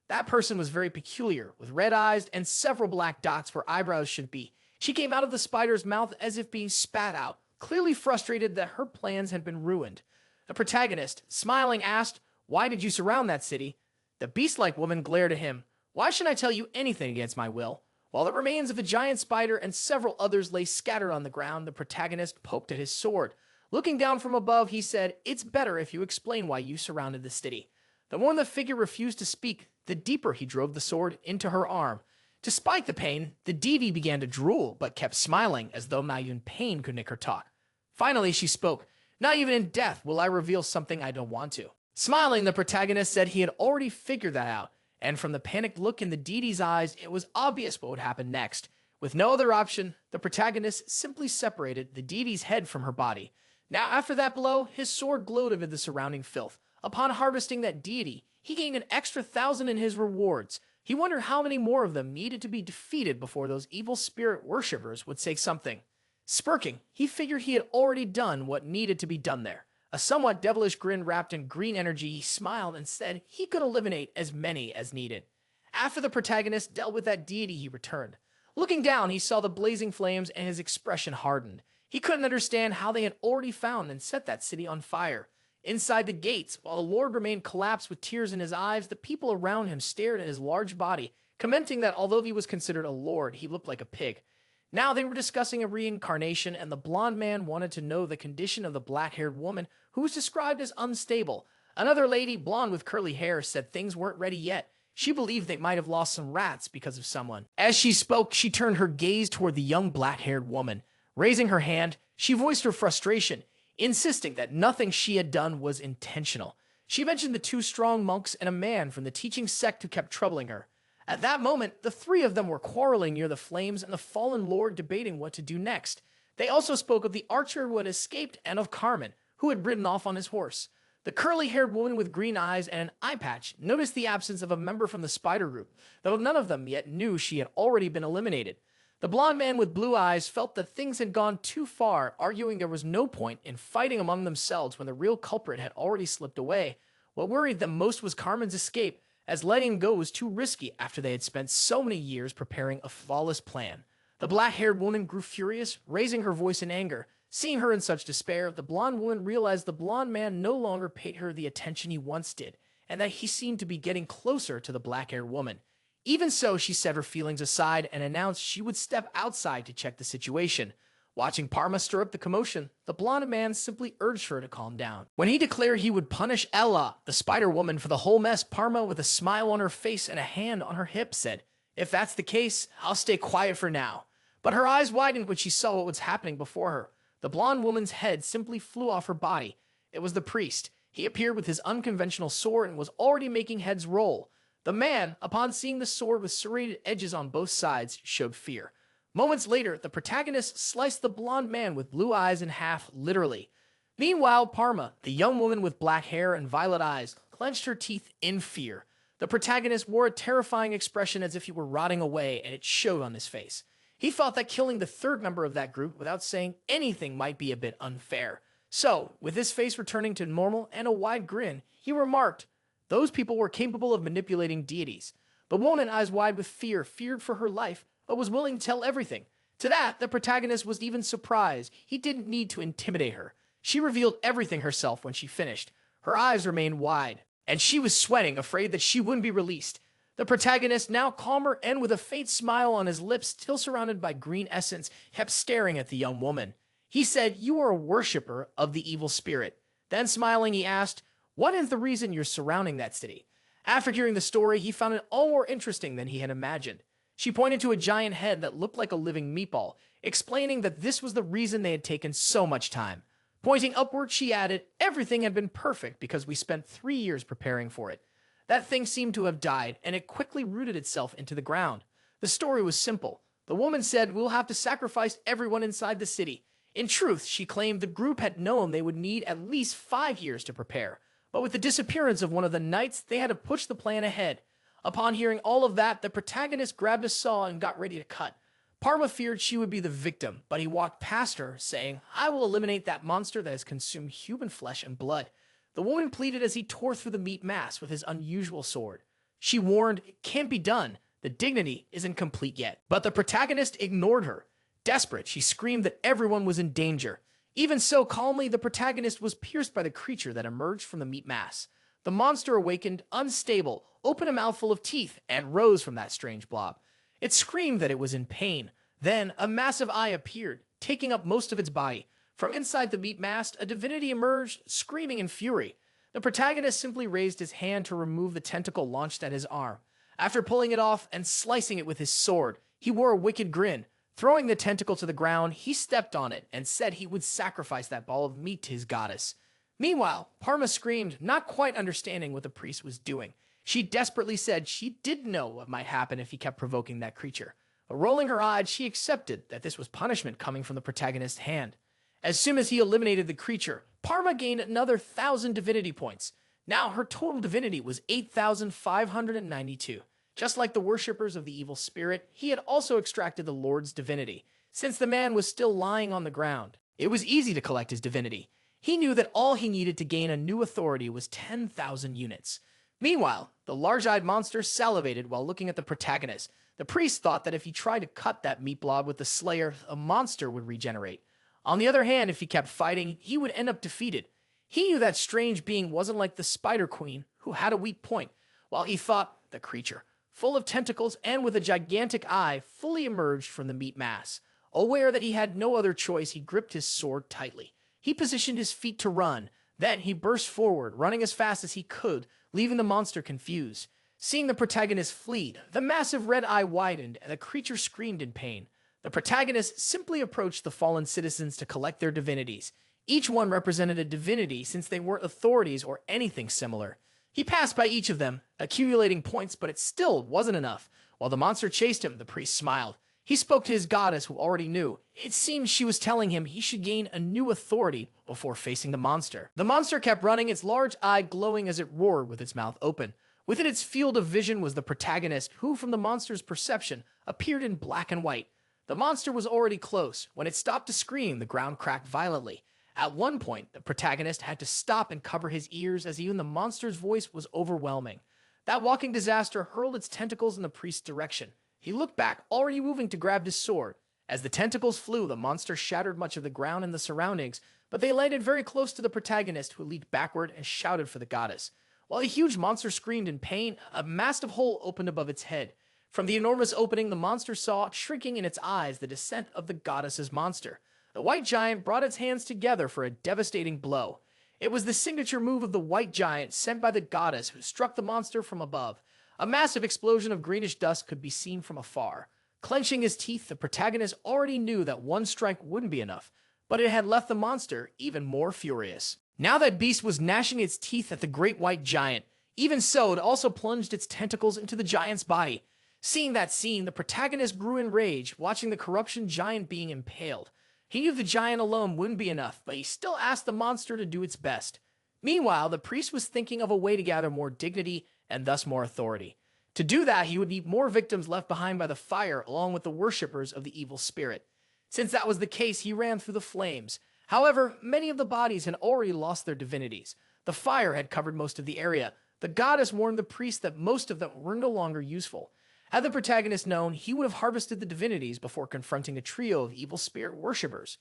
That person was very peculiar, with red eyes and several black dots where eyebrows should be. She came out of the spider's mouth as if being spat out, clearly frustrated that her plans had been ruined. The protagonist, smiling, asked, "Why did you surround that city?" The beast-like woman glared at him. "Why should I tell you anything against my will?" While the remains of a giant spider and several others lay scattered on the ground, the protagonist poked at his sword. Looking down from above, he said, "It's better if you explain why you surrounded the city." The more the figure refused to speak, the deeper he drove the sword into her arm. Despite the pain, the deity began to drool, but kept smiling as though not even pain could make her talk. Finally, she spoke. "Not even in death will I reveal something I don't want to." Smiling, the protagonist said he had already figured that out, and from the panicked look in the deity's eyes, it was obvious what would happen next. With no other option, the protagonist simply separated the deity's head from her body. Now, after that blow, his sword glowed amid the surrounding filth. Upon harvesting that deity, he gained an extra 1,000 in his rewards. He wondered how many more of them needed to be defeated before those evil spirit worshippers would say something. Smirking, he figured he had already done what needed to be done there. A somewhat devilish grin wrapped in green energy, he smiled and said he could eliminate as many as needed. After the protagonist dealt with that deity, he returned. Looking down, he saw the blazing flames and his expression hardened. He couldn't understand how they had already found and set that city on fire. Inside the gates, while the Lord remained collapsed with tears in his eyes, the people around him stared at his large body, commenting that although he was considered a lord, he looked like a pig. Now they were discussing a reincarnation, and the blonde man wanted to know the condition of the black-haired woman, who was described as unstable. Another lady, blonde with curly hair, said things weren't ready yet. She believed they might have lost some rats because of someone. As she spoke, she turned her gaze toward the young black-haired woman. Raising her hand, she voiced her frustration, insisting that nothing she had done was intentional. She mentioned the 2 strong monks and a man from the teaching sect who kept troubling her. At that moment, the 3 of them were quarreling near the flames and the fallen lord debating what to do next. They also spoke of the archer who had escaped and of Carmen, who had ridden off on his horse. The curly-haired woman with green eyes and an eye patch noticed the absence of a member from the spider group, though none of them yet knew she had already been eliminated. The blonde man with blue eyes felt that things had gone too far, arguing there was no point in fighting among themselves when the real culprit had already slipped away. What worried them most was Carmen's escape, as letting him go was too risky after they had spent so many years preparing a flawless plan. The black-haired woman grew furious, raising her voice in anger. Seeing her in such despair, the blonde woman realized the blonde man no longer paid her the attention he once did, and that he seemed to be getting closer to the black-haired woman. Even so, she set her feelings aside and announced she would step outside to check the situation. Watching Parma stir up the commotion, the blonde man simply urged her to calm down. When he declared he would punish Ella, the spider woman, for the whole mess, Parma, with a smile on her face and a hand on her hip, said, "If that's the case, I'll stay quiet for now." But her eyes widened when she saw what was happening before her. The blonde woman's head simply flew off her body. It was the priest. He appeared with his unconventional sword and was already making heads roll. The man, upon seeing the sword with serrated edges on both sides, showed fear. Moments later, the protagonist sliced the blonde man with blue eyes in half, literally. Meanwhile, Parma, the young woman with black hair and violet eyes, clenched her teeth in fear. The protagonist wore a terrifying expression as if he were rotting away, and it showed on his face. He thought that killing the 3rd member of that group without saying anything might be a bit unfair. So, with his face returning to normal and a wide grin, he remarked, those people were capable of manipulating deities. The woman, eyes wide with fear, feared for her life, but was willing to tell everything. To that, the protagonist was even surprised. He didn't need to intimidate her. She revealed everything herself when she finished. Her eyes remained wide, and she was sweating, afraid that she wouldn't be released. The protagonist, now calmer and with a faint smile on his lips, still surrounded by green essence, kept staring at the young woman. He said, "You are a worshipper of the evil spirit." Then, smiling, he asked, "What is the reason you're surrounding that city?" After hearing the story, he found it all more interesting than he had imagined. She pointed to a giant head that looked like a living meatball, explaining that this was the reason they had taken so much time. Pointing upward, she added, "Everything had been perfect because we spent 3 years preparing for it." That thing seemed to have died, and it quickly rooted itself into the ground. The story was simple. The woman said, "We'll have to sacrifice everyone inside the city." In truth, she claimed the group had known they would need at least 5 years to prepare. But with the disappearance of one of the knights, they had to push the plan ahead. Upon hearing all of that, the protagonist grabbed a saw and got ready to cut. Parma feared she would be the victim, but he walked past her, saying, "I will eliminate that monster that has consumed human flesh and blood." The woman pleaded as he tore through the meat mass with his unusual sword. She warned, "It can't be done. The dignity isn't complete yet." But the protagonist ignored her. Desperate, she screamed that everyone was in danger. Even so, calmly, the protagonist was pierced by the creature that emerged from the meat mass. The monster awakened, unstable, opened a mouthful of teeth, and rose from that strange blob. It screamed that it was in pain. Then, a massive eye appeared, taking up most of its body. From inside the meat mass, a divinity emerged, screaming in fury. The protagonist simply raised his hand to remove the tentacle launched at his arm. After pulling it off and slicing it with his sword, he wore a wicked grin. Throwing the tentacle to the ground, he stepped on it and said he would sacrifice that ball of meat to his goddess. Meanwhile, Parma screamed, not quite understanding what the priest was doing. She desperately said she didn't know what might happen if he kept provoking that creature. But rolling her eyes, she accepted that this was punishment coming from the protagonist's hand. As soon as he eliminated the creature, Parma gained another 1,000 divinity points. Now her total divinity was 8,592. Just like the worshippers of the evil spirit, he had also extracted the Lord's divinity. Since the man was still lying on the ground, it was easy to collect his divinity. He knew that all he needed to gain a new authority was 10,000 units. Meanwhile, the large-eyed monster salivated while looking at the protagonist. The priest thought that if he tried to cut that meat blob with the slayer, a monster would regenerate. On the other hand, if he kept fighting, he would end up defeated. He knew that strange being wasn't like the Spider Queen, who had a weak point, while he thought the creature, full of tentacles and with a gigantic eye, fully emerged from the meat mass. Aware that he had no other choice, he gripped his sword tightly. He positioned his feet to run. Then he burst forward, running as fast as he could, leaving the monster confused. Seeing the protagonist flee, the massive red eye widened and the creature screamed in pain. The protagonist simply approached the fallen citizens to collect their divinities. Each one represented a divinity since they weren't authorities or anything similar. He passed by each of them, accumulating points, but it still wasn't enough. While the monster chased him, the priest smiled. He spoke to his goddess, who already knew. It seemed she was telling him he should gain a new authority before facing the monster. The monster kept running, its large eye glowing as it roared with its mouth open. Within its field of vision was the protagonist, who, from the monster's perception, appeared in black and white. The monster was already close. When it stopped to scream, the ground cracked violently. At one point, the protagonist had to stop and cover his ears as even the monster's voice was overwhelming. That walking disaster hurled its tentacles in the priest's direction. He looked back, already moving to grab his sword. As the tentacles flew, the monster shattered much of the ground and the surroundings, but they landed very close to the protagonist, who leaped backward and shouted for the goddess. While the huge monster screamed in pain, a massive hole opened above its head. From the enormous opening, the monster saw, shrinking in its eyes, the descent of the goddess's monster. The white giant brought its hands together for a devastating blow. It was the signature move of the white giant sent by the goddess, who struck the monster from above. A massive explosion of greenish dust could be seen from afar. Clenching his teeth, the protagonist already knew that one strike wouldn't be enough, but it had left the monster even more furious. Now that beast was gnashing its teeth at the great white giant. Even so, it also plunged its tentacles into the giant's body. Seeing that scene, the protagonist grew in rage, watching the corruption giant being impaled. He knew the giant alone wouldn't be enough, but he still asked the monster to do its best. Meanwhile, the priest was thinking of a way to gather more dignity and thus more authority. To do that, he would need more victims left behind by the fire along with the worshippers of the evil spirit. Since that was the case, he ran through the flames. However, many of the bodies had already lost their divinities. The fire had covered most of the area. The goddess warned the priest that most of them were no longer useful. Had the protagonist known, he would have harvested the divinities before confronting a trio of evil spirit worshippers.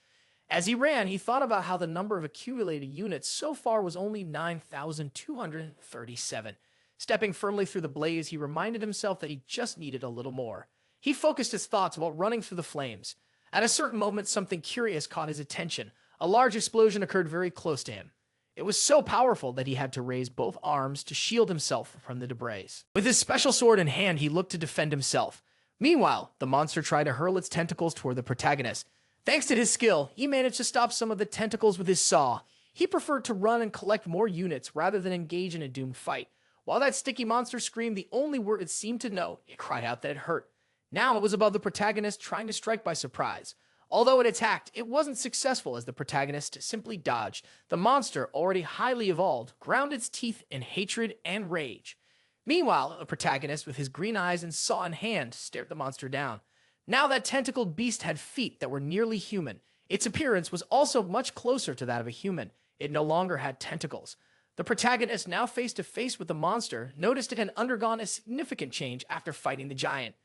As he ran, he thought about how the number of accumulated units so far was only 9,237. Stepping firmly through the blaze, he reminded himself that he just needed a little more. He focused his thoughts while running through the flames. At a certain moment, something curious caught his attention. A large explosion occurred very close to him. It was so powerful that he had to raise both arms to shield himself from the debris. With his special sword in hand, he looked to defend himself. Meanwhile, the monster tried to hurl its tentacles toward the protagonist. Thanks to his skill, he managed to stop some of the tentacles with his saw. He preferred to run and collect more units rather than engage in a doomed fight. While that sticky monster screamed the only word it seemed to know, it cried out that it hurt. Now it was above the protagonist, trying to strike by surprise. Although it attacked, it wasn't successful as the protagonist simply dodged. The monster, already highly evolved, ground its teeth in hatred and rage. Meanwhile, the protagonist, with his green eyes and saw in hand, stared the monster down. Now that tentacled beast had feet that were nearly human. Its appearance was also much closer to that of a human. It no longer had tentacles. The protagonist, now face to face with the monster, noticed it had undergone a significant change after fighting the giant.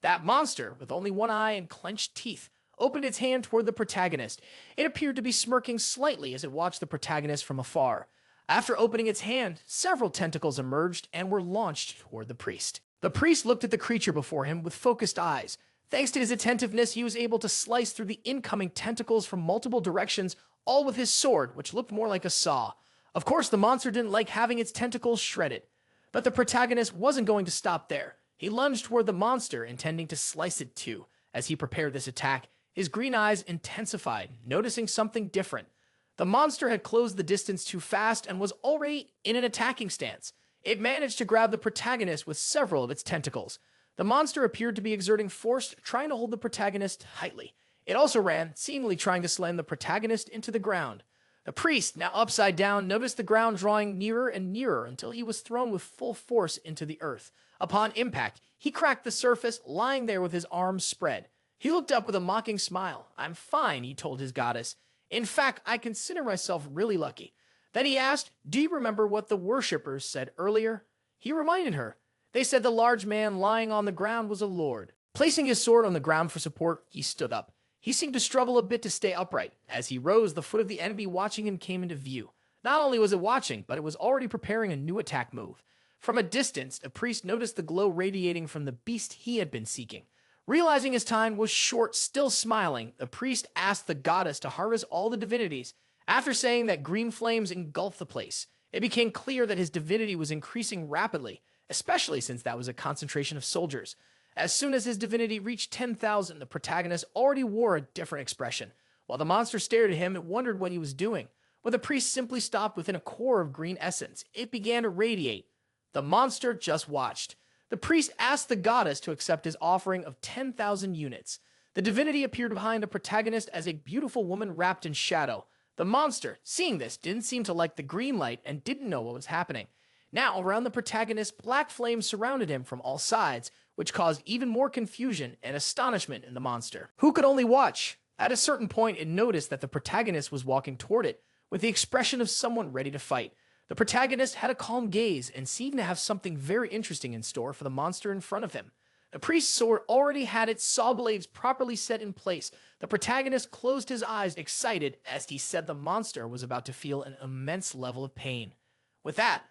That monster, with only one eye and clenched teeth, opened its hand toward the protagonist. It appeared to be smirking slightly as it watched the protagonist from afar. After opening its hand, several tentacles emerged and were launched toward the priest. The priest looked at the creature before him with focused eyes. Thanks to his attentiveness, he was able to slice through the incoming tentacles from multiple directions, all with his sword, which looked more like a saw. Of course, the monster didn't like having its tentacles shredded. But the protagonist wasn't going to stop there. He lunged toward the monster, intending to slice it too. As he prepared this attack, his green eyes intensified, noticing something different. The monster had closed the distance too fast and was already in an attacking stance. It managed to grab the protagonist with several of its tentacles. The monster appeared to be exerting force, trying to hold the protagonist tightly. It also ran, seemingly trying to slam the protagonist into the ground. The priest, now upside down, noticed the ground drawing nearer and nearer until he was thrown with full force into the earth. Upon impact, he cracked the surface, lying there with his arms spread. He looked up with a mocking smile. "I'm fine," he told his goddess. "In fact, I consider myself really lucky." Then he asked, "Do you remember what the worshippers said earlier?" He reminded her. They said the large man lying on the ground was a lord. Placing his sword on the ground for support, he stood up. He seemed to struggle a bit to stay upright. As he rose, the foot of the enemy watching him came into view. Not only was it watching, but it was already preparing a new attack move. From a distance, the priest noticed the glow radiating from the beast he had been seeking. Realizing his time was short, still smiling, the priest asked the goddess to harvest all the divinities. After saying that green flames engulfed the place, it became clear that his divinity was increasing rapidly, especially since that was a concentration of soldiers. As soon as his divinity reached 10,000, the protagonist already wore a different expression. While the monster stared at him, it wondered what he was doing. But the priest simply stopped within a core of green essence. It began to radiate. The monster just watched. The priest asked the goddess to accept his offering of 10,000 units. The divinity appeared behind the protagonist as a beautiful woman wrapped in shadow. The monster, seeing this, didn't seem to like the green light and didn't know what was happening. Now, around the protagonist, black flames surrounded him from all sides, which caused even more confusion and astonishment in the monster, who could only watch. At a certain point, it noticed that the protagonist was walking toward it, with the expression of someone ready to fight. The protagonist had a calm gaze and seemed to have something very interesting in store for the monster in front of him. The priest's sword already had its saw blades properly set in place. The protagonist closed his eyes, excited, as he said the monster was about to feel an immense level of pain. With that,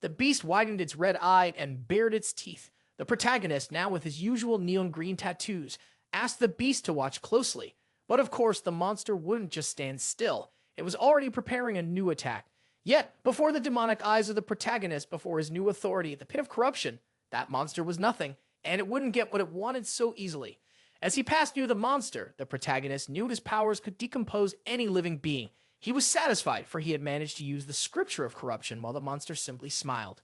the beast widened its red eye and bared its teeth. The protagonist, now with his usual neon green tattoos, asked the beast to watch closely. But of course, the monster wouldn't just stand still. It was already preparing a new attack. Yet, before the demonic eyes of the protagonist, before his new authority, the pit of corruption, that monster was nothing, and it wouldn't get what it wanted so easily. As he passed near the monster, the protagonist knew his powers could decompose any living being. He was satisfied, for he had managed to use the scripture of corruption while the monster simply smiled.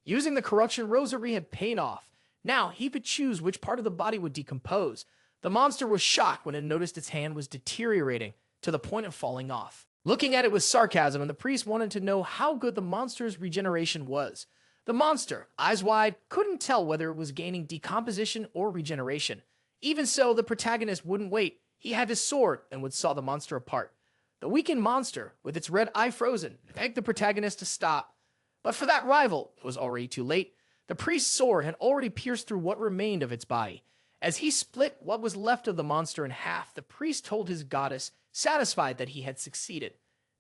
Using the corruption rosary had paid off. Now he could choose which part of the body would decompose. The monster was shocked when it noticed its hand was deteriorating to the point of falling off. Looking at it with sarcasm, and the priest wanted to know how good the monster's regeneration was. The monster, eyes wide, couldn't tell whether it was gaining decomposition or regeneration. Even so, the protagonist wouldn't wait. He had his sword and would saw the monster apart. The weakened monster, with its red eye frozen, begged the protagonist to stop. But for that rival, it was already too late. The priest's sword had already pierced through what remained of its body. As he split what was left of the monster in half, the priest told his goddess, satisfied that he had succeeded.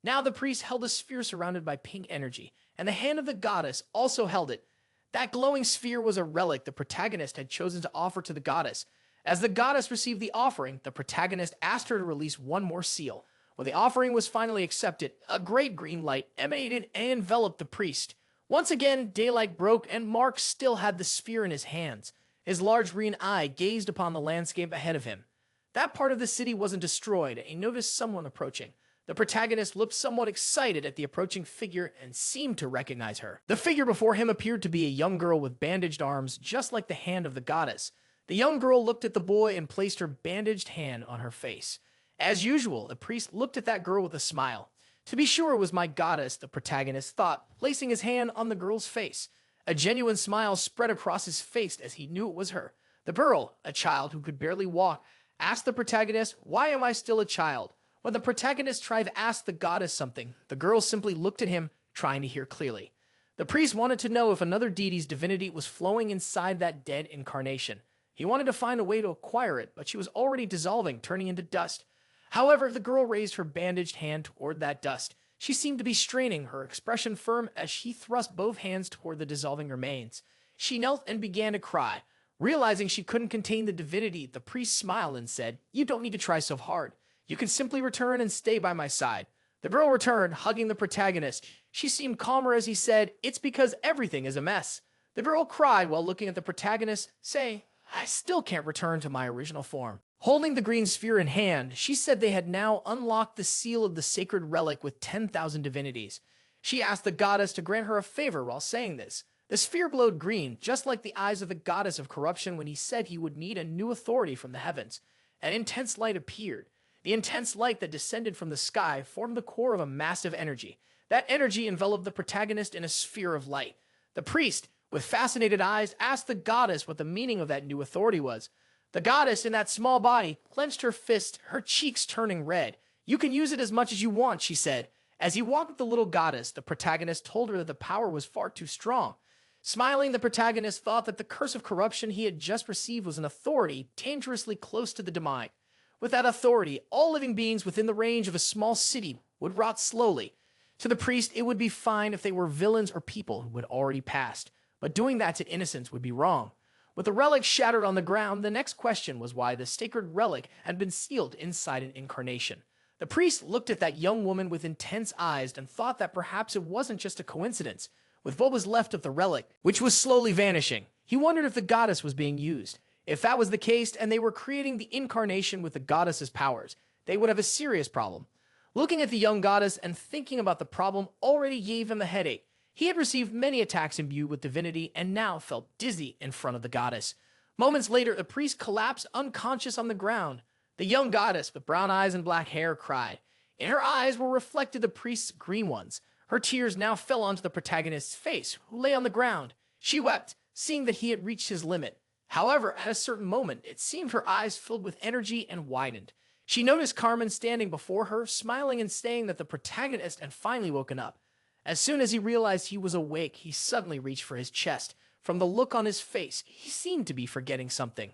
Now the priest held a sphere surrounded by pink energy, and the hand of the goddess also held it. That glowing sphere was a relic the protagonist had chosen to offer to the goddess. As the goddess received the offering, the protagonist asked her to release one more seal. When the offering was finally accepted, a great green light emanated and enveloped the priest. Once again, daylight broke, and Mark still had the sphere in his hands. His large green eye gazed upon the landscape ahead of him. That part of the city wasn't destroyed, and he noticed someone approaching. The protagonist looked somewhat excited at the approaching figure and seemed to recognize her. The figure before him appeared to be a young girl with bandaged arms, just like the hand of the goddess. The young girl looked at the boy and placed her bandaged hand on her face. As usual, the priest looked at that girl with a smile. To be sure it was my goddess, the protagonist thought, placing his hand on the girl's face. A genuine smile spread across his face as he knew it was her. The girl, a child who could barely walk, asked the protagonist, "Why am I still a child?" When the protagonist tried to ask the goddess something, the girl simply looked at him, trying to hear clearly. The priest wanted to know if another deity's divinity was flowing inside that dead incarnation. He wanted to find a way to acquire it, but she was already dissolving, turning into dust. However, the girl raised her bandaged hand toward that dust. She seemed to be straining, her expression firm as she thrust both hands toward the dissolving remains. She knelt and began to cry. Realizing she couldn't contain the divinity, the priest smiled and said, "You don't need to try so hard. You can simply return and stay by my side." The girl returned, hugging the protagonist. She seemed calmer as he said, "It's because everything is a mess." The girl cried while looking at the protagonist, saying, "I still can't return to my original form." Holding the green sphere in hand, she said they had now unlocked the seal of the sacred relic with 10,000 divinities. She asked the goddess to grant her a favor while saying this. The sphere glowed green, just like the eyes of the goddess of corruption when he said he would need a new authority from the heavens. An intense light appeared. The intense light that descended from the sky formed the core of a massive energy. That energy enveloped the protagonist in a sphere of light. The priest, with fascinated eyes, asked the goddess what the meaning of that new authority was. The goddess, in that small body, clenched her fist, her cheeks turning red. "You can use it as much as you want," she said. As he walked with the little goddess, the protagonist told her that the power was far too strong. Smiling, the protagonist thought that the curse of corruption he had just received was an authority dangerously close to the demonic. With that authority, all living beings within the range of a small city would rot slowly. To the priest, it would be fine if they were villains or people who had already passed, but doing that to innocents would be wrong. With the relic shattered on the ground, the next question was why the sacred relic had been sealed inside an incarnation. The priest looked at that young woman with intense eyes and thought that perhaps it wasn't just a coincidence. With what was left of the relic, which was slowly vanishing, he wondered if the goddess was being used. If that was the case, and they were creating the incarnation with the goddess's powers, they would have a serious problem. Looking at the young goddess and thinking about the problem already gave him a headache. He had received many attacks imbued with divinity and now felt dizzy in front of the goddess. Moments later, the priest collapsed unconscious on the ground. The young goddess, with brown eyes and black hair, cried. In her eyes were reflected the priest's green ones. Her tears now fell onto the protagonist's face, who lay on the ground. She wept, seeing that he had reached his limit. However, at a certain moment, it seemed her eyes filled with energy and widened. She noticed Carmen standing before her, smiling and saying that the protagonist had finally woken up. As soon as he realized he was awake, he suddenly reached for his chest. From the look on his face, he seemed to be forgetting something.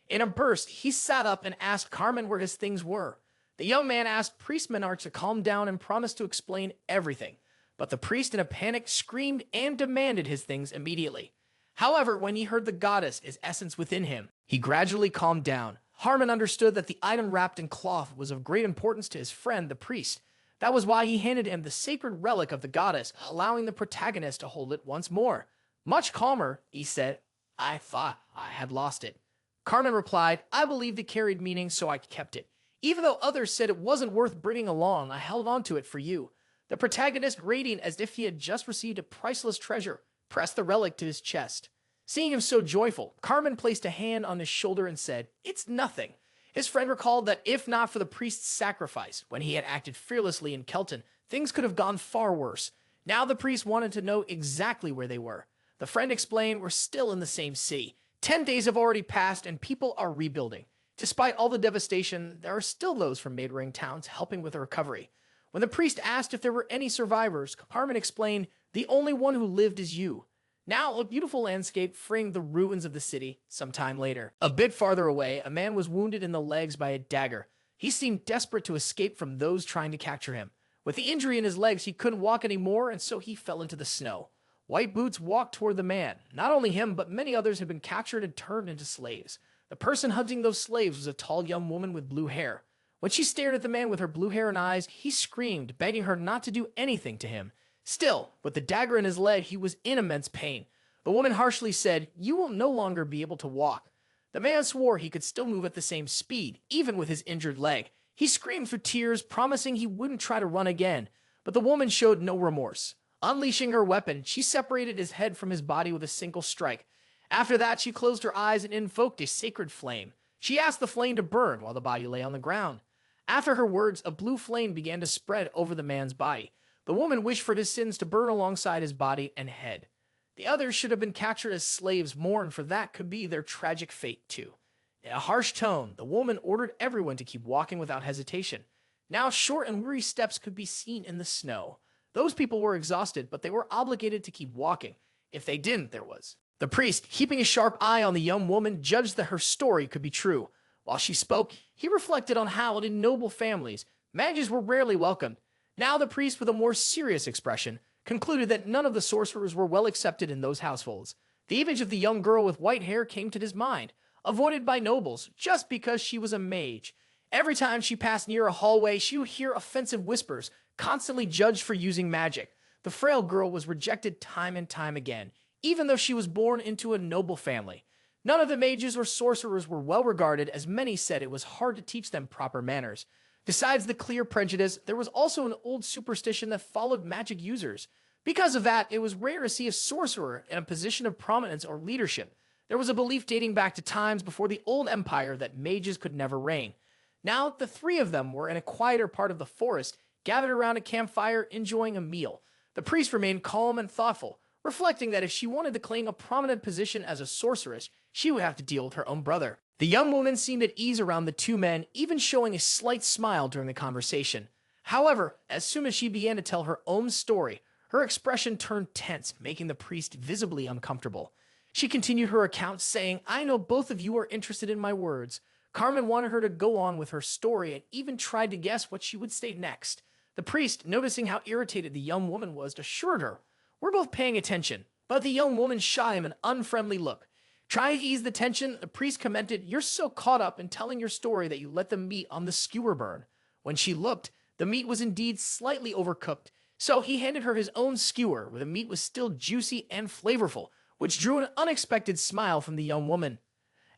In a burst, he sat up and asked Carmen where his things were. The young man asked Priest Manhwa to calm down and promised to explain everything. But the priest, in a panic, screamed and demanded his things immediately. However, when he heard the goddess, his essence within him, he gradually calmed down. Harmon understood that the item wrapped in cloth was of great importance to his friend, the priest. That was why he handed him the sacred relic of the goddess, allowing the protagonist to hold it once more. Much calmer, he said, "I thought I had lost it." Carmen replied, "I believed it carried meaning, so I kept it. Even though others said it wasn't worth bringing along, I held on to it for you." The protagonist, radiant as if he had just received a priceless treasure, pressed the relic to his chest. Seeing him so joyful, Carmen placed a hand on his shoulder and said, "It's nothing." His friend recalled that if not for the priest's sacrifice, when he had acted fearlessly in Kelton, things could have gone far worse. Now the priest wanted to know exactly where they were. The friend explained, "We're still in the same city. 10 days have already passed and people are rebuilding. Despite all the devastation, there are still those from neighboring towns helping with the recovery." When the priest asked if there were any survivors, Carmen explained, "The only one who lived is you." Now, a beautiful landscape framed the ruins of the city some time later. A bit farther away, a man was wounded in the legs by a dagger. He seemed desperate to escape from those trying to capture him. With the injury in his legs, he couldn't walk anymore, and so he fell into the snow. White Boots walked toward the man. Not only him, but many others had been captured and turned into slaves. The person hunting those slaves was a tall young woman with blue hair. When she stared at the man with her blue hair and eyes, he screamed, begging her not to do anything to him. Still, with the dagger in his leg, he was in immense pain. The woman harshly said, "You will no longer be able to walk." The man swore he could still move at the same speed, even with his injured leg. He screamed through tears, promising he wouldn't try to run again, but the woman showed no remorse. Unleashing her weapon, she separated his head from his body with a single strike. After that, she closed her eyes and invoked a sacred flame. She asked the flame to burn while the body lay on the ground. After her words, a blue flame began to spread over the man's body. The woman wished for his sins to burn alongside his body and head. The others should have been captured as slaves mourned, for that could be their tragic fate too. In a harsh tone, the woman ordered everyone to keep walking without hesitation. Now short and weary steps could be seen in the snow. Those people were exhausted, but they were obligated to keep walking. If they didn't, there was. The priest, keeping a sharp eye on the young woman, judged that her story could be true. While she spoke, he reflected on how in noble families, mages were rarely welcomed. Now the priest, with a more serious expression, concluded that none of the sorcerers were well accepted in those households. The image of the young girl with white hair came to his mind, avoided by nobles just because she was a mage. Every time she passed near a hallway, she would hear offensive whispers, constantly judged for using magic. The frail girl was rejected time and time again, even though she was born into a noble family. None of the mages or sorcerers were well regarded, as many said it was hard to teach them proper manners. Besides the clear prejudice, there was also an old superstition that followed magic users. Because of that, it was rare to see a sorcerer in a position of prominence or leadership. There was a belief dating back to times before the old empire that mages could never reign. Now, the three of them were in a quieter part of the forest, gathered around a campfire, enjoying a meal. The priest remained calm and thoughtful, reflecting that if she wanted to claim a prominent position as a sorceress, she would have to deal with her own brother. The young woman seemed at ease around the two men, even showing a slight smile during the conversation. However, as soon as she began to tell her own story, her expression turned tense, making the priest visibly uncomfortable. She continued her account, saying, "I know both of you are interested in my words." Carmen wanted her to go on with her story and even tried to guess what she would say next. The priest, noticing how irritated the young woman was, assured her, "We're both paying attention." But the young woman shot him an unfriendly look. Trying to ease the tension, the priest commented, "You're so caught up in telling your story that you let the meat on the skewer burn." When she looked, the meat was indeed slightly overcooked, so he handed her his own skewer, where the meat was still juicy and flavorful, which drew an unexpected smile from the young woman.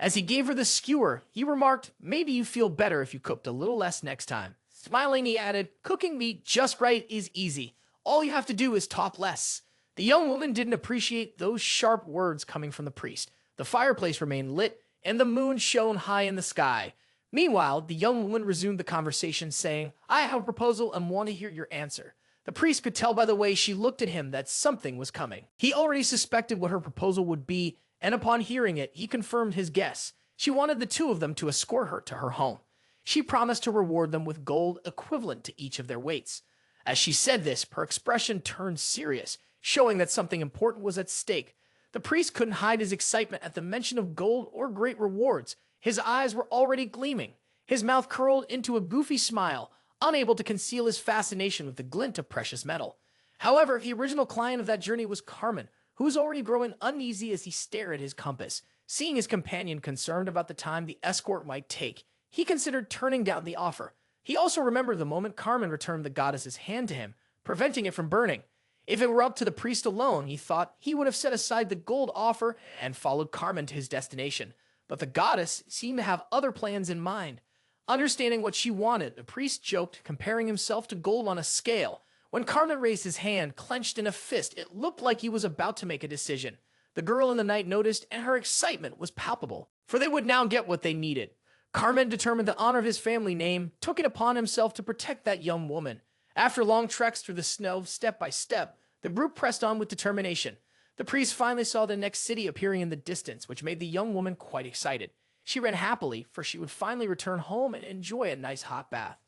As he gave her the skewer, he remarked, "Maybe you feel better if you cooked a little less next time." Smiling, he added, "Cooking meat just right is easy. All you have to do is talk less." The young woman didn't appreciate those sharp words coming from the priest. The fireplace remained lit, and the moon shone high in the sky. Meanwhile, the young woman resumed the conversation, saying, "I have a proposal and want to hear your answer." The priest could tell by the way she looked at him that something was coming. He already suspected what her proposal would be, and upon hearing it, he confirmed his guess. She wanted the two of them to escort her to her home. She promised to reward them with gold equivalent to each of their weights. As she said this, her expression turned serious, showing that something important was at stake. The priest couldn't hide his excitement at the mention of gold or great rewards. His eyes were already gleaming. His mouth curled into a goofy smile, unable to conceal his fascination with the glint of precious metal. However, the original client of that journey was Carmen, who was already growing uneasy as he stared at his compass. Seeing his companion concerned about the time the escort might take, he considered turning down the offer. He also remembered the moment Carmen returned the goddess's hand to him, preventing it from burning. If it were up to the priest alone, he thought he would have set aside the gold offer and followed Carmen to his destination. But the goddess seemed to have other plans in mind. Understanding what she wanted, the priest joked, comparing himself to gold on a scale. When Carmen raised his hand, clenched in a fist, it looked like he was about to make a decision. The girl in the night noticed, and her excitement was palpable, for they would now get what they needed. Carmen, determined to honor his family name, took it upon himself to protect that young woman. After long treks through the snow, step by step, the group pressed on with determination. The priest finally saw the next city appearing in the distance, which made the young woman quite excited. She ran happily, for she would finally return home and enjoy a nice hot bath.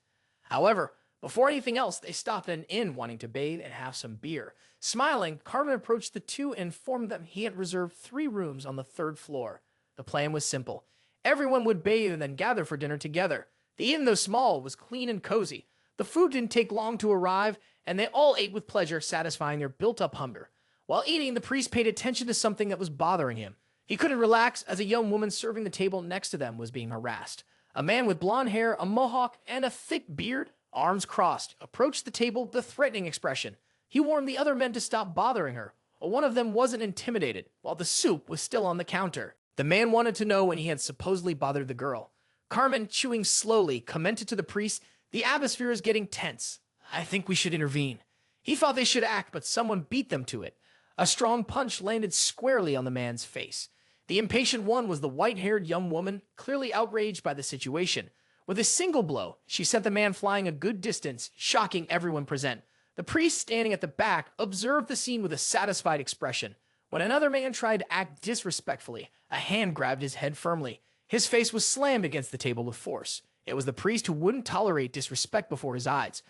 However, before anything else, they stopped at an inn wanting to bathe and have some beer. Smiling, Carmen approached the two and informed them he had reserved 3 rooms on the 3rd floor. The plan was simple. Everyone would bathe and then gather for dinner together. The inn, though small, was clean and cozy. The food didn't take long to arrive, and they all ate with pleasure, satisfying their built-up hunger. While eating, the priest paid attention to something that was bothering him. He couldn't relax as a young woman serving the table next to them was being harassed. A man with blonde hair, a mohawk, and a thick beard, arms crossed, approached the table with a threatening expression. He warned the other men to stop bothering her, but one of them wasn't intimidated, while the soup was still on the counter. The man wanted to know when he had supposedly bothered the girl. Carmen, chewing slowly, commented to the priest, "The atmosphere is getting tense. I think we should intervene." He thought they should act, but someone beat them to it. A strong punch landed squarely on the man's face. The impatient one was the white-haired young woman, clearly outraged by the situation. With a single blow, she sent the man flying a good distance, shocking everyone present. The priest, standing at the back, observed the scene with a satisfied expression. When another man tried to act disrespectfully, a hand grabbed his head firmly. His face was slammed against the table with force. It was the priest who wouldn't tolerate disrespect before his eyes.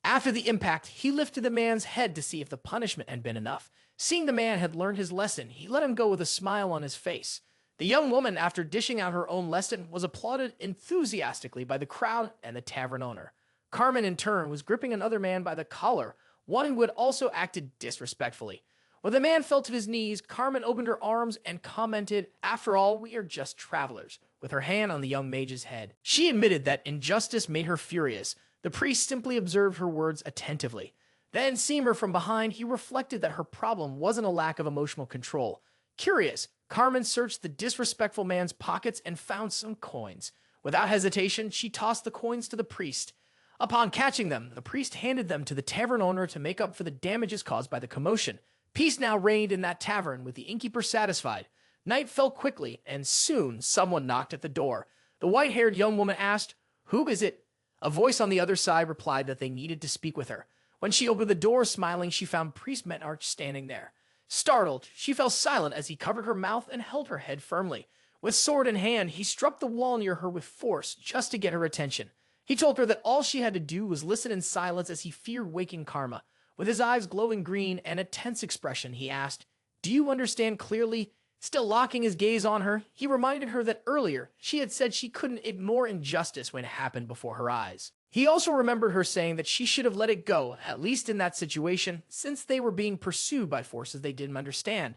After the impact, he lifted the man's head to see if the punishment had been enough. Seeing the man had learned his lesson, he let him go with a smile on his face. The young woman, after dishing out her own lesson, was applauded enthusiastically by the crowd and the tavern owner. Carmen, in turn, was gripping another man by the collar, one who had also acted disrespectfully. When the man fell to his knees, Carmen opened her arms and commented, "After all, we are just travelers," with her hand on the young mage's head. She admitted that injustice made her furious. The priest simply observed her words attentively. Then, seeing her from behind, he reflected that her problem wasn't a lack of emotional control. Curious, Carmen searched the disrespectful man's pockets and found some coins. Without hesitation, she tossed the coins to the priest. Upon catching them, the priest handed them to the tavern owner to make up for the damages caused by the commotion. Peace now reigned in that tavern, with the innkeeper satisfied. Night fell quickly, and soon someone knocked at the door. The white-haired young woman asked, "Who is it?" A voice on the other side replied that they needed to speak with her. When she opened the door, smiling, she found Priest Manhwarecap standing there. Startled, she fell silent as he covered her mouth and held her head firmly. With sword in hand, he struck the wall near her with force, just to get her attention. He told her that all she had to do was listen in silence, as he feared waking Karma. With his eyes glowing green and a tense expression, he asked, "Do you understand clearly?" Still locking his gaze on her, he reminded her that earlier she had said she couldn't ignore injustice when it happened before her eyes. He also remembered her saying that she should have let it go, at least in that situation, since they were being pursued by forces they didn't understand.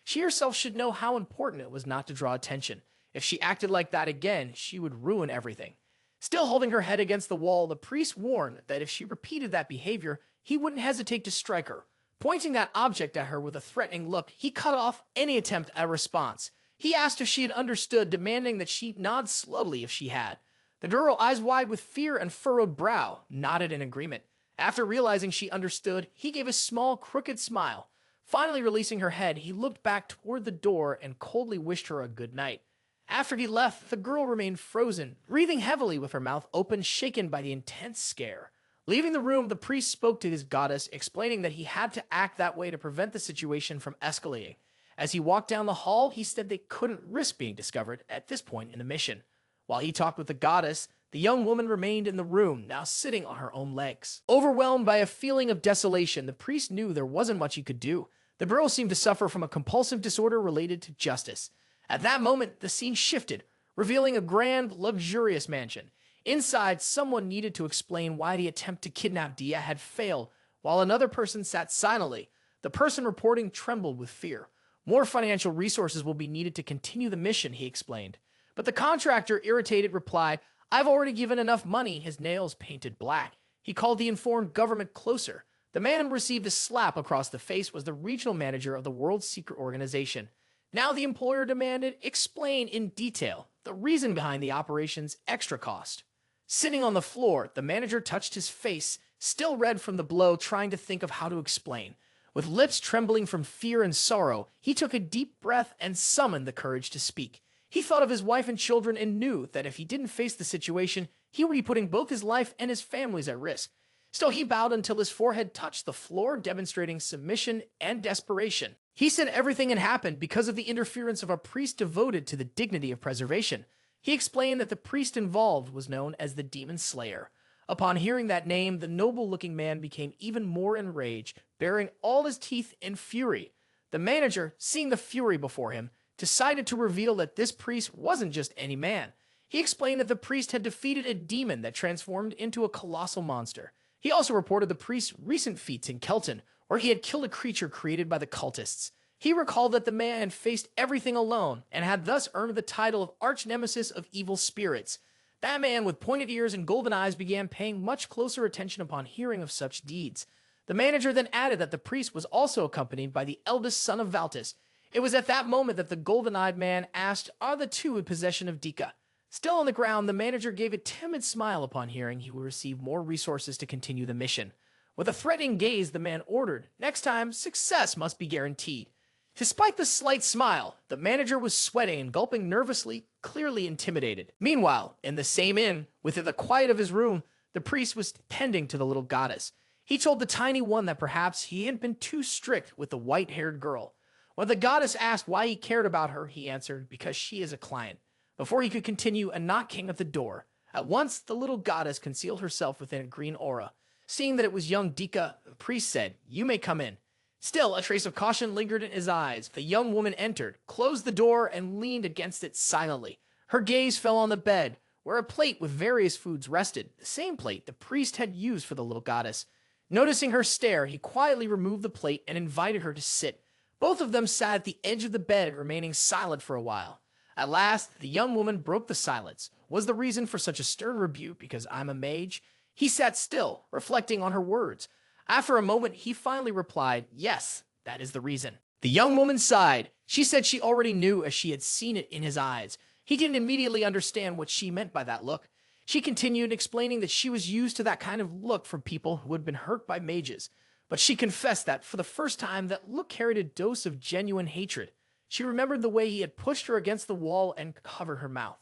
She herself should know how important it was not to draw attention. If she acted like that again, she would ruin everything. Still holding her head against the wall, the priest warned that if she repeated that behavior, he wouldn't hesitate to strike her. Pointing that object at her with a threatening look, he cut off any attempt at a response. He asked if she had understood, demanding that she nod slowly if she had. The girl, eyes wide with fear and furrowed brow, nodded in agreement. After realizing she understood, he gave a small, crooked smile. Finally releasing her head, he looked back toward the door and coldly wished her a good night. After he left, the girl remained frozen, breathing heavily with her mouth open, shaken by the intense scare. Leaving the room, the priest spoke to his goddess, explaining that he had to act that way to prevent the situation from escalating. As he walked down the hall, he said they couldn't risk being discovered at this point in the mission. While he talked with the goddess, the young woman remained in the room, now sitting on her own legs. Overwhelmed by a feeling of desolation, the priest knew there wasn't much he could do. The girl seemed to suffer from a compulsive disorder related to justice. At that moment, the scene shifted, revealing a grand, luxurious mansion. Inside, someone needed to explain why the attempt to kidnap Dia had failed, while another person sat silently. The person reporting trembled with fear. More financial resources will be needed to continue the mission, he explained. But the contractor, irritated, replied, "I've already given enough money," his nails painted black. He called the informed government closer. The man who received a slap across the face was the regional manager of the World Secret Organization. Now the employer demanded, "Explain in detail the reason behind the operation's extra cost." Sitting on the floor, the manager touched his face, still red from the blow, trying to think of how to explain. With lips trembling from fear and sorrow, he took a deep breath and summoned the courage to speak. He thought of his wife and children and knew that if he didn't face the situation, he would be putting both his life and his family's at risk. Still, he bowed until his forehead touched the floor, demonstrating submission and desperation. He said everything had happened because of the interference of a priest devoted to the dignity of preservation. He explained that the priest involved was known as the Demon Slayer. Upon hearing that name, the noble-looking man became even more enraged, baring all his teeth in fury. The manager, seeing the fury before him, decided to reveal that this priest wasn't just any man. He explained that the priest had defeated a demon that transformed into a colossal monster. He also reported the priest's recent feats in Kelton, where he had killed a creature created by the cultists. He recalled that the man had faced everything alone and had thus earned the title of arch-nemesis of evil spirits. That man with pointed ears and golden eyes began paying much closer attention upon hearing of such deeds. The manager then added that the priest was also accompanied by the eldest son of Valtis. It was at that moment that the golden-eyed man asked, "Are the two in possession of Dika?" Still on the ground, the manager gave a timid smile upon hearing he would receive more resources to continue the mission. With a threatening gaze, the man ordered, next time, success must be guaranteed. Despite the slight smile, the manager was sweating and gulping nervously, clearly intimidated. Meanwhile, in the same inn, within the quiet of his room, the priest was tending to the little goddess. He told the tiny one that perhaps he had been too strict with the white-haired girl. When the goddess asked why he cared about her, he answered, because she is a client. Before he could continue, a knock came at the door. At once, the little goddess concealed herself within a green aura. Seeing that it was young Dika, the priest said, "You may come in." Still, a trace of caution lingered in his eyes. The young woman entered, closed the door, and leaned against it silently. Her gaze fell on the bed, where a plate with various foods rested, the same plate the priest had used for the little goddess. Noticing her stare, he quietly removed the plate and invited her to sit. Both of them sat at the edge of the bed, remaining silent for a while. At last, the young woman broke the silence. Was the reason for such a stern rebuke because I'm a mage? He sat still, reflecting on her words. After a moment, he finally replied, "Yes, that is the reason." The young woman sighed. She said she already knew as she had seen it in his eyes. He didn't immediately understand what she meant by that look. She continued, explaining that she was used to that kind of look from people who had been hurt by mages. But she confessed that, for the first time, that look carried a dose of genuine hatred. She remembered the way he had pushed her against the wall and covered her mouth.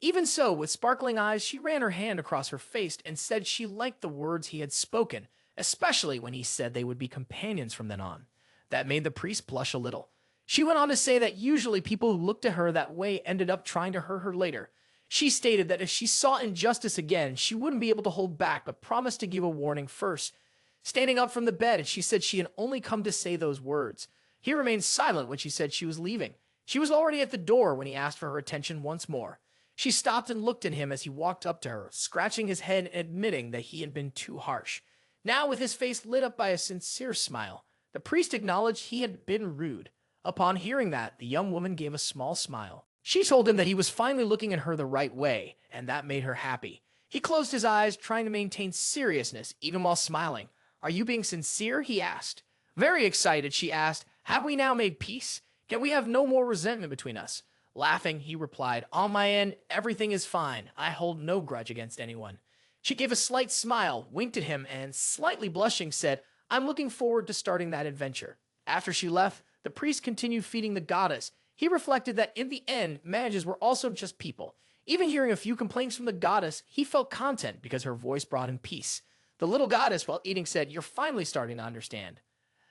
Even so, with sparkling eyes, she ran her hand across her face and said she liked the words he had spoken, especially when he said they would be companions from then on. That made the priest blush a little. She went on to say that usually people who looked at her that way ended up trying to hurt her later. She stated that if she saw injustice again, she wouldn't be able to hold back, but promised to give a warning first. Standing up from the bed, she said she had only come to say those words. He remained silent when she said she was leaving. She was already at the door when he asked for her attention once more. She stopped and looked at him as he walked up to her, scratching his head and admitting that he had been too harsh. Now, with his face lit up by a sincere smile, the priest acknowledged he had been rude. Upon hearing that, the young woman gave a small smile. She told him that he was finally looking at her the right way, and that made her happy. He closed his eyes, trying to maintain seriousness, even while smiling. "Are you being sincere?" he asked. Very excited, she asked, "Have we now made peace? Can we have no more resentment between us?" Laughing, he replied, "On my end, everything is fine. I hold no grudge against anyone." She gave a slight smile, winked at him, and, slightly blushing, said, "I'm looking forward to starting that adventure." After she left, the priest continued feeding the goddess. He reflected that in the end, mages were also just people. Even hearing a few complaints from the goddess, he felt content because her voice brought him peace. The little goddess, while eating, said, "You're finally starting to understand."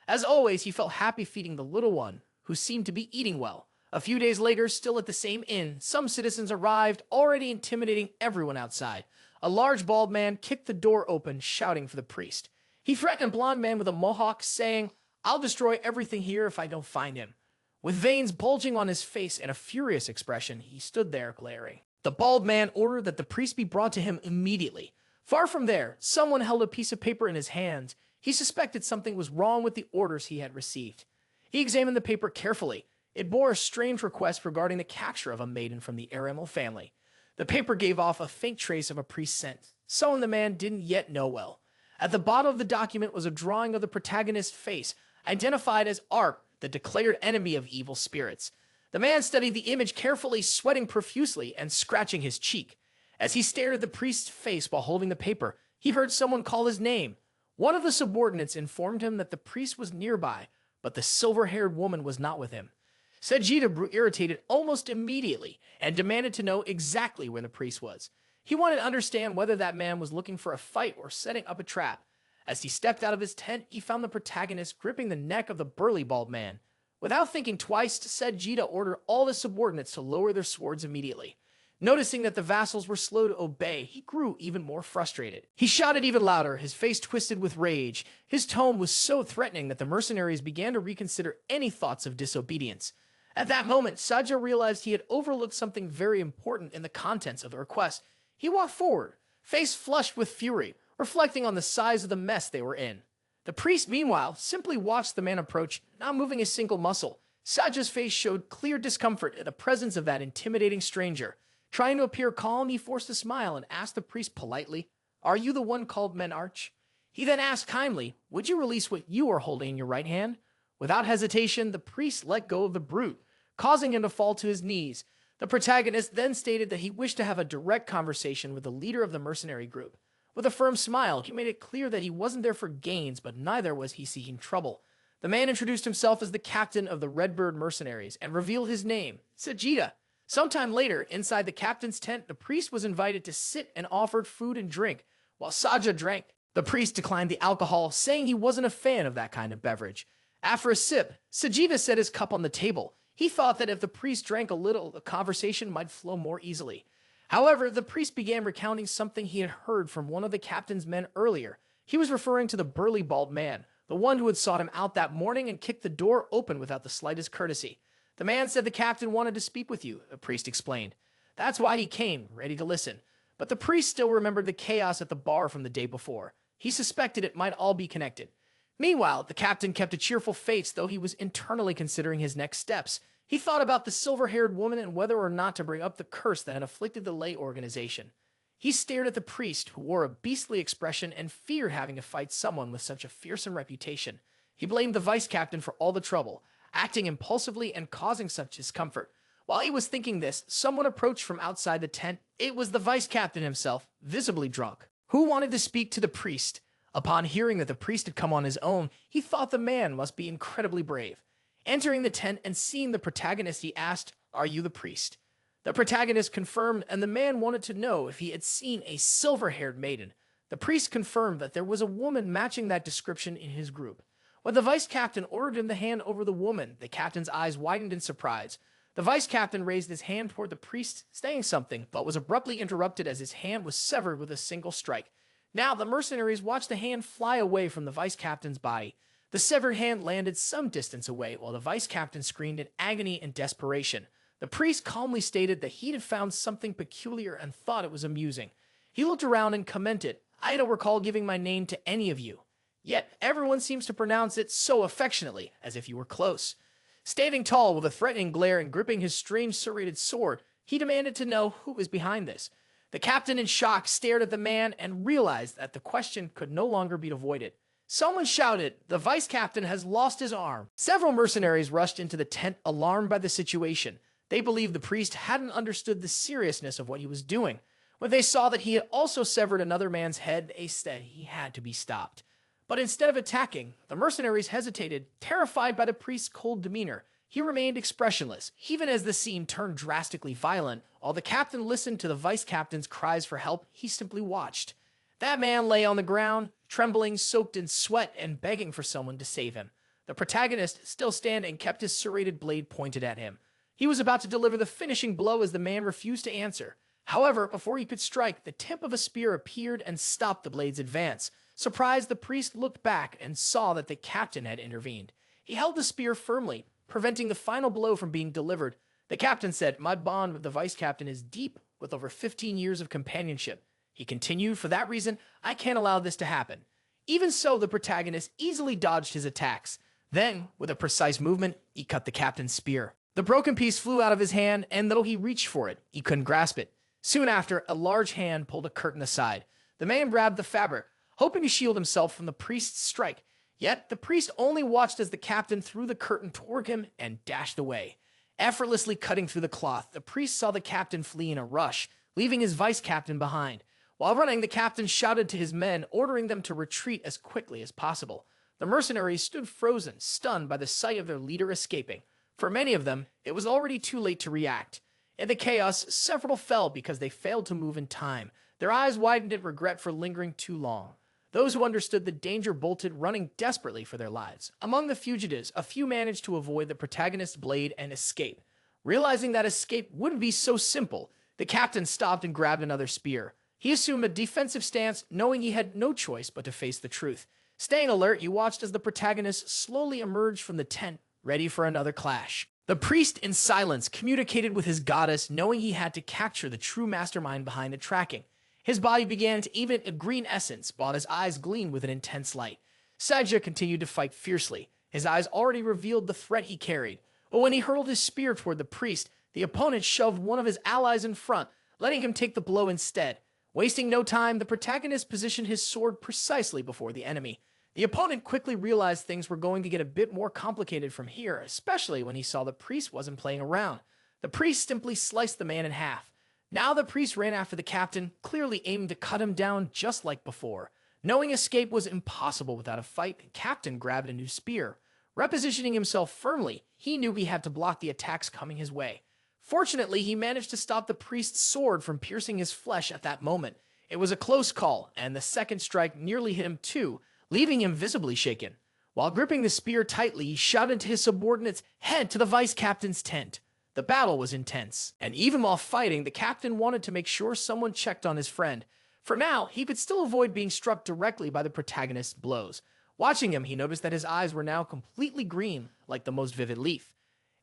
As always, he felt happy feeding the little one, who seemed to be eating well. A few days later, still at the same inn, some citizens arrived, already intimidating everyone outside. A large bald man kicked the door open, shouting for the priest. He threatened a blond man with a mohawk, saying, "I'll destroy everything here if I don't find him." With veins bulging on his face and a furious expression, he stood there glaring. The bald man ordered that the priest be brought to him immediately. Far from there, someone held a piece of paper in his hands. He suspected something was wrong with the orders he had received. He examined the paper carefully. It bore a strange request regarding the capture of a maiden from the Arimal family. The paper gave off a faint trace of a priest's scent, someone the man didn't yet know well. At the bottom of the document was a drawing of the protagonist's face, identified as Ark, the declared enemy of evil spirits. The man studied the image carefully, sweating profusely and scratching his cheek. As he stared at the priest's face while holding the paper, he heard someone call his name. One of the subordinates informed him that the priest was nearby, but the silver-haired woman was not with him. Sajida grew irritated almost immediately and demanded to know exactly where the priest was. He wanted to understand whether that man was looking for a fight or setting up a trap. As he stepped out of his tent, he found the protagonist gripping the neck of the burly bald man. Without thinking twice, Sajida ordered all the subordinates to lower their swords immediately. Noticing that the vassals were slow to obey, he grew even more frustrated. He shouted even louder, his face twisted with rage. His tone was so threatening that the mercenaries began to reconsider any thoughts of disobedience. At that moment, Sajja realized he had overlooked something very important in the contents of the request. He walked forward, face flushed with fury, reflecting on the size of the mess they were in. The priest, meanwhile, simply watched the man approach, not moving a single muscle. Sajja's face showed clear discomfort at the presence of that intimidating stranger. Trying to appear calm, he forced a smile and asked the priest politely, "Are you the one called Menarch?" He then asked kindly, "Would you release what you are holding in your right hand?" Without hesitation, the priest let go of the brute, causing him to fall to his knees. The protagonist then stated that he wished to have a direct conversation with the leader of the mercenary group. With a firm smile, he made it clear that he wasn't there for gains, but neither was he seeking trouble. The man introduced himself as the captain of the Redbird mercenaries and revealed his name, Sajida. Sometime later, inside the captain's tent, the priest was invited to sit and offered food and drink, while Saja drank. The priest declined the alcohol, saying he wasn't a fan of that kind of beverage. After a sip, Sajida set his cup on the table. He thought that if the priest drank a little, the conversation might flow more easily. However, the priest began recounting something he had heard from one of the captain's men earlier. He was referring to the burly bald man, the one who had sought him out that morning and kicked the door open without the slightest courtesy. The man said the captain wanted to speak with you, the priest explained. That's why he came, ready to listen. But the priest still remembered the chaos at the bar from the day before. He suspected it might all be connected. Meanwhile, the captain kept a cheerful face, though he was internally considering his next steps. He thought about the silver-haired woman and whether or not to bring up the curse that had afflicted the lay organization. He stared at the priest, who wore a beastly expression and feared having to fight someone with such a fearsome reputation. He blamed the vice-captain for all the trouble, acting impulsively and causing such discomfort. While he was thinking this, someone approached from outside the tent. It was the vice-captain himself, visibly drunk, who wanted to speak to the priest. Upon hearing that the priest had come on his own, he thought the man must be incredibly brave. Entering the tent and seeing the protagonist, he asked, "Are you the priest?" The protagonist confirmed, and the man wanted to know if he had seen a silver-haired maiden. The priest confirmed that there was a woman matching that description in his group. When the vice-captain ordered him to hand over the woman, the captain's eyes widened in surprise. The vice-captain raised his hand toward the priest, saying something, but was abruptly interrupted as his hand was severed with a single strike. Now the mercenaries watched the hand fly away from the vice-captain's body. The severed hand landed some distance away, while the vice-captain screamed in agony and desperation. The priest calmly stated that he had found something peculiar and thought it was amusing. He looked around and commented, "I don't recall giving my name to any of you. Yet everyone seems to pronounce it so affectionately, as if you were close." Standing tall with a threatening glare and gripping his strange serrated sword, he demanded to know who was behind this. The captain, in shock, stared at the man and realized that the question could no longer be avoided. Someone shouted, "The vice-captain has lost his arm." Several mercenaries rushed into the tent, alarmed by the situation. They believed the priest hadn't understood the seriousness of what he was doing. When they saw that he had also severed another man's head, they said he had to be stopped. But instead of attacking, the mercenaries hesitated, terrified by the priest's cold demeanor. He remained expressionless, even as the scene turned drastically violent. While the captain listened to the vice-captain's cries for help, he simply watched. That man lay on the ground, trembling, soaked in sweat, and begging for someone to save him. The protagonist, still standing, kept his serrated blade pointed at him. He was about to deliver the finishing blow as the man refused to answer. However, before he could strike, the tip of a spear appeared and stopped the blade's advance. Surprised, the priest looked back and saw that the captain had intervened. He held the spear firmly, preventing the final blow from being delivered. The captain said, "My bond with the vice-captain is deep, with over 15 years of companionship." He continued, "For that reason, I can't allow this to happen." Even so, the protagonist easily dodged his attacks. Then, with a precise movement, he cut the captain's spear. The broken piece flew out of his hand, and though he reached for it, he couldn't grasp it. Soon after, a large hand pulled a curtain aside. The man grabbed the fabric, hoping to shield himself from the priest's strike. Yet, the priest only watched as the captain threw the curtain toward him and dashed away. Effortlessly cutting through the cloth, the priest saw the captain flee in a rush, leaving his vice-captain behind. While running, the captain shouted to his men, ordering them to retreat as quickly as possible. The mercenaries stood frozen, stunned by the sight of their leader escaping. For many of them, it was already too late to react. In the chaos, several fell because they failed to move in time. Their eyes widened in regret for lingering too long. Those who understood the danger bolted, running desperately for their lives. Among the fugitives, a few managed to avoid the protagonist's blade and escape. Realizing that escape wouldn't be so simple, the captain stopped and grabbed another spear. He assumed a defensive stance, knowing he had no choice but to face the truth. Staying alert, he watched as the protagonist slowly emerged from the tent, ready for another clash. The priest, in silence, communicated with his goddess, knowing he had to capture the true mastermind behind the tracking. His body began to emit a green essence, while his eyes gleamed with an intense light. Saja continued to fight fiercely. His eyes already revealed the threat he carried. But when he hurled his spear toward the priest, the opponent shoved one of his allies in front, letting him take the blow instead. Wasting no time, the protagonist positioned his sword precisely before the enemy. The opponent quickly realized things were going to get a bit more complicated from here, especially when he saw the priest wasn't playing around. The priest simply sliced the man in half. Now the priest ran after the captain, clearly aiming to cut him down just like before. Knowing escape was impossible without a fight, the captain grabbed a new spear. Repositioning himself firmly, he knew he had to block the attacks coming his way. Fortunately, he managed to stop the priest's sword from piercing his flesh at that moment. It was a close call, and the second strike nearly hit him too, leaving him visibly shaken. While gripping the spear tightly, he shouted to his subordinates, "Head to the vice-captain's tent." The battle was intense, and even while fighting, the captain wanted to make sure someone checked on his friend. For now, he could still avoid being struck directly by the protagonist's blows. Watching him, he noticed that his eyes were now completely green, like the most vivid leaf.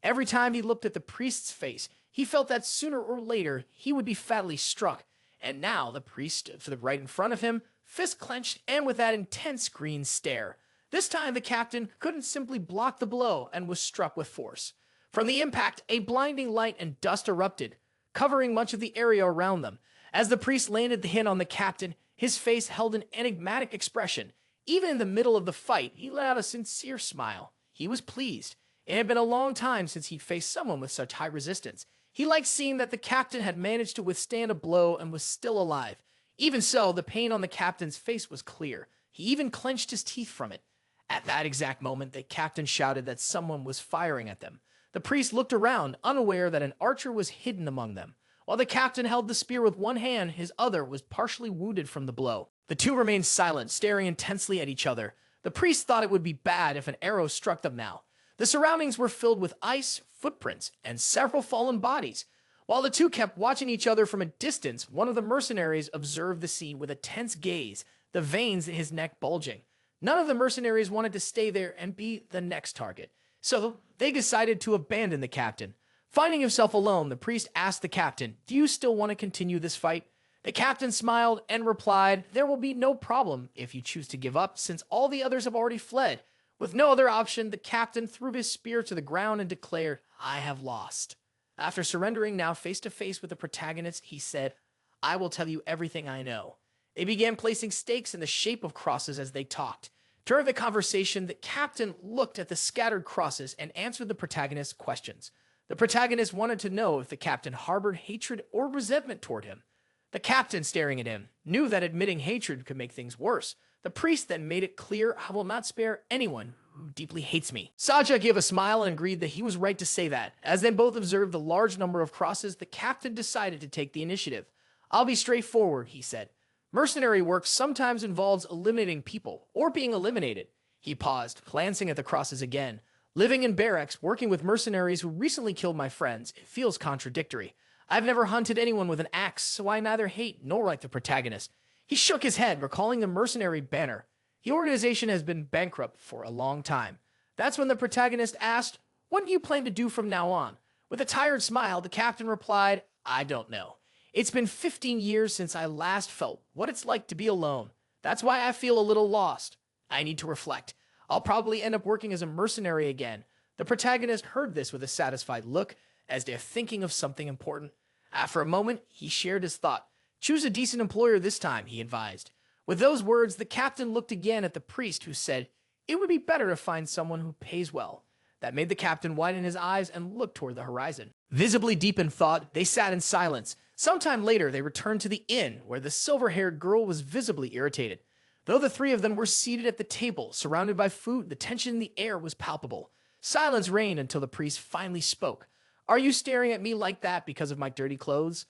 Every time he looked at the priest's face, he felt that sooner or later he would be fatally struck. And now the priest stood right in front of him, fist clenched and with that intense green stare. This time the captain couldn't simply block the blow and was struck with force. From the impact, a blinding light and dust erupted, covering much of the area around them. As the priest landed the hit on the captain, his face held an enigmatic expression. Even in the middle of the fight, he let out a sincere smile. He was pleased. It had been a long time since he'd faced someone with such high resistance. He liked seeing that the captain had managed to withstand a blow and was still alive. Even so, the pain on the captain's face was clear. He even clenched his teeth from it. At that exact moment, the captain shouted that someone was firing at them. The priest looked around, unaware that an archer was hidden among them. While the captain held the spear with one hand, his other was partially wounded from the blow. The two remained silent, staring intensely at each other. The priest thought it would be bad if an arrow struck them now. The surroundings were filled with ice, footprints, and several fallen bodies. While the two kept watching each other from a distance, one of the mercenaries observed the scene with a tense gaze, the veins in his neck bulging. None of the mercenaries wanted to stay there and be the next target, so they decided to abandon the captain. Finding himself alone, the priest asked the captain, "Do you still want to continue this fight?" The captain smiled and replied, "There will be no problem if you choose to give up, since all the others have already fled." With no other option, the captain threw his spear to the ground and declared, "I have lost." After surrendering now face to face with the protagonist, he said, "I will tell you everything I know." They began placing stakes in the shape of crosses as they talked. During the conversation, the captain looked at the scattered crosses and answered the protagonist's questions. The protagonist wanted to know if the captain harbored hatred or resentment toward him. The captain, staring at him, knew that admitting hatred could make things worse. The priest then made it clear, "I will not spare anyone who deeply hates me." Saja gave a smile and agreed that he was right to say that. As they both observed the large number of crosses, the captain decided to take the initiative. "I'll be straightforward," he said. "Mercenary work sometimes involves eliminating people, or being eliminated." He paused, glancing at the crosses again. "Living in barracks, working with mercenaries who recently killed my friends, it feels contradictory. I've never hunted anyone with an axe, so I neither hate nor like the protagonist." He shook his head, recalling the mercenary banner. The organization has been bankrupt for a long time. That's when the protagonist asked, "What do you plan to do from now on?" With a tired smile, the captain replied, "I don't know. It's been 15 years since I last felt what it's like to be alone. That's why I feel a little lost. I need to reflect. I'll probably end up working as a mercenary again." The protagonist heard this with a satisfied look, as if thinking of something important. After a moment, he shared his thought. "Choose a decent employer this time," he advised. With those words, the captain looked again at the priest, who said, "It would be better to find someone who pays well." That made the captain widen his eyes and look toward the horizon. Visibly deep in thought, they sat in silence. Sometime later, they returned to the inn, where the silver-haired girl was visibly irritated. Though the three of them were seated at the table, surrounded by food, the tension in the air was palpable. Silence reigned until the priest finally spoke. "Are you staring at me like that because of my dirty clothes?"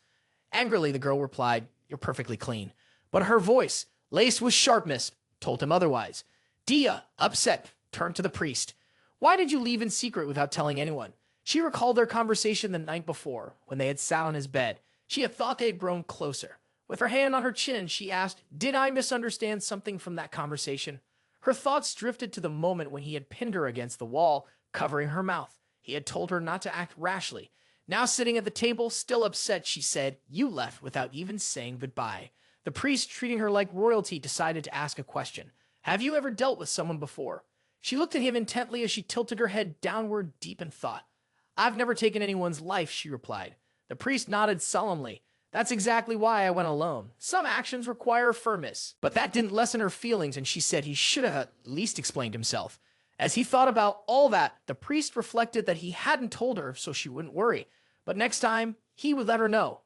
Angrily, the girl replied, "You're perfectly clean." But her voice, laced with sharpness, told him otherwise. Dia, upset, turned to the priest. "Why did you leave in secret without telling anyone?" She recalled their conversation the night before, when they had sat on his bed. She had thought they had grown closer. With her hand on her chin, she asked, "Did I misunderstand something from that conversation?" Her thoughts drifted to the moment when he had pinned her against the wall, covering her mouth. He had told her not to act rashly. Now sitting at the table, still upset, she said, "You left without even saying goodbye." The priest, treating her like royalty, decided to ask a question. "Have you ever dealt with someone before?" She looked at him intently as she tilted her head downward, deep in thought. "I've never taken anyone's life," she replied. The priest nodded solemnly. "That's exactly why I went alone. Some actions require firmness." But that didn't lessen her feelings, and she said he should have at least explained himself. As he thought about all that, the priest reflected that he hadn't told her so she wouldn't worry. but next time, he would let her know.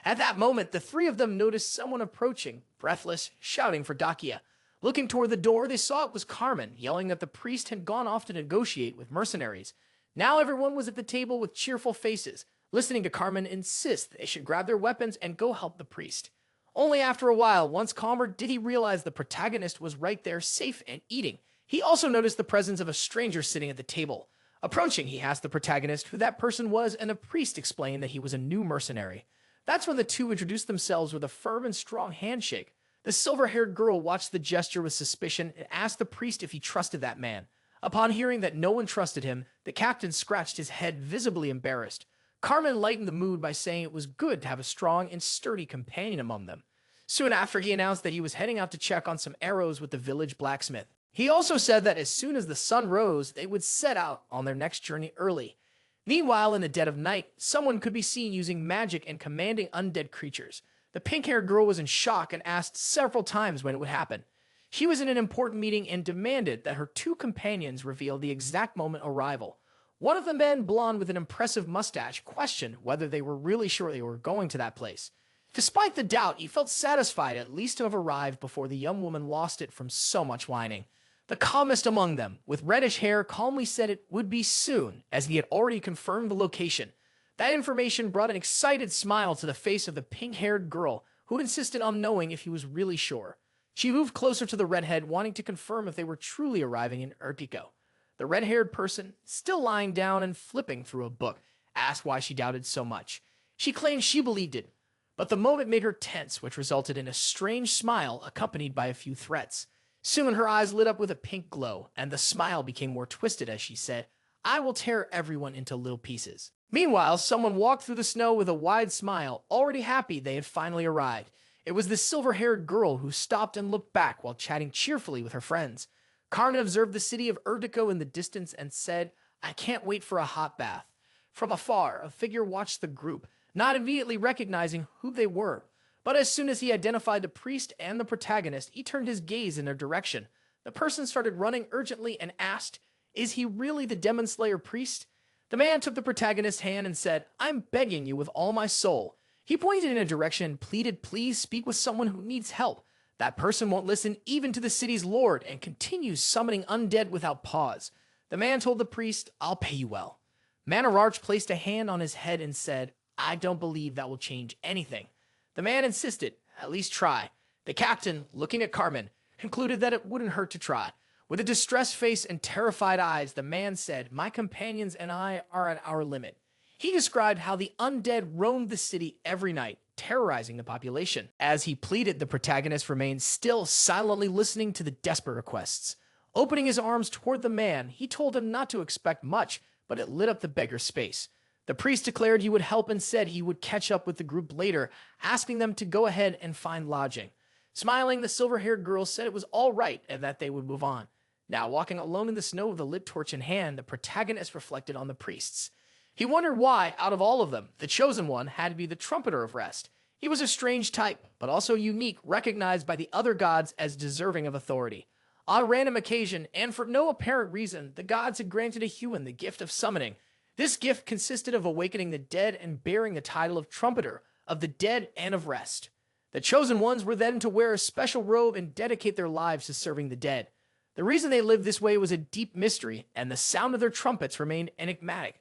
At that moment, the three of them noticed someone approaching, breathless, shouting for Dakia. Looking toward the door, they saw it was Carmen, yelling that the priest had gone off to negotiate with mercenaries. Now everyone was at the table with cheerful faces, listening to Carmen insist they should grab their weapons and go help the priest. Only after a while, once calmer, did he realize the protagonist was right there, safe and eating. He also noticed the presence of a stranger sitting at the table. Approaching, he asked the protagonist who that person was, and the priest explained that he was a new mercenary. That's when the two introduced themselves with a firm and strong handshake. The silver-haired girl watched the gesture with suspicion and asked the priest if he trusted that man. Upon hearing that no one trusted him, the captain scratched his head, visibly embarrassed. Carmen lightened the mood by saying it was good to have a strong and sturdy companion among them. Soon after, he announced that he was heading out to check on some arrows with the village blacksmith. He also said that as soon as the sun rose, they would set out on their next journey early. Meanwhile, in the dead of night, someone could be seen using magic and commanding undead creatures. The pink-haired girl was in shock and asked several times when it would happen. She was in an important meeting and demanded that her two companions reveal the exact moment of arrival. One of the men, blonde with an impressive mustache, questioned whether they were really sure they were going to that place. Despite the doubt, he felt satisfied at least to have arrived before the young woman lost it from so much whining. The calmest among them, with reddish hair, calmly said it would be soon, as he had already confirmed the location. That information brought an excited smile to the face of the pink-haired girl, who insisted on knowing if he was really sure. She moved closer to the redhead, wanting to confirm if they were truly arriving in Urtico. The red-haired person, still lying down and flipping through a book, asked why she doubted so much. She claimed she believed it, but the moment made her tense, which resulted in a strange smile accompanied by a few threats. Soon her eyes lit up with a pink glow, and the smile became more twisted as she said, "I will tear everyone into little pieces." Meanwhile, someone walked through the snow with a wide smile, already happy they had finally arrived. It was the silver-haired girl who stopped and looked back while chatting cheerfully with her friends. Carmen observed the city of Urtico in the distance and said, "I can't wait for a hot bath." From afar, a figure watched the group, not immediately recognizing who they were. But as soon as he identified the priest and the protagonist, he turned his gaze in their direction. The person started running urgently and asked, "Is he really the Demon Slayer priest?" The man took the protagonist's hand and said, "I'm begging you with all my soul." He pointed in a direction and pleaded, "Please speak with someone who needs help." That person won't listen even to the city's lord and continues summoning undead without pause. The man told the priest, "I'll pay you well." Manhwa placed a hand on his head and said, "I don't believe that will change anything." The man insisted, "At least try." The captain, looking at Carmen, concluded that it wouldn't hurt to try. With a distressed face and terrified eyes, the man said, "My companions and I are at our limit." He described how the undead roamed the city every night, terrorizing the population. As he pleaded, the protagonist remained still, silently listening to the desperate requests. Opening his arms toward the man, he told him not to expect much, but it lit up the beggar's space. The priest declared he would help and said he would catch up with the group later, asking them to go ahead and find lodging. Smiling, the silver-haired girl said it was all right and that they would move on. Now, walking alone in the snow with a lit torch in hand, the protagonist reflected on the priests. He wondered why, out of all of them, the chosen one had to be the trumpeter of rest. He was a strange type, but also unique, recognized by the other gods as deserving of authority. On a random occasion, and for no apparent reason, the gods had granted a human the gift of summoning. This gift consisted of awakening the dead and bearing the title of trumpeter, of the dead and of rest. The chosen ones were then to wear a special robe and dedicate their lives to serving the dead. The reason they lived this way was a deep mystery, and the sound of their trumpets remained enigmatic.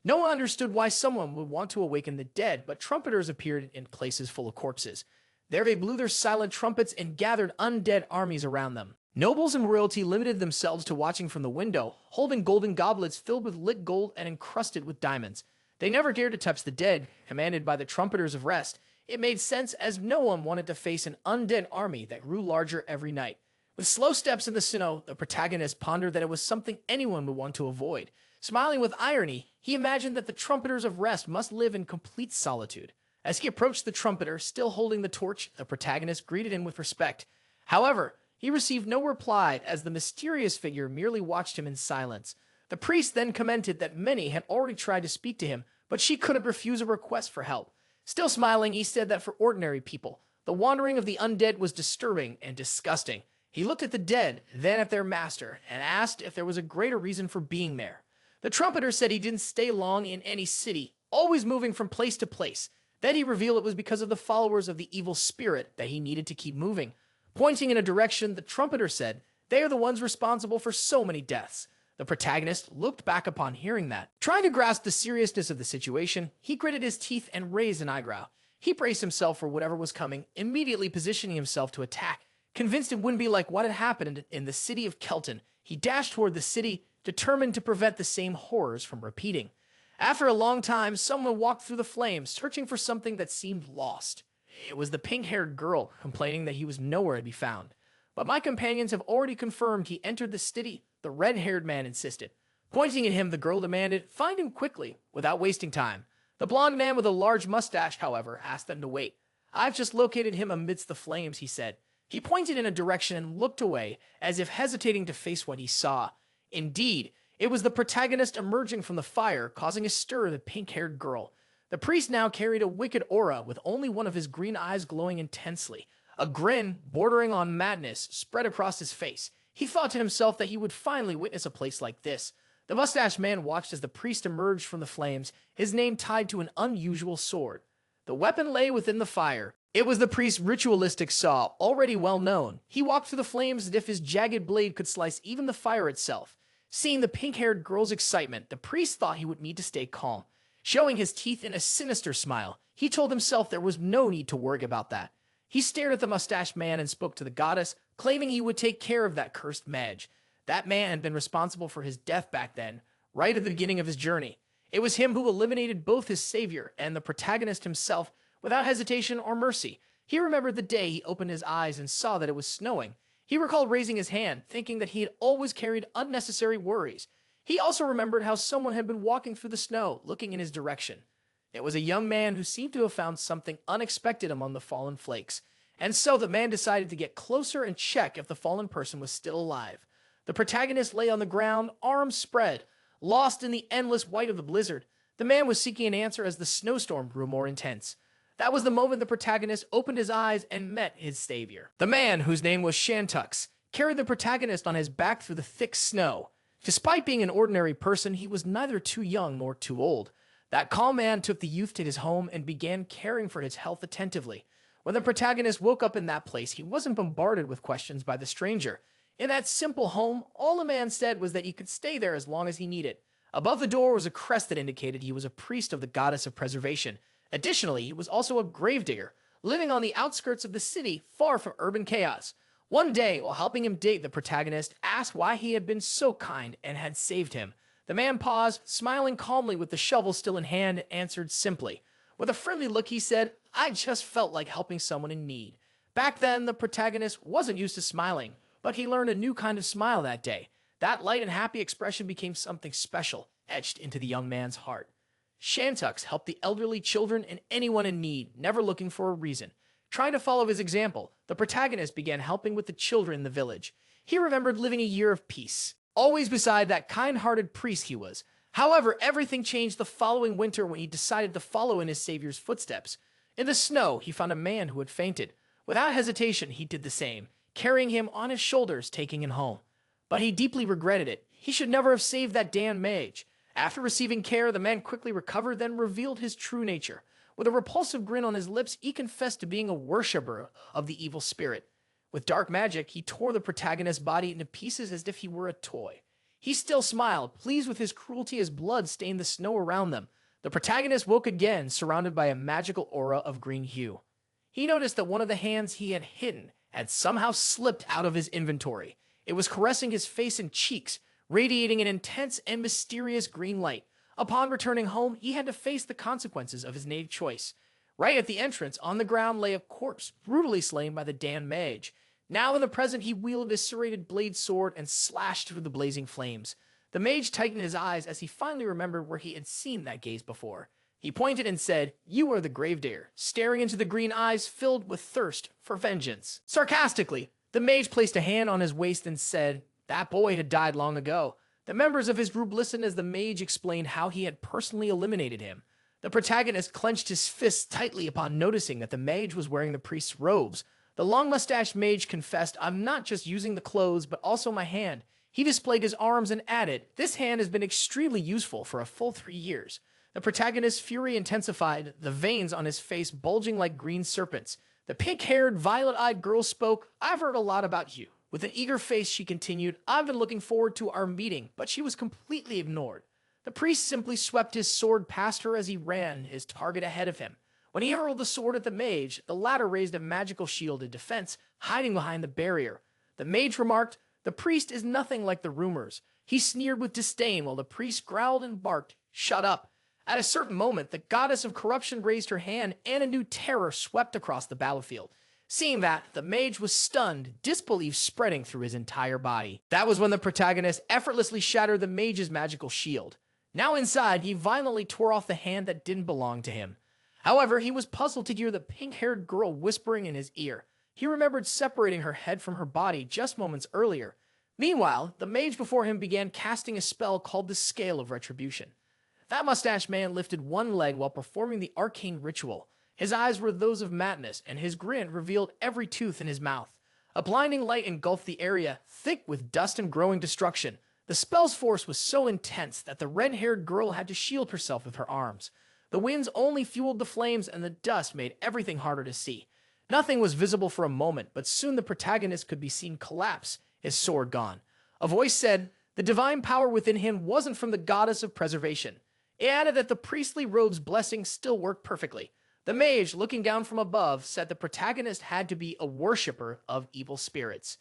No one understood why someone would want to awaken the dead, but trumpeters appeared in places full of corpses. There they blew their silent trumpets and gathered undead armies around them. Nobles and royalty limited themselves to watching from the window, holding golden goblets filled with lit gold and encrusted with diamonds. They never dared to touch the dead, commanded by the trumpeters of rest. It made sense as no one wanted to face an undead army that grew larger every night. With slow steps in the snow, the protagonist pondered that it was something anyone would want to avoid. Smiling with irony, he imagined that the trumpeters of rest must live in complete solitude. As he approached the trumpeter, still holding the torch, the protagonist greeted him with respect. However, he received no reply as the mysterious figure merely watched him in silence. The priest then commented that many had already tried to speak to him, but she couldn't refuse a request for help. Still smiling, he said that for ordinary people, the wandering of the undead was disturbing and disgusting. He looked at the dead, then at their master, and asked if there was a greater reason for being there. The trumpeter said he didn't stay long in any city, always moving from place to place. Then he revealed it was because of the followers of the evil spirit that he needed to keep moving. Pointing in a direction, the trumpeter said, "They are the ones responsible for so many deaths." The protagonist looked back upon hearing that. Trying to grasp the seriousness of the situation, he gritted his teeth and raised an eyebrow. He braced himself for whatever was coming, immediately positioning himself to attack. Convinced it wouldn't be like what had happened in the city of Kelton, he dashed toward the city, determined to prevent the same horrors from repeating. After a long time, someone walked through the flames, searching for something that seemed lost. It was the pink-haired girl, complaining that he was nowhere to be found. "But my companions have already confirmed he entered the city," the red-haired man insisted. Pointing at him, the girl demanded, "Find him quickly, without wasting time." The blonde man with a large mustache, however, asked them to wait. "I've just located him amidst the flames," he said. He pointed in a direction and looked away, as if hesitating to face what he saw. Indeed, it was the protagonist emerging from the fire, causing a stir in the pink-haired girl. The priest now carried a wicked aura, with only one of his green eyes glowing intensely. A grin, bordering on madness, spread across his face. He thought to himself that he would finally witness a place like this. The mustached man watched as the priest emerged from the flames, his name tied to an unusual sword. The weapon lay within the fire. It was the priest's ritualistic saw, already well known. He walked through the flames as if his jagged blade could slice even the fire itself. Seeing the pink-haired girl's excitement, the priest thought he would need to stay calm. Showing his teeth in a sinister smile, he told himself there was no need to worry about that. He stared at the mustached man and spoke to the goddess, claiming he would take care of that cursed mage. That man had been responsible for his death back then, right at the beginning of his journey. It was him who eliminated both his savior and the protagonist himself without hesitation or mercy. He remembered the day he opened his eyes and saw that it was snowing. He recalled raising his hand, thinking that he had always carried unnecessary worries. He also remembered how someone had been walking through the snow, looking in his direction. It was a young man who seemed to have found something unexpected among the fallen flakes, and so the man decided to get closer and check if the fallen person was still alive. The protagonist lay on the ground, arms spread, lost in the endless white of the blizzard. The man was seeking an answer as the snowstorm grew more intense. That was the moment the protagonist opened his eyes and met his savior. The man, whose name was Shantucks, carried the protagonist on his back through the thick snow. Despite being an ordinary person, he was neither too young nor too old. That calm man took the youth to his home and began caring for his health attentively. When the protagonist woke up in that place, he wasn't bombarded with questions by the stranger. In that simple home, all the man said was that he could stay there as long as he needed. Above the door was a crest that indicated he was a priest of the goddess of preservation. Additionally, he was also a gravedigger, living on the outskirts of the city, far from urban chaos. One day, while helping him dig, the protagonist asked why he had been so kind and had saved him. The man paused, smiling calmly with the shovel still in hand, and answered simply. With a friendly look, he said, "I just felt like helping someone in need." Back then, the protagonist wasn't used to smiling, but he learned a new kind of smile that day. That light and happy expression became something special, etched into the young man's heart. Shantucks helped the elderly, children, and anyone in need, never looking for a reason. Trying to follow his example, the protagonist began helping with the children in the village. He remembered living a year of peace, always beside that kind-hearted priest he was. However, everything changed the following winter when he decided to follow in his savior's footsteps. In the snow, he found a man who had fainted. Without hesitation, he did the same, carrying him on his shoulders, taking him home. But he deeply regretted it. He should never have saved that damned mage. After receiving care, the man quickly recovered, then revealed his true nature. With a repulsive grin on his lips, he confessed to being a worshipper of the evil spirit. With dark magic, he tore the protagonist's body into pieces as if he were a toy. He still smiled, pleased with his cruelty as blood stained the snow around them. The protagonist woke again, surrounded by a magical aura of green hue. He noticed that one of the hands he had hidden had somehow slipped out of his inventory. It was caressing his face and cheeks, radiating an intense and mysterious green light. Upon returning home, he had to face the consequences of his native choice. Right at the entrance, on the ground, lay a corpse, brutally slain by the damned mage. Now in the present, he wielded his serrated blade sword and slashed through the blazing flames. The mage tightened his eyes as he finally remembered where he had seen that gaze before. He pointed and said, "You are the gravedigger," staring into the green eyes filled with thirst for vengeance. Sarcastically, the mage placed a hand on his waist and said, "That boy had died long ago." The members of his group listened as the mage explained how he had personally eliminated him. The protagonist clenched his fists tightly upon noticing that the mage was wearing the priest's robes. The long-mustached mage confessed, "I'm not just using the clothes, but also my hand." He displayed his arms and added, "This hand has been extremely useful for a full 3 years." The protagonist's fury intensified, the veins on his face bulging like green serpents. The pink-haired, violet-eyed girl spoke, "I've heard a lot about you." With an eager face, she continued, "I've been looking forward to our meeting," but she was completely ignored. The priest simply swept his sword past her as he ran, his target ahead of him. When he hurled the sword at the mage, the latter raised a magical shield in defense, hiding behind the barrier. The mage remarked, "The priest is nothing like the rumors." He sneered with disdain while the priest growled and barked, "Shut up." At a certain moment, the goddess of corruption raised her hand and a new terror swept across the battlefield. Seeing that, the mage was stunned, disbelief spreading through his entire body. That was when the protagonist effortlessly shattered the mage's magical shield. Now inside, he violently tore off the hand that didn't belong to him. However, he was puzzled to hear the pink-haired girl whispering in his ear. He remembered separating her head from her body just moments earlier. Meanwhile, the mage before him began casting a spell called the Scale of Retribution. That mustache man lifted one leg while performing the arcane ritual. His eyes were those of madness, and his grin revealed every tooth in his mouth. A blinding light engulfed the area, thick with dust and growing destruction. The spell's force was so intense that the red-haired girl had to shield herself with her arms. The winds only fueled the flames, and the dust made everything harder to see. Nothing was visible for a moment, but soon the protagonist could be seen collapse, his sword gone. A voice said, the divine power within him wasn't from the goddess of preservation. It added that the priestly robe's blessing still worked perfectly. The mage, looking down from above, said the protagonist had to be a worshipper of evil spirits.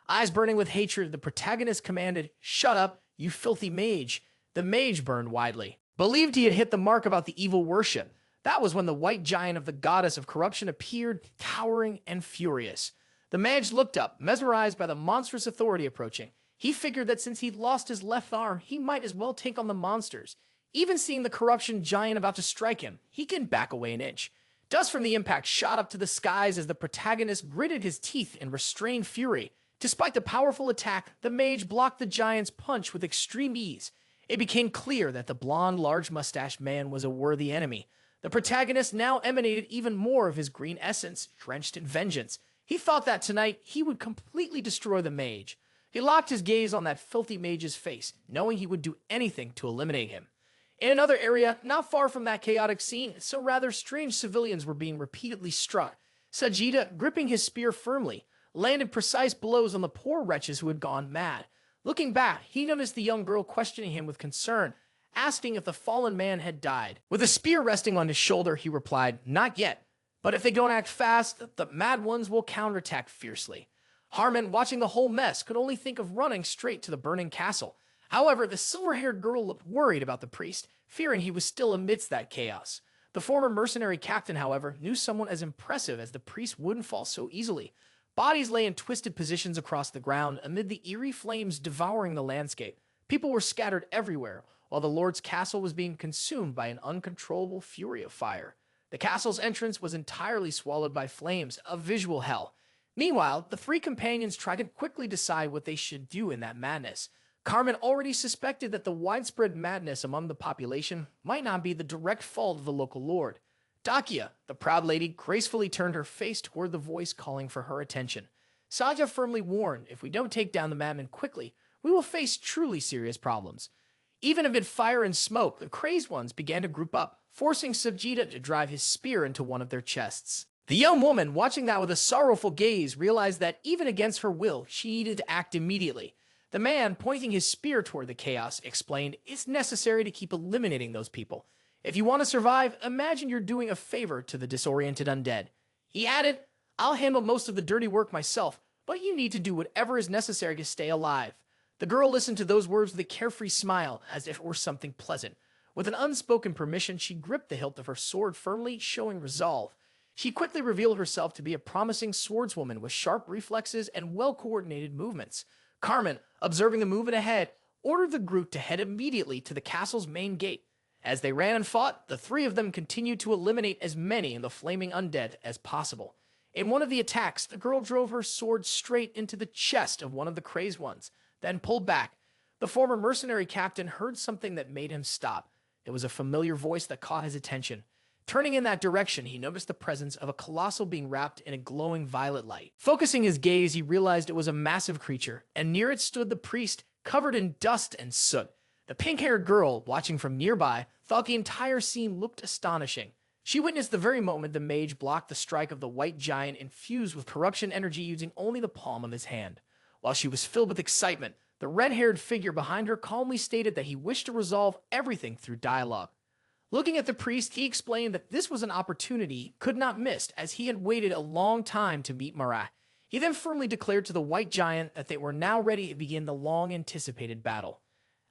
Eyes burning with hatred, the protagonist commanded, "Shut up, you filthy mage." The mage burned widely. Believed he had hit the mark about the evil worship. That was when the white giant of the goddess of corruption appeared, towering and furious. The mage looked up, mesmerized by the monstrous authority approaching. He figured that since he'd lost his left arm, he might as well take on the monsters. Even seeing the corruption giant about to strike him, he couldn't back away an inch. Dust from the impact shot up to the skies as the protagonist gritted his teeth in restrained fury. Despite the powerful attack, the mage blocked the giant's punch with extreme ease. It became clear that the blonde, large-mustached man was a worthy enemy. The protagonist now emanated even more of his green essence, drenched in vengeance. He thought that tonight he would completely destroy the mage. He locked his gaze on that filthy mage's face, knowing he would do anything to eliminate him. In another area, not far from that chaotic scene, some rather strange civilians were being repeatedly struck. Sajida, gripping his spear firmly, landed precise blows on the poor wretches who had gone mad. Looking back, he noticed the young girl questioning him with concern, asking if the fallen man had died. With a spear resting on his shoulder, he replied, "Not yet. But if they don't act fast, the mad ones will counterattack fiercely." Harmon, watching the whole mess, could only think of running straight to the burning castle. However, the silver-haired girl looked worried about the priest, fearing he was still amidst that chaos. The former mercenary captain, however, knew someone as impressive as the priest wouldn't fall so easily. Bodies lay in twisted positions across the ground amid the eerie flames devouring the landscape. People were scattered everywhere, while the Lord's castle was being consumed by an uncontrollable fury of fire. The castle's entrance was entirely swallowed by flames, a visual hell. Meanwhile, the three companions tried to quickly decide what they should do in that madness. Carmen already suspected that the widespread madness among the population might not be the direct fault of the local lord. Dakia, the proud lady, gracefully turned her face toward the voice calling for her attention. Saja firmly warned, if we don't take down the madman quickly, we will face truly serious problems. Even amid fire and smoke, the crazed ones began to group up, forcing Sajida to drive his spear into one of their chests. The young woman, watching that with a sorrowful gaze, realized that even against her will, she needed to act immediately. The man, pointing his spear toward the chaos, explained, "It's necessary to keep eliminating those people. If you want to survive, imagine you're doing a favor to the disoriented undead." He added, "I'll handle most of the dirty work myself, but you need to do whatever is necessary to stay alive." The girl listened to those words with a carefree smile, as if it were something pleasant. With an unspoken permission, she gripped the hilt of her sword firmly, showing resolve. She quickly revealed herself to be a promising swordswoman with sharp reflexes and well-coordinated movements. Carmen, observing the movement ahead, ordered the group to head immediately to the castle's main gate. As they ran and fought, the three of them continued to eliminate as many of the flaming undead as possible. In one of the attacks, the girl drove her sword straight into the chest of one of the crazed ones, then pulled back. The former mercenary captain heard something that made him stop. It was a familiar voice that caught his attention. Turning in that direction, he noticed the presence of a colossal being wrapped in a glowing violet light. Focusing his gaze, he realized it was a massive creature, and near it stood the priest, covered in dust and soot. The pink-haired girl, watching from nearby, thought the entire scene looked astonishing. She witnessed the very moment the mage blocked the strike of the white giant infused with corruption energy using only the palm of his hand. While she was filled with excitement, the red-haired figure behind her calmly stated that he wished to resolve everything through dialogue. Looking at the priest, he explained that this was an opportunity he could not miss as he had waited a long time to meet Marnac. He then firmly declared to the white giant that they were now ready to begin the long-anticipated battle.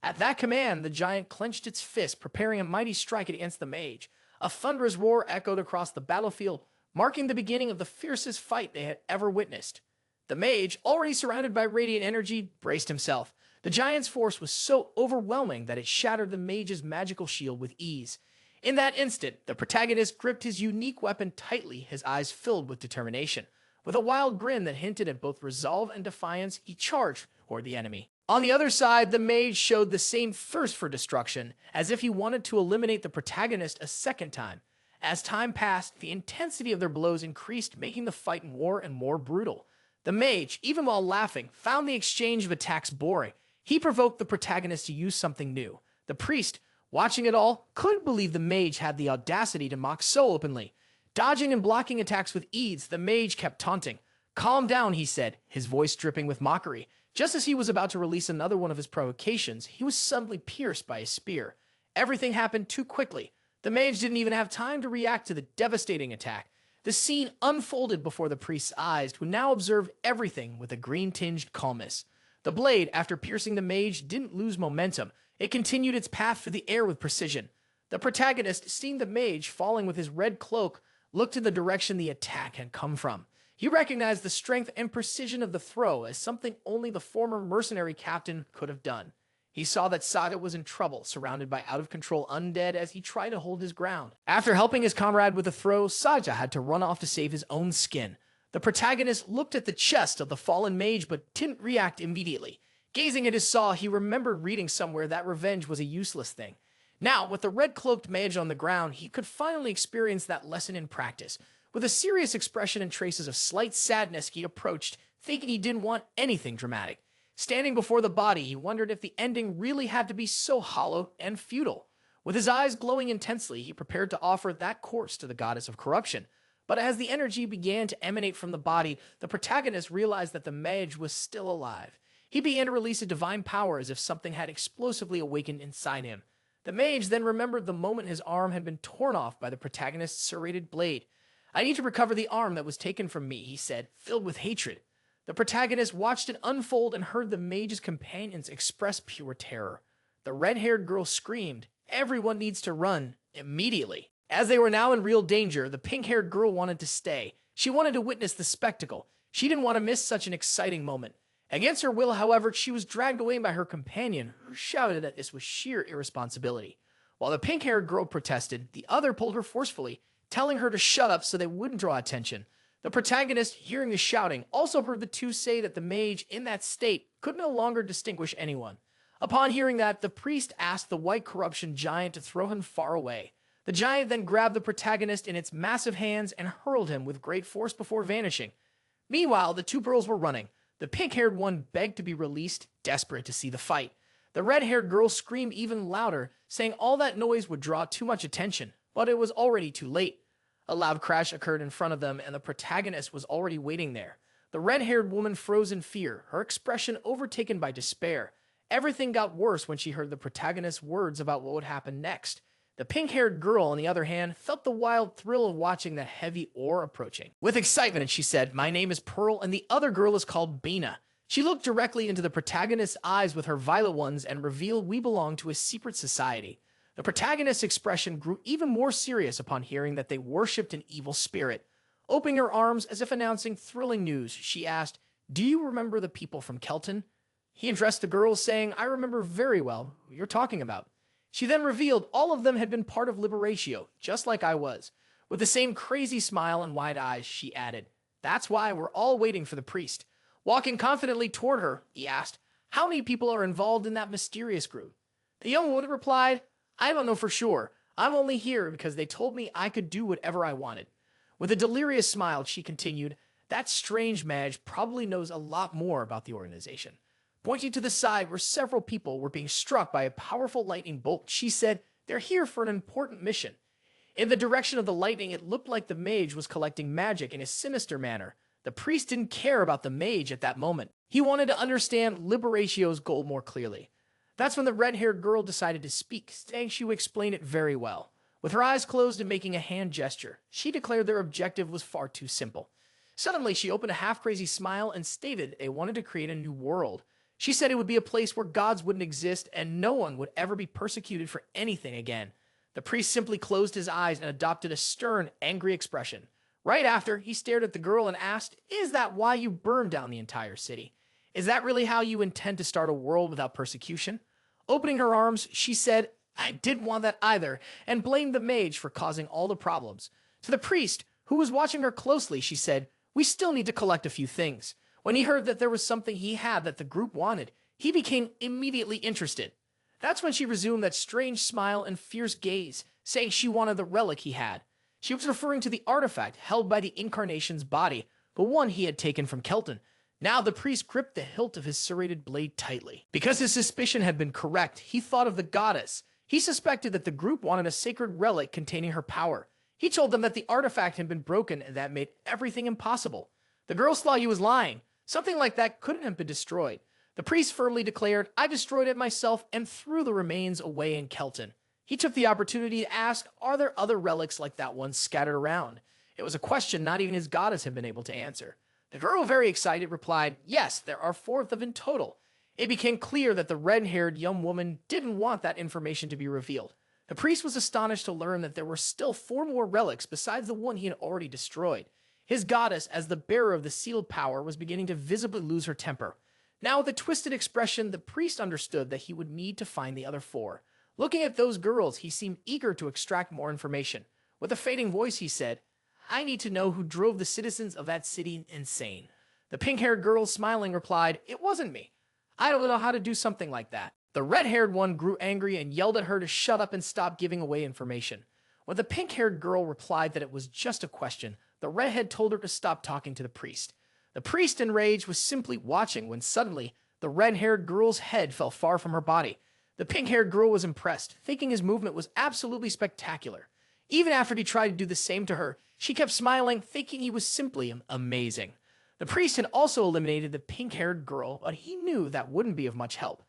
At that command, the giant clenched its fist, preparing a mighty strike against the mage. A thunderous roar echoed across the battlefield, marking the beginning of the fiercest fight they had ever witnessed. The mage, already surrounded by radiant energy, braced himself. The giant's force was so overwhelming that it shattered the mage's magical shield with ease. In that instant, the protagonist gripped his unique weapon tightly, his eyes filled with determination. With a wild grin that hinted at both resolve and defiance, he charged toward the enemy. On the other side, the mage showed the same thirst for destruction, as if he wanted to eliminate the protagonist a second time. As time passed, the intensity of their blows increased, making the fight more and more brutal. The mage, even while laughing, found the exchange of attacks boring. He provoked the protagonist to use something new. The priest, watching it all, couldn't believe the mage had the audacity to mock so openly. Dodging and blocking attacks with ease, the mage kept taunting. "Calm down," he said, his voice dripping with mockery. Just as he was about to release another one of his provocations, he was suddenly pierced by a spear. Everything happened too quickly. The mage didn't even have time to react to the devastating attack. The scene unfolded before the priest's eyes, who now observed everything with a green-tinged calmness. The blade, after piercing the mage, didn't lose momentum. It continued its path through the air with precision. The protagonist, seeing the mage falling with his red cloak, looked in the direction the attack had come from. He recognized the strength and precision of the throw as something only the former mercenary captain could have done. He saw that Saga was in trouble, surrounded by out-of-control undead as he tried to hold his ground. After helping his comrade with the throw, Saga had to run off to save his own skin. The protagonist looked at the chest of the fallen mage but didn't react immediately. Gazing at his saw, he remembered reading somewhere that revenge was a useless thing. Now, with the red-cloaked mage on the ground, he could finally experience that lesson in practice. With a serious expression and traces of slight sadness, he approached, thinking he didn't want anything dramatic. Standing before the body, he wondered if the ending really had to be so hollow and futile. With his eyes glowing intensely, he prepared to offer that course to the goddess of corruption. But as the energy began to emanate from the body, the protagonist realized that the mage was still alive. He began to release a divine power as if something had explosively awakened inside him. The mage then remembered the moment his arm had been torn off by the protagonist's serrated blade. "I need to recover the arm that was taken from me," he said, filled with hatred. The protagonist watched it unfold and heard the mage's companions express pure terror. The red-haired girl screamed, "Everyone needs to run, immediately." As they were now in real danger, the pink-haired girl wanted to stay. She wanted to witness the spectacle. She didn't want to miss such an exciting moment. Against her will, however, she was dragged away by her companion, who shouted that this was sheer irresponsibility. While the pink-haired girl protested, the other pulled her forcefully, telling her to shut up so they wouldn't draw attention. The protagonist, hearing the shouting, also heard the two say that the mage, in that state, could no longer distinguish anyone. Upon hearing that, the priest asked the white corruption giant to throw him far away. The giant then grabbed the protagonist in its massive hands and hurled him with great force before vanishing. Meanwhile, the two girls were running. The pink-haired one begged to be released, desperate to see the fight. The red-haired girl screamed even louder, saying all that noise would draw too much attention, but it was already too late. A loud crash occurred in front of them, and the protagonist was already waiting there. The red-haired woman froze in fear, her expression overtaken by despair. Everything got worse when she heard the protagonist's words about what would happen next. The pink-haired girl, on the other hand, felt the wild thrill of watching the heavy oar approaching. With excitement, she said, "My name is Pearl, and the other girl is called Bina." She looked directly into the protagonist's eyes with her violet ones and revealed we belong to a secret society. The protagonist's expression grew even more serious upon hearing that they worshipped an evil spirit. Opening her arms as if announcing thrilling news, she asked, "Do you remember the people from Kelton?" He addressed the girls, saying, "I remember very well who you're talking about." She then revealed all of them had been part of Liberatio, just like I was. With the same crazy smile and wide eyes, she added, "That's why we're all waiting for the priest." Walking confidently toward her, he asked, "How many people are involved in that mysterious group?" The young woman replied, "I don't know for sure. I'm only here because they told me I could do whatever I wanted." With a delirious smile, she continued, "That strange mage probably knows a lot more about the organization." Pointing to the side where several people were being struck by a powerful lightning bolt, she said, They're here for an important mission. In the direction of the lightning, it looked like the mage was collecting magic in a sinister manner. The priest didn't care about the mage at that moment. He wanted to understand Liberatio's goal more clearly. That's when the red-haired girl decided to speak, saying she would explain it very well. With her eyes closed and making a hand gesture, she declared their objective was far too simple. Suddenly, she opened a half-crazy smile and stated they wanted to create a new world. She said it would be a place where gods wouldn't exist and no one would ever be persecuted for anything again. The priest simply closed his eyes and adopted a stern, angry expression. Right after, he stared at the girl and asked, "Is that why you burned down the entire city? Is that really how you intend to start a world without persecution?" Opening her arms, she said, "I didn't want that either," and blamed the mage for causing all the problems. To the priest, who was watching her closely, she said, "We still need to collect a few things." When he heard that there was something he had that the group wanted, he became immediately interested. That's when she resumed that strange smile and fierce gaze, saying she wanted the relic he had. She was referring to the artifact held by the incarnation's body, the one he had taken from Kelton. Now the priest gripped the hilt of his serrated blade tightly. Because his suspicion had been correct, he thought of the goddess. He suspected that the group wanted a sacred relic containing her power. He told them that the artifact had been broken and that made everything impossible. The girls thought he was lying. Something like that couldn't have been destroyed. The priest firmly declared, "I destroyed it myself and threw the remains away in Kelton." He took the opportunity to ask, are there other relics like that one scattered around? It was a question not even his goddess had been able to answer. The girl, very excited, replied, "Yes, there are 4 of them in total." It became clear that the red-haired young woman didn't want that information to be revealed. The priest was astonished to learn that there were still 4 more relics besides the one he had already destroyed. His goddess, as the bearer of the sealed power, was beginning to visibly lose her temper. Now, with a twisted expression, the priest understood that he would need to find the other 4. Looking at those girls, he seemed eager to extract more information. With a fading voice, he said, "I need to know who drove the citizens of that city insane." The pink-haired girl, smiling, replied, "It wasn't me. I don't know how to do something like that." The red-haired one grew angry and yelled at her to shut up and stop giving away information. When the pink-haired girl replied that it was just a question, the redhead told her to stop talking to the priest. The priest, enraged, was simply watching when suddenly the red-haired girl's head fell far from her body. The pink-haired girl was impressed, thinking his movement was absolutely spectacular. Even after he tried to do the same to her, she kept smiling, thinking he was simply amazing. The priest had also eliminated the pink-haired girl, but he knew that wouldn't be of much help.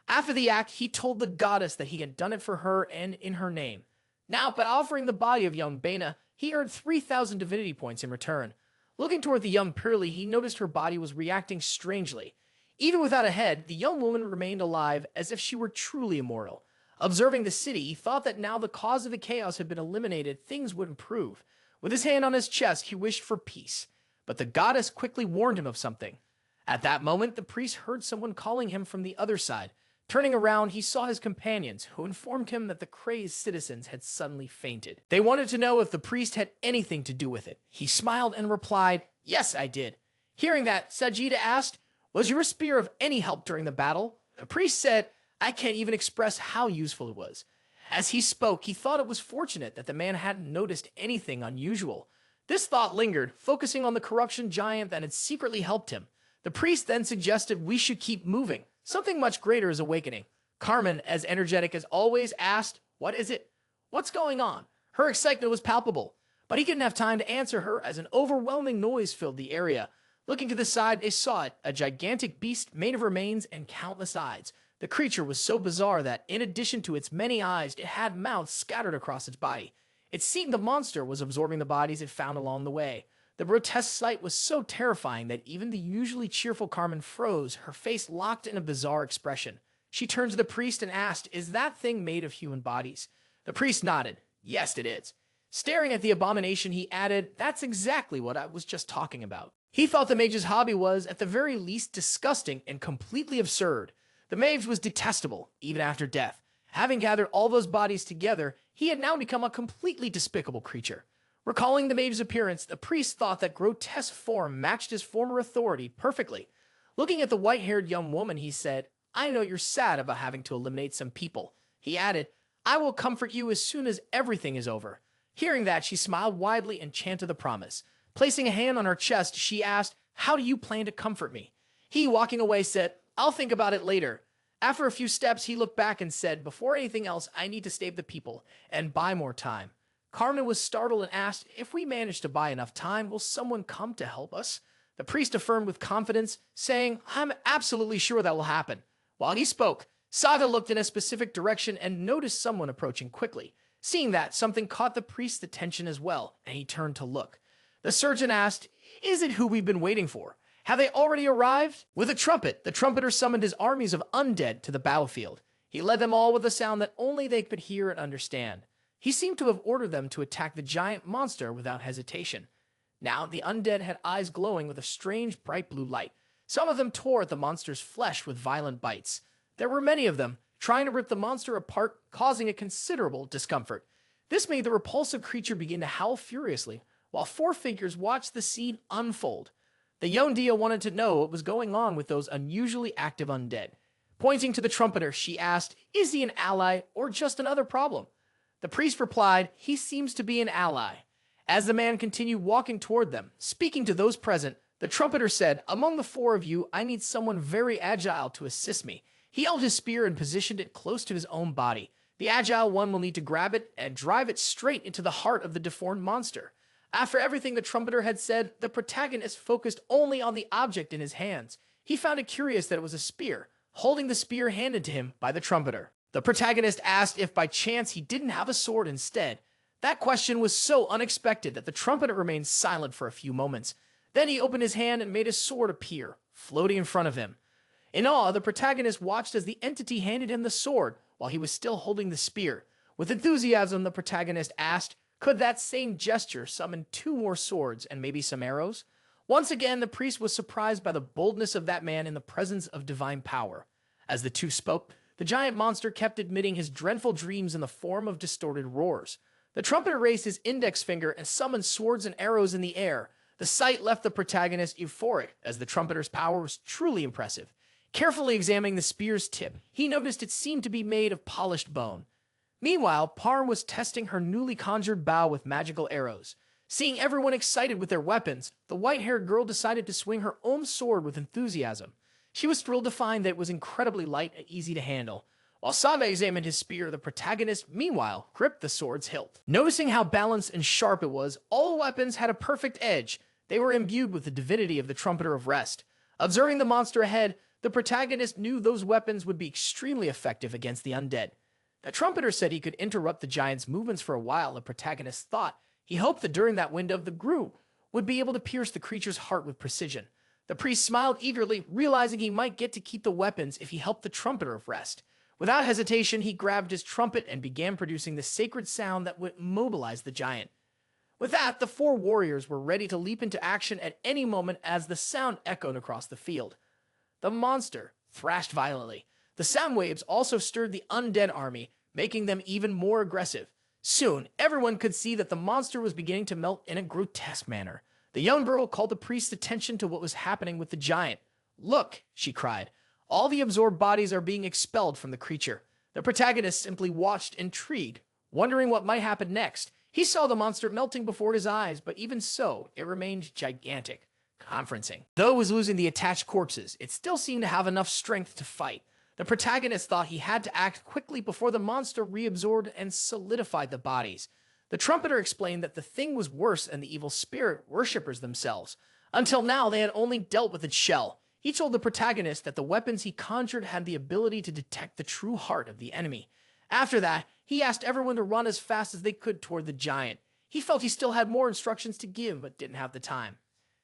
After the act, he told the goddess that he had done it for her and in her name. Now, by offering the body of young Bena, he earned 3,000 divinity points in return. Looking toward the young Pearly, he noticed her body was reacting strangely. Even without a head, the young woman remained alive as if she were truly immortal. Observing the city, he thought that now the cause of the chaos had been eliminated, things would improve. With his hand on his chest, he wished for peace. But the goddess quickly warned him of something. At that moment, the priest heard someone calling him from the other side. Turning around, he saw his companions, who informed him that the crazed citizens had suddenly fainted. They wanted to know if the priest had anything to do with it. He smiled and replied, "Yes, I did." Hearing that, Sajida asked, "Was your spear of any help during the battle?" The priest said, "I can't even express how useful it was." As he spoke, he thought it was fortunate that the man hadn't noticed anything unusual. This thought lingered, focusing on the corruption giant that had secretly helped him. The priest then suggested we should keep moving. Something much greater is awakening. Carmen, as energetic as always, asked, "What is it? What's going on?" Her excitement was palpable, but he didn't have time to answer her as an overwhelming noise filled the area. Looking to the side, they saw it, a gigantic beast made of remains and countless eyes. The creature was so bizarre that, in addition to its many eyes, it had mouths scattered across its body. It seemed the monster was absorbing the bodies it found along the way. The grotesque sight was so terrifying that even the usually cheerful Carmen froze, her face locked in a bizarre expression. She turned to the priest and asked, "Is that thing made of human bodies?" The priest nodded. "Yes, it is." Staring at the abomination, he added, "That's exactly what I was just talking about." He thought the mage's hobby was, at the very least, disgusting and completely absurd. The mage was detestable, even after death. Having gathered all those bodies together, he had now become a completely despicable creature. Recalling the mage's appearance, the priest thought that grotesque form matched his former authority perfectly. Looking at the white-haired young woman, he said, "I know you're sad about having to eliminate some people." He added, "I will comfort you as soon as everything is over." Hearing that, she smiled widely and chanted the promise. Placing a hand on her chest, she asked, "How do you plan to comfort me?" He, walking away, said, "I'll think about it later." After a few steps, he looked back and said, "Before anything else, I need to save the people and buy more time." Carmen was startled and asked, "If we manage to buy enough time, will someone come to help us?" The priest affirmed with confidence, saying, "I'm absolutely sure that will happen." While he spoke, Saga looked in a specific direction and noticed someone approaching quickly. Seeing that, something caught the priest's attention as well, and he turned to look. The surgeon asked, "Is it who we've been waiting for? Have they already arrived?" With a trumpet, the trumpeter summoned his armies of undead to the battlefield. He led them all with a sound that only they could hear and understand. He seemed to have ordered them to attack the giant monster without hesitation. Now, the undead had eyes glowing with a strange bright blue light. Some of them tore at the monster's flesh with violent bites. There were many of them, trying to rip the monster apart, causing a considerable discomfort. This made the repulsive creature begin to howl furiously, while four figures watched the scene unfold. The young Dia wanted to know what was going on with those unusually active undead. Pointing to the trumpeter, she asked, "Is he an ally or just another problem?" The priest replied, "He seems to be an ally." As the man continued walking toward them, speaking to those present, the trumpeter said, "Among the four of you, I need someone very agile to assist me." He held his spear and positioned it close to his own body. The agile one will need to grab it and drive it straight into the heart of the deformed monster. After everything the trumpeter had said, the protagonist focused only on the object in his hands. He found it curious that it was a spear, holding the spear handed to him by the trumpeter. The protagonist asked if by chance he didn't have a sword instead. That question was so unexpected that the trumpeter remained silent for a few moments. Then he opened his hand and made his sword appear, floating in front of him. In awe, the protagonist watched as the entity handed him the sword while he was still holding the spear. With enthusiasm, the protagonist asked, could that same gesture summon 2 more swords and maybe some arrows? Once again, the priest was surprised by the boldness of that man in the presence of divine power. As the two spoke, the giant monster kept admitting his dreadful dreams in the form of distorted roars. The trumpeter raised his index finger and summoned swords and arrows in the air. The sight left the protagonist euphoric, as the trumpeter's power was truly impressive. Carefully examining the spear's tip, he noticed it seemed to be made of polished bone. Meanwhile, Parm was testing her newly conjured bow with magical arrows. Seeing everyone excited with their weapons, the white-haired girl decided to swing her own sword with enthusiasm. She was thrilled to find that it was incredibly light and easy to handle. While Sabe examined his spear, the protagonist, meanwhile, gripped the sword's hilt. Noticing how balanced and sharp it was, all weapons had a perfect edge. They were imbued with the divinity of the Trumpeter of Rest. Observing the monster ahead, the protagonist knew those weapons would be extremely effective against the undead. The trumpeter said he could interrupt the giant's movements for a while, the protagonist thought. He hoped that during that window, the Gru would be able to pierce the creature's heart with precision. The priest smiled eagerly, realizing he might get to keep the weapons if he helped the Trumpeter of Rest. Without hesitation, he grabbed his trumpet and began producing the sacred sound that would mobilize the giant. With that, the 4 warriors were ready to leap into action at any moment as the sound echoed across the field. The monster thrashed violently. The sound waves also stirred the undead army, making them even more aggressive. Soon, everyone could see that the monster was beginning to melt in a grotesque manner. The young girl called the priest's attention to what was happening with the giant. "Look," she cried. "All the absorbed bodies are being expelled from the creature." The protagonist simply watched, intrigued, wondering what might happen next. He saw the monster melting before his eyes, but even so, it remained gigantic. Conferencing. Though it was losing the attached corpses, it still seemed to have enough strength to fight. The protagonist thought he had to act quickly before the monster reabsorbed and solidified the bodies. The trumpeter explained that the thing was worse than the evil spirit worshippers themselves. Until now, they had only dealt with its shell. He told the protagonist that the weapons he conjured had the ability to detect the true heart of the enemy. After that, he asked everyone to run as fast as they could toward the giant. He felt he still had more instructions to give, but didn't have the time.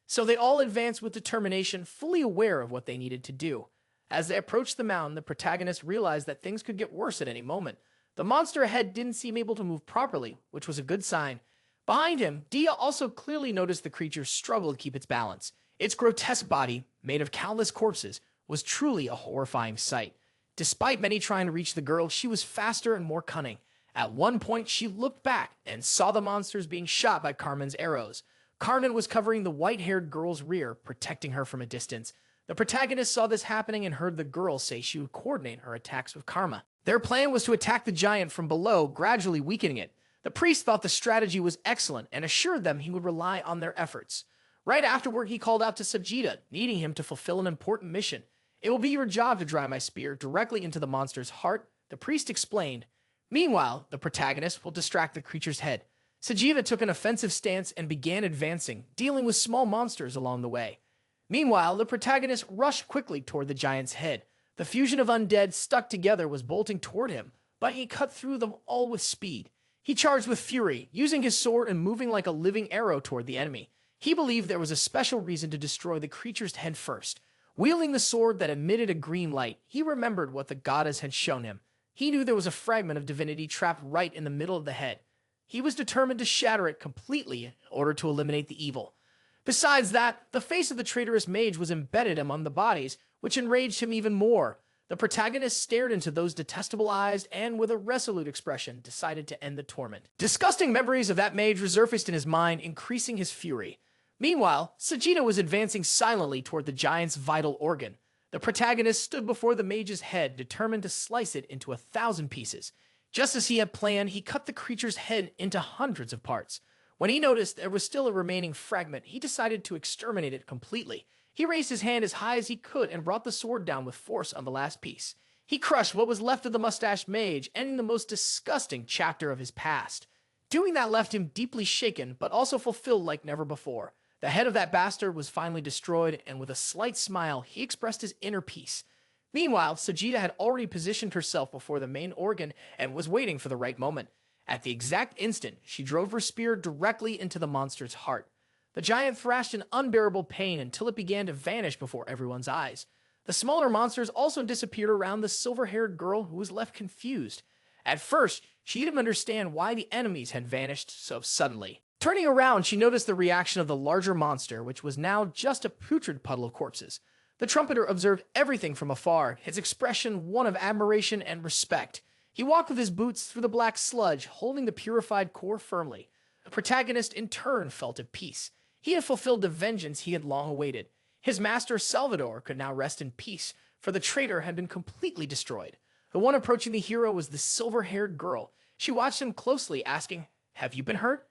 So they all advanced with determination, fully aware of what they needed to do. As they approached the mountain, the protagonist realized that things could get worse at any moment. The monster ahead didn't seem able to move properly, which was a good sign. Behind him, Dia also clearly noticed the creature struggle to keep its balance. Its grotesque body, made of countless corpses, was truly a horrifying sight. Despite many trying to reach the girl, she was faster and more cunning. At one point, she looked back and saw the monsters being shot by Carmen's arrows. Carmen was covering the white-haired girl's rear, protecting her from a distance. The protagonist saw this happening and heard the girl say she would coordinate her attacks with Karma. Their plan was to attack the giant from below, gradually weakening it. The priest thought the strategy was excellent and assured them he would rely on their efforts. Right afterward, he called out to Sajida, needing him to fulfill an important mission. It will be your job to drive my spear directly into the monster's heart, the priest explained. Meanwhile, the protagonist will distract the creature's head. Sajiva took an offensive stance and began advancing, dealing with small monsters along the way. Meanwhile, the protagonist rushed quickly toward the giant's head. The fusion of undead stuck together was bolting toward him, but he cut through them all with speed. He charged with fury, using his sword and moving like a living arrow toward the enemy. He believed there was a special reason to destroy the creature's head first. Wielding the sword that emitted a green light, he remembered what the goddess had shown him. He knew there was a fragment of divinity trapped right in the middle of the head. He was determined to shatter it completely in order to eliminate the evil. Besides that, the face of the traitorous mage was embedded among the bodies, which enraged him even more. The protagonist stared into those detestable eyes and, with a resolute expression, decided to end the torment. Disgusting memories of that mage resurfaced in his mind, increasing his fury. Meanwhile, Sajiva was advancing silently toward the giant's vital organ. The protagonist stood before the mage's head, determined to slice it into 1,000 pieces. Just as he had planned, he cut the creature's head into hundreds of parts. When he noticed there was still a remaining fragment, he decided to exterminate it completely. He raised his hand as high as he could and brought the sword down with force on the last piece. He crushed what was left of the mustached mage, ending the most disgusting chapter of his past. Doing that left him deeply shaken, but also fulfilled like never before. The head of that bastard was finally destroyed, and with a slight smile, he expressed his inner peace. Meanwhile, Sajiva had already positioned herself before the main organ and was waiting for the right moment. At the exact instant, she drove her spear directly into the monster's heart. The giant thrashed in unbearable pain until it began to vanish before everyone's eyes. The smaller monsters also disappeared around the silver-haired girl, who was left confused. At first, she didn't understand why the enemies had vanished so suddenly. Turning around, she noticed the reaction of the larger monster, which was now just a putrid puddle of corpses. The trumpeter observed everything from afar, his expression one of admiration and respect. He walked with his boots through the black sludge, holding the purified core firmly. The protagonist, in turn, felt at peace. He had fulfilled the vengeance he had long awaited. His master, Salvador, could now rest in peace, for the traitor had been completely destroyed. The one approaching the hero was the silver-haired girl. She watched him closely, asking, "Have you been hurt?"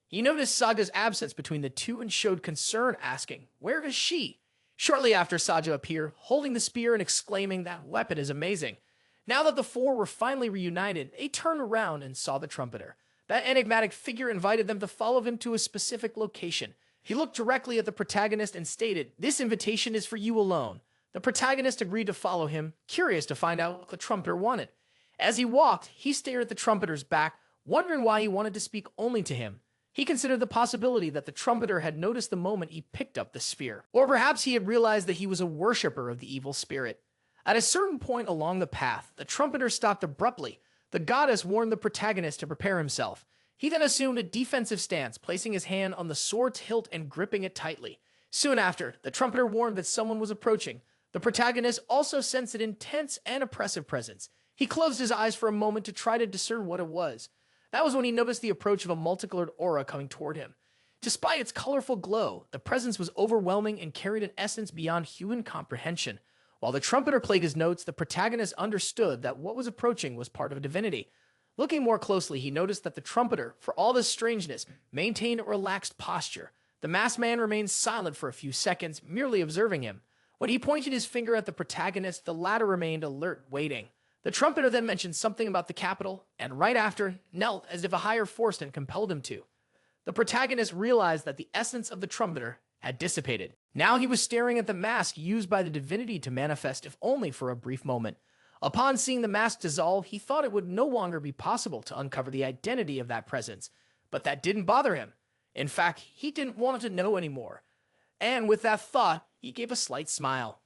He noticed Saga's absence between the two and showed concern, asking, "Where is she?" Shortly after, Saja appeared, holding the spear and exclaiming, "That weapon is amazing." Now that the four were finally reunited, they turned around and saw the trumpeter. That enigmatic figure invited them to follow him to a specific location. He looked directly at the protagonist and stated, "This invitation is for you alone." The protagonist agreed to follow him, curious to find out what the trumpeter wanted. As he walked, he stared at the trumpeter's back, wondering why he wanted to speak only to him. He considered the possibility that the trumpeter had noticed the moment he picked up the spear. Or perhaps he had realized that he was a worshipper of the evil spirit. At a certain point along the path, the trumpeter stopped abruptly. The goddess warned the protagonist to prepare himself. He then assumed a defensive stance, placing his hand on the sword's hilt and gripping it tightly. Soon after, the trumpeter warned that someone was approaching. The protagonist also sensed an intense and oppressive presence. He closed his eyes for a moment to try to discern what it was. That was when he noticed the approach of a multicolored aura coming toward him. Despite its colorful glow, the presence was overwhelming and carried an essence beyond human comprehension. While the trumpeter played his notes, the protagonist understood that what was approaching was part of a divinity. Looking more closely, he noticed that the trumpeter, for all this strangeness, maintained a relaxed posture. The masked man remained silent for a few seconds, merely observing him. When he pointed his finger at the protagonist, the latter remained alert, waiting. The trumpeter then mentioned something about the capital, and right after, knelt as if a higher force had compelled him to. The protagonist realized that the essence of the trumpeter had dissipated. Now he was staring at the mask used by the divinity to manifest, if only for a brief moment. Upon seeing the mask dissolve, he thought it would no longer be possible to uncover the identity of that presence. But that didn't bother him. In fact, he didn't want to know anymore. And with that thought, he gave a slight smile.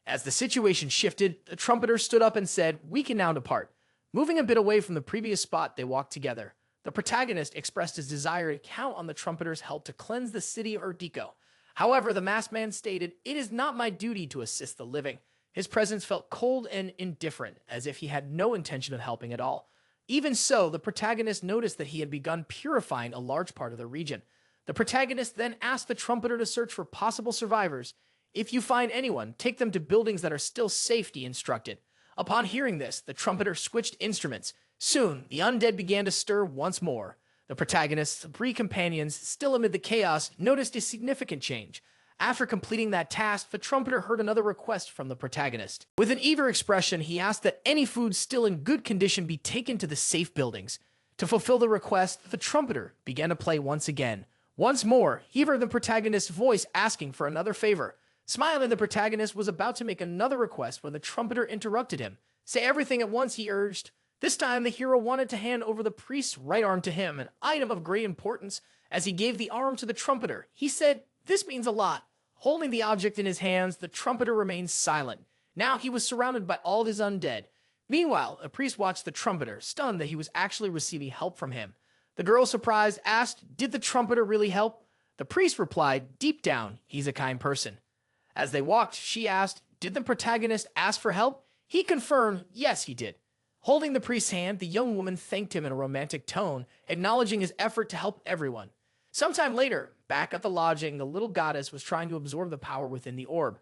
As the situation shifted, the trumpeter stood up and said, "We can now depart." Moving a bit away from the previous spot, they walked together. The protagonist expressed his desire to count on the trumpeter's help to cleanse the city of Urdico. However, the masked man stated, "It is not my duty to assist the living." His presence felt cold and indifferent, as if he had no intention of helping at all. Even so, the protagonist noticed that he had begun purifying a large part of the region. The protagonist then asked the trumpeter to search for possible survivors. "If you find anyone, take them to buildings that are still safe," he instructed. Upon hearing this, the trumpeter switched instruments. Soon, the undead began to stir once more. The protagonist's three companions, still amid the chaos, noticed a significant change. After completing that task, the trumpeter heard another request from the protagonist. With an eager expression, he asked that any food still in good condition be taken to the safe buildings. To fulfill the request, the trumpeter began to play once again. Once more, he heard the protagonist's voice asking for another favor. Smiling, the protagonist was about to make another request when the trumpeter interrupted him. "Say everything at once," he urged. This time, the hero wanted to hand over the priest's right arm to him, an item of great importance. As he gave the arm to the trumpeter, he said, "This means a lot." Holding the object in his hands, the trumpeter remained silent. Now he was surrounded by all his undead. Meanwhile, a priest watched the trumpeter, stunned that he was actually receiving help from him. The girl, surprised, asked, "Did the trumpeter really help?" The priest replied, "Deep down, he's a kind person." As they walked, she asked, "Did the protagonist ask for help?" He confirmed, yes, he did. Holding the priest's hand, the young woman thanked him in a romantic tone, acknowledging his effort to help everyone. Sometime later, back at the lodging, the little goddess was trying to absorb the power within the orb.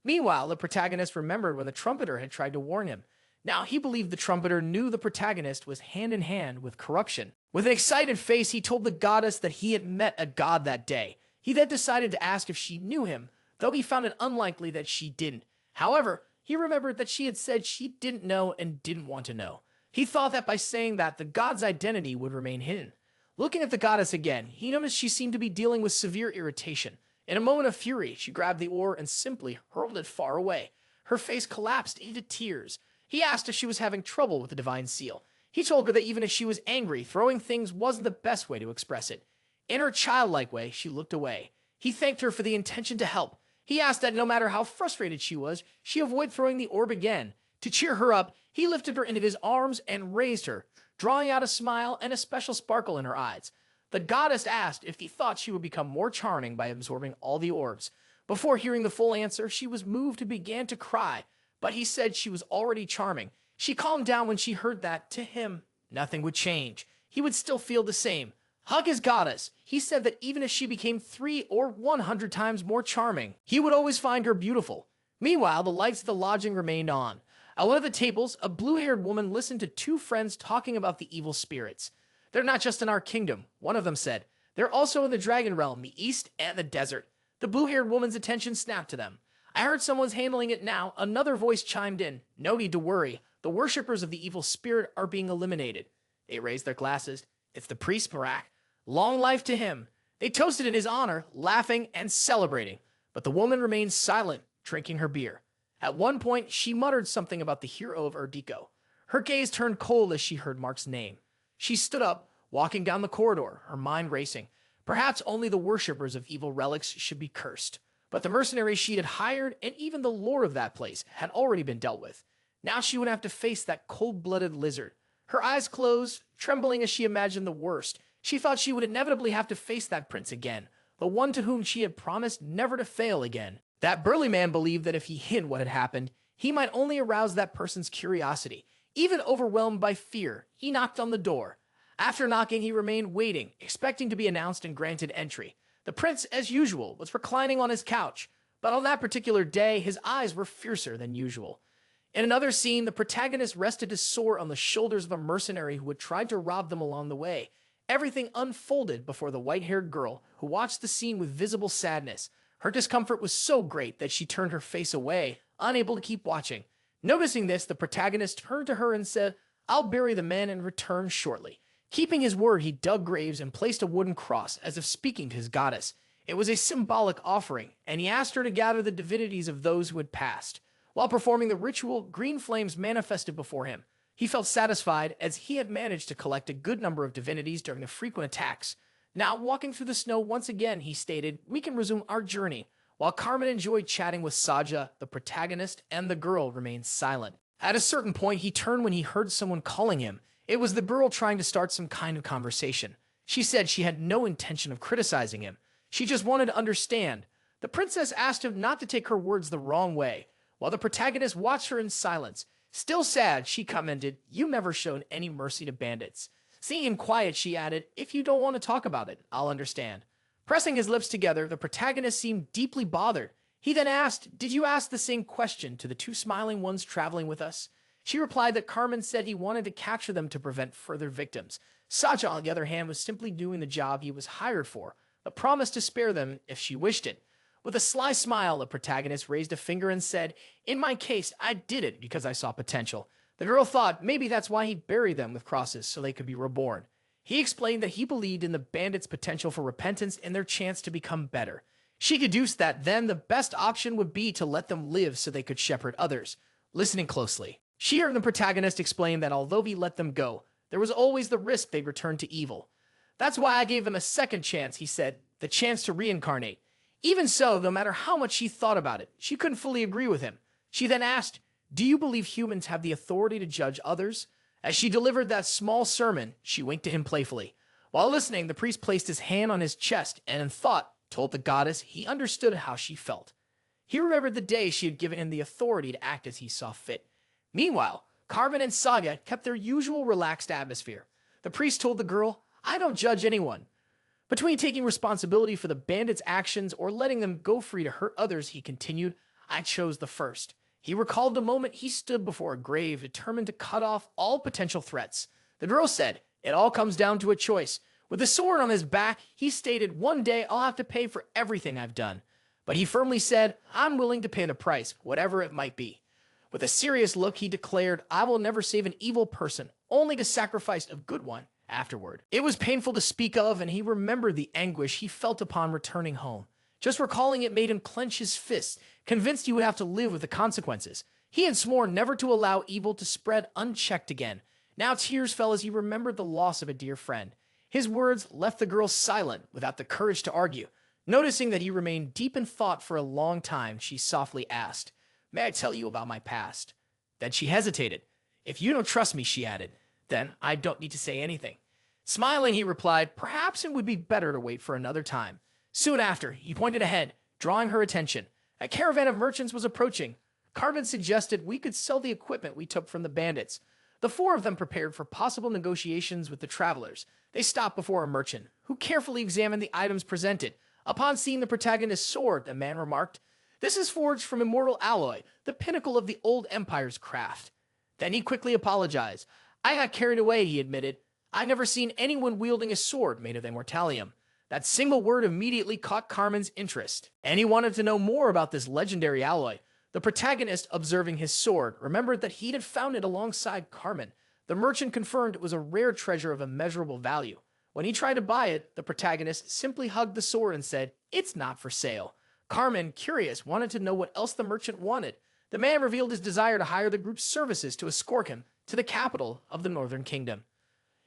Meanwhile, the protagonist remembered when the trumpeter had tried to warn him. Now he believed the trumpeter knew the protagonist was hand in hand with corruption. With an excited face, he told the goddess that he had met a god that day. He then decided to ask if she knew him, though he found it unlikely that she didn't. However, he remembered that she had said she didn't know and didn't want to know. He thought that by saying that, the god's identity would remain hidden. Looking at the goddess again, he noticed she seemed to be dealing with severe irritation. In a moment of fury, she grabbed the oar and simply hurled it far away. Her face collapsed into tears. He asked if she was having trouble with the divine seal. He told her that even if she was angry, throwing things wasn't the best way to express it. In her childlike way, she looked away. He thanked her for the intention to help. He asked that no matter how frustrated she was, she avoid throwing the orb again. To cheer her up, he lifted her into his arms and raised her, drawing out a smile and a special sparkle in her eyes. The goddess asked if he thought she would become more charming by absorbing all the orbs. Before hearing the full answer, she was moved and began to cry, but he said she was already charming. She calmed down when she heard that, to him, nothing would change. He would still feel the same. Hug his goddess. He said that even if she became 3 or 100 times more charming, he would always find her beautiful. Meanwhile, the lights of the lodging remained on. At one of the tables, a blue-haired woman listened to 2 friends talking about the evil spirits. "They're not just in our kingdom," one of them said. "They're also in the dragon realm, the east, and the desert." The blue-haired woman's attention snapped to them. "I heard someone's handling it now." Another voice chimed in. "No need to worry. The worshippers of the evil spirit are being eliminated." They raised their glasses. "It's the priest, Marnac. Long life to him." They toasted in his honor, laughing and celebrating. But the woman remained silent, drinking her beer. At one point, she muttered something about the hero of Erdiko. Her gaze turned cold as she heard Mark's name. She stood up, walking down the corridor, her mind racing. Perhaps only the worshippers of evil relics should be cursed. But the mercenaries she had hired, and even the lore of that place, had already been dealt with. Now she would have to face that cold-blooded lizard. Her eyes closed, trembling as she imagined the worst. She thought she would inevitably have to face that prince again, the one to whom she had promised never to fail again. That burly man believed that if he hid what had happened, he might only arouse that person's curiosity. Even overwhelmed by fear, he knocked on the door. After knocking, he remained waiting, expecting to be announced and granted entry. The prince, as usual, was reclining on his couch, but on that particular day, his eyes were fiercer than usual. In another scene, the protagonist rested his sword on the shoulders of a mercenary who had tried to rob them along the way. Everything unfolded before the white-haired girl, who watched the scene with visible sadness. Her discomfort was so great that she turned her face away, unable to keep watching. Noticing this, the protagonist turned to her and said, "I'll bury the men and return shortly." Keeping his word, he dug graves and placed a wooden cross, as if speaking to his goddess. It was a symbolic offering, and he asked her to gather the divinities of those who had passed. While performing the ritual, green flames manifested before him. He felt satisfied, as he had managed to collect a good number of divinities during the frequent attacks. Now, walking through the snow once again, he stated, "We can resume our journey." While Carmen enjoyed chatting with Saja, the protagonist, and the girl remained silent. At a certain point, he turned when he heard someone calling him. It was the girl trying to start some kind of conversation. She said she had no intention of criticizing him. She just wanted to understand. The princess asked him not to take her words the wrong way, while the protagonist watched her in silence. Still sad, she commented, "You've never shown any mercy to bandits." Seeing him quiet, she added, "If you don't want to talk about it, I'll understand." Pressing his lips together, the protagonist seemed deeply bothered. He then asked, "Did you ask the same question to the 2 smiling ones traveling with us?" She replied that Carmen said he wanted to capture them to prevent further victims. Saja, on the other hand, was simply doing the job he was hired for, a promise to spare them if she wished it. With a sly smile, the protagonist raised a finger and said, "In my case, I did it because I saw potential." The girl thought maybe that's why he buried them with crosses so they could be reborn. He explained that he believed in the bandits' potential for repentance and their chance to become better. She deduced that then the best option would be to let them live so they could shepherd others. Listening closely, she heard the protagonist explain that although he let them go, there was always the risk they'd return to evil. "That's why I gave them a second chance," he said, "the chance to reincarnate." Even so, no matter how much she thought about it, she couldn't fully agree with him. She then asked, "Do you believe humans have the authority to judge others?" As she delivered that small sermon, she winked to him playfully. While listening, the priest placed his hand on his chest and in thought told the goddess he understood how she felt. He remembered the day she had given him the authority to act as he saw fit. Meanwhile, Carmen and Saga kept their usual relaxed atmosphere. The priest told the girl, "I don't judge anyone." Between taking responsibility for the bandits' actions or letting them go free to hurt others, he continued, "I chose the first." He recalled the moment he stood before a grave, determined to cut off all potential threats. The girl said, "It all comes down to a choice." With the sword on his back, he stated, "One day I'll have to pay for everything I've done." But he firmly said, "I'm willing to pay the price, whatever it might be." With a serious look, he declared, "I will never save an evil person, only to sacrifice a good one afterward." It was painful to speak of, and he remembered the anguish he felt upon returning home. Just recalling it made him clench his fists, convinced he would have to live with the consequences. He had sworn never to allow evil to spread unchecked again. Now tears fell as he remembered the loss of a dear friend. His words left the girl silent, without the courage to argue. Noticing that he remained deep in thought for a long time, she softly asked, "May I tell you about my past?" Then she hesitated. "If you don't trust me," she added, "then I don't need to say anything." Smiling, he replied, "Perhaps it would be better to wait for another time." Soon after, he pointed ahead, drawing her attention. A caravan of merchants was approaching. Carmen suggested we could sell the equipment we took from the bandits. The four of them prepared for possible negotiations with the travelers. They stopped before a merchant, who carefully examined the items presented. Upon seeing the protagonist's sword, the man remarked, "This is forged from immortal alloy, the pinnacle of the old empire's craft." Then he quickly apologized. "I got carried away," he admitted. "I've never seen anyone wielding a sword made of immortalium." That single word immediately caught Carmen's interest, and he wanted to know more about this legendary alloy. The protagonist, observing his sword, remembered that he had found it alongside Carmen. The merchant confirmed it was a rare treasure of immeasurable value. When he tried to buy it, the protagonist simply hugged the sword and said, "It's not for sale." Carmen, curious, wanted to know what else the merchant wanted. The man revealed his desire to hire the group's services to escort him to the capital of the Northern Kingdom.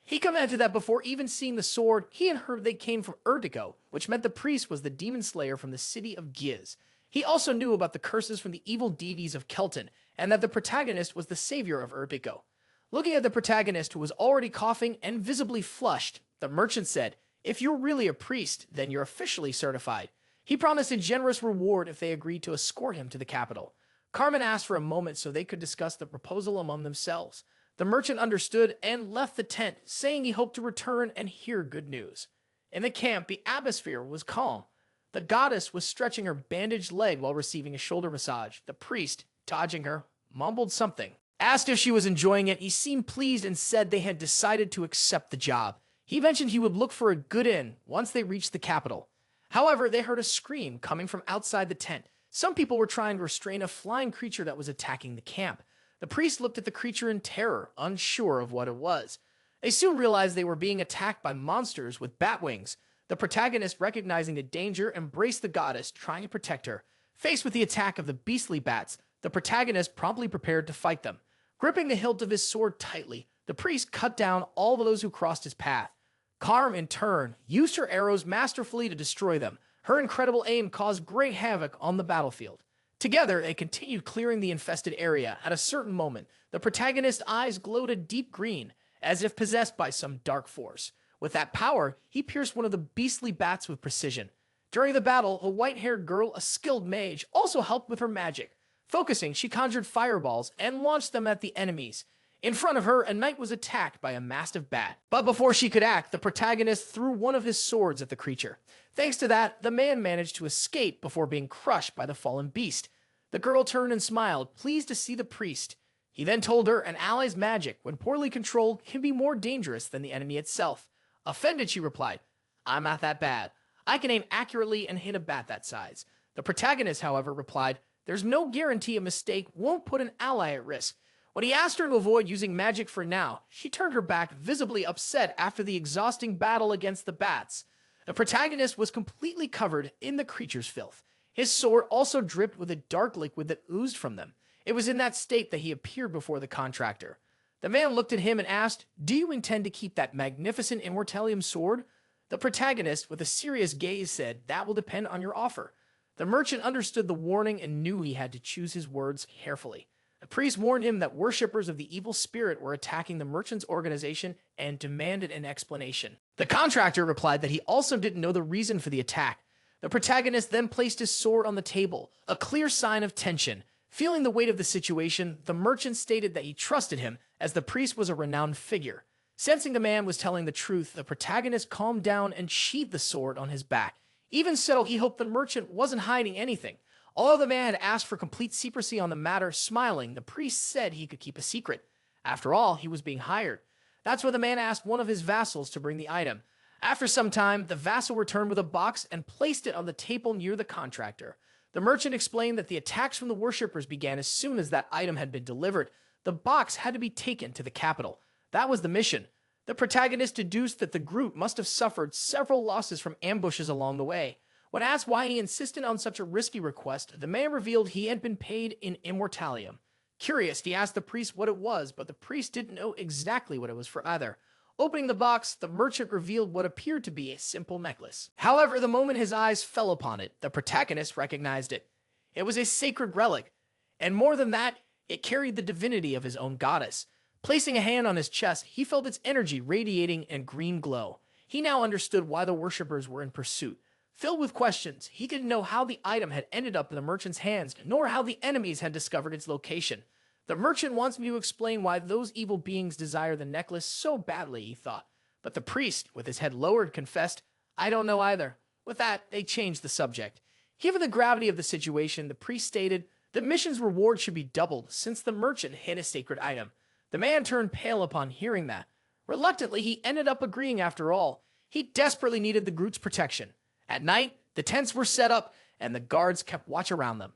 He commented that before even seeing the sword, he had heard they came from Urdico, which meant the priest was the demon slayer from the city of Giz. He also knew about the curses from the evil deities of Kelton, and that the protagonist was the savior of Urdico. Looking at the protagonist, who was already coughing and visibly flushed, the merchant said, "If you're really a priest, then you're officially certified." He promised a generous reward if they agreed to escort him to the capital. Carmen asked for a moment so they could discuss the proposal among themselves. The merchant understood and left the tent, saying he hoped to return and hear good news. In the camp, the atmosphere was calm. The goddess was stretching her bandaged leg while receiving a shoulder massage. The priest, dodging her, mumbled something. Asked if she was enjoying it, he seemed pleased and said they had decided to accept the job. He mentioned he would look for a good inn once they reached the capital. However, they heard a scream coming from outside the tent. Some people were trying to restrain a flying creature that was attacking the camp. The priest looked at the creature in terror, unsure of what it was. They soon realized they were being attacked by monsters with bat wings. The protagonist, recognizing the danger, embraced the goddess, trying to protect her. Faced with the attack of the beastly bats, the protagonist promptly prepared to fight them. Gripping the hilt of his sword tightly, the priest cut down all of those who crossed his path. Carm, in turn, used her arrows masterfully to destroy them. Her incredible aim caused great havoc on the battlefield. Together, they continued clearing the infested area. At a certain moment, the protagonist's eyes glowed a deep green, as if possessed by some dark force. With that power, he pierced one of the beastly bats with precision. During the battle, a white-haired girl, a skilled mage, also helped with her magic. Focusing, she conjured fireballs and launched them at the enemies. In front of her, a knight was attacked by a massive bat. But before she could act, the protagonist threw one of his swords at the creature. Thanks to that, the man managed to escape before being crushed by the fallen beast. The girl turned and smiled, pleased to see the priest. He then told her an ally's magic, when poorly controlled, can be more dangerous than the enemy itself. Offended, she replied, "I'm not that bad. I can aim accurately and hit a bat that size." The protagonist, however, replied, "There's no guarantee a mistake won't put an ally at risk." When he asked her to avoid using magic for now, she turned her back, visibly upset after the exhausting battle against the bats. The protagonist was completely covered in the creature's filth. His sword also dripped with a dark liquid that oozed from them. It was in that state that he appeared before the contractor. The man looked at him and asked, "Do you intend to keep that magnificent immortalium sword?" The protagonist, with a serious gaze, said, "That will depend on your offer." The merchant understood the warning and knew he had to choose his words carefully. The priest warned him that worshippers of the evil spirit were attacking the merchant's organization and demanded an explanation. The contractor replied that he also didn't know the reason for the attack. The protagonist then placed his sword on the table, a clear sign of tension. Feeling the weight of the situation, the merchant stated that he trusted him, as the priest was a renowned figure. Sensing the man was telling the truth, the protagonist calmed down and sheathed the sword on his back. Even so, he hoped the merchant wasn't hiding anything. Although the man had asked for complete secrecy on the matter, smiling, the priest said he could keep a secret. After all, he was being hired. That's when the man asked one of his vassals to bring the item. After some time, the vassal returned with a box and placed it on the table near the contractor. The merchant explained that the attacks from the worshippers began as soon as that item had been delivered. The box had to be taken to the capital. That was the mission. The protagonist deduced that the group must have suffered several losses from ambushes along the way. When asked why he insisted on such a risky request, the man revealed he had been paid in immortalium. Curious, he asked the priest what it was, but the priest didn't know exactly what it was for either. Opening the box, the merchant revealed what appeared to be a simple necklace. However, the moment his eyes fell upon it, the protagonist recognized it. It was a sacred relic, and more than that, it carried the divinity of his own goddess. Placing a hand on his chest, he felt its energy radiating a green glow. He now understood why the worshippers were in pursuit. Filled with questions, he didn't know how the item had ended up in the merchant's hands, nor how the enemies had discovered its location. The merchant wants me to explain why those evil beings desire the necklace so badly, he thought. But the priest, with his head lowered, confessed, "I don't know either." With that, they changed the subject. Given the gravity of the situation, the priest stated, the mission's reward should be doubled since the merchant hid a sacred item. The man turned pale upon hearing that. Reluctantly, he ended up agreeing after all. He desperately needed the group's protection. At night, the tents were set up, and the guards kept watch around them.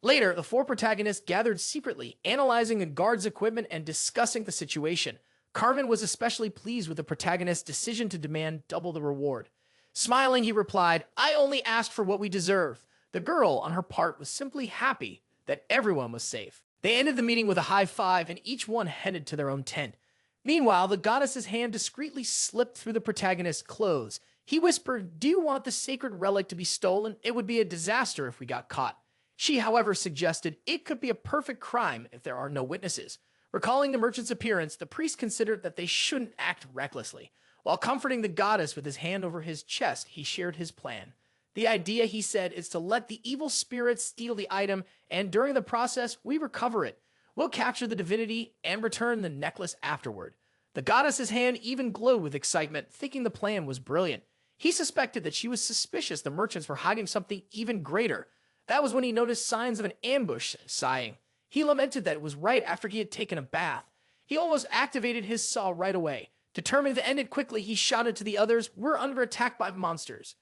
Later, the four protagonists gathered secretly, analyzing the guards' equipment and discussing the situation. Carmen was especially pleased with the protagonist's decision to demand double the reward. Smiling, he replied, "I only asked for what we deserve." The girl, on her part, was simply happy that everyone was safe. They ended the meeting with a high five, and each one headed to their own tent. Meanwhile, the goddess's hand discreetly slipped through the protagonist's clothes. He whispered, "Do you want the sacred relic to be stolen? It would be a disaster if we got caught." She, however, suggested it could be a perfect crime if there are no witnesses. Recalling the merchant's appearance, the priest considered that they shouldn't act recklessly. While comforting the goddess with his hand over his chest, he shared his plan. The idea, he said, is to let the evil spirits steal the item, and during the process, we recover it. We'll capture the divinity and return the necklace afterward. The goddess's hand even glowed with excitement, thinking the plan was brilliant. He suspected that she was suspicious the merchants were hiding something even greater. That was when he noticed signs of an ambush, sighing. He lamented that it was right after he had taken a bath. He almost activated his saw right away. Determined to end it quickly, he shouted to the others, "We're under attack by monsters."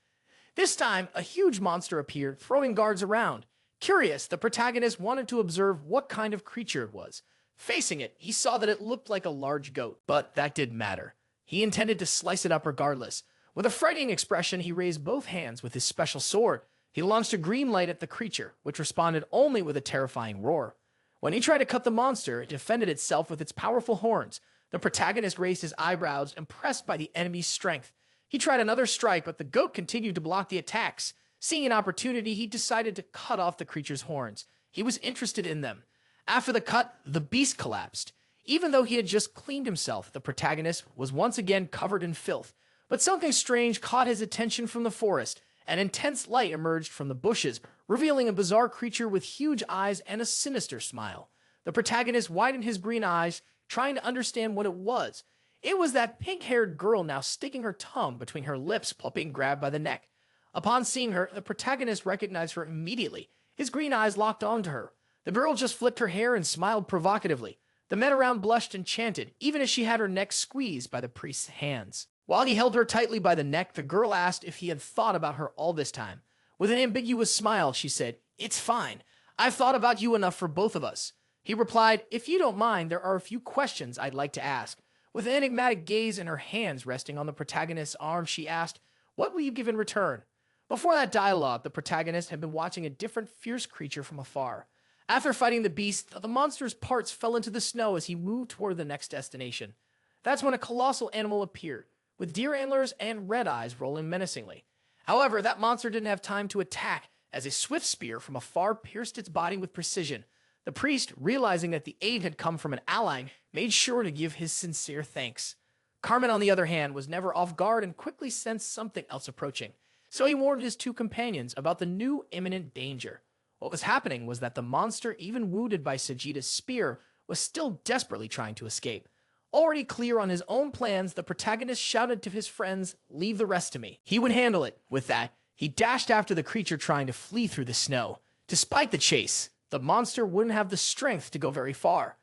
This time, a huge monster appeared, throwing guards around. Curious, the protagonist wanted to observe what kind of creature it was. Facing it, he saw that it looked like a large goat, but that didn't matter. He intended to slice it up regardless. With a frightening expression, he raised both hands with his special sword. He launched a green light at the creature, which responded only with a terrifying roar. When he tried to cut the monster, it defended itself with its powerful horns. The protagonist raised his eyebrows, impressed by the enemy's strength. He tried another strike, but the goat continued to block the attacks. Seeing an opportunity, he decided to cut off the creature's horns. He was interested in them. After the cut, the beast collapsed. Even though he had just cleaned himself, the protagonist was once again covered in filth. But something strange caught his attention from the forest. An intense light emerged from the bushes, revealing a bizarre creature with huge eyes and a sinister smile. The protagonist widened his green eyes, trying to understand what it was. It was that pink-haired girl now sticking her tongue between her lips while being grabbed by the neck. Upon seeing her, the protagonist recognized her immediately. His green eyes locked onto her. The girl just flipped her hair and smiled provocatively. The men around blushed and chanted, even as she had her neck squeezed by the priest's hands. While he held her tightly by the neck, the girl asked if he had thought about her all this time. With an ambiguous smile, she said, "It's fine. I've thought about you enough for both of us." He replied, "If you don't mind, there are a few questions I'd like to ask." With an enigmatic gaze and her hands resting on the protagonist's arm, she asked, "What will you give in return?" Before that dialogue, the protagonist had been watching a different fierce creature from afar. After fighting the beast, the monster's parts fell into the snow as he moved toward the next destination. That's when a colossal animal appeared, with deer antlers and red eyes rolling menacingly. However, that monster didn't have time to attack, as a swift spear from afar pierced its body with precision. The priest, realizing that the aid had come from an ally, made sure to give his sincere thanks. Carmen, on the other hand, was never off guard and quickly sensed something else approaching. So he warned his two companions about the new imminent danger. What was happening was that the monster, even wounded by Sagitta's spear, was still desperately trying to escape. Already clear on his own plans, the protagonist shouted to his friends, "Leave the rest to me. He would handle it." With that, he dashed after the creature trying to flee through the snow. Despite the chase, the monster wouldn't have the strength to go very far.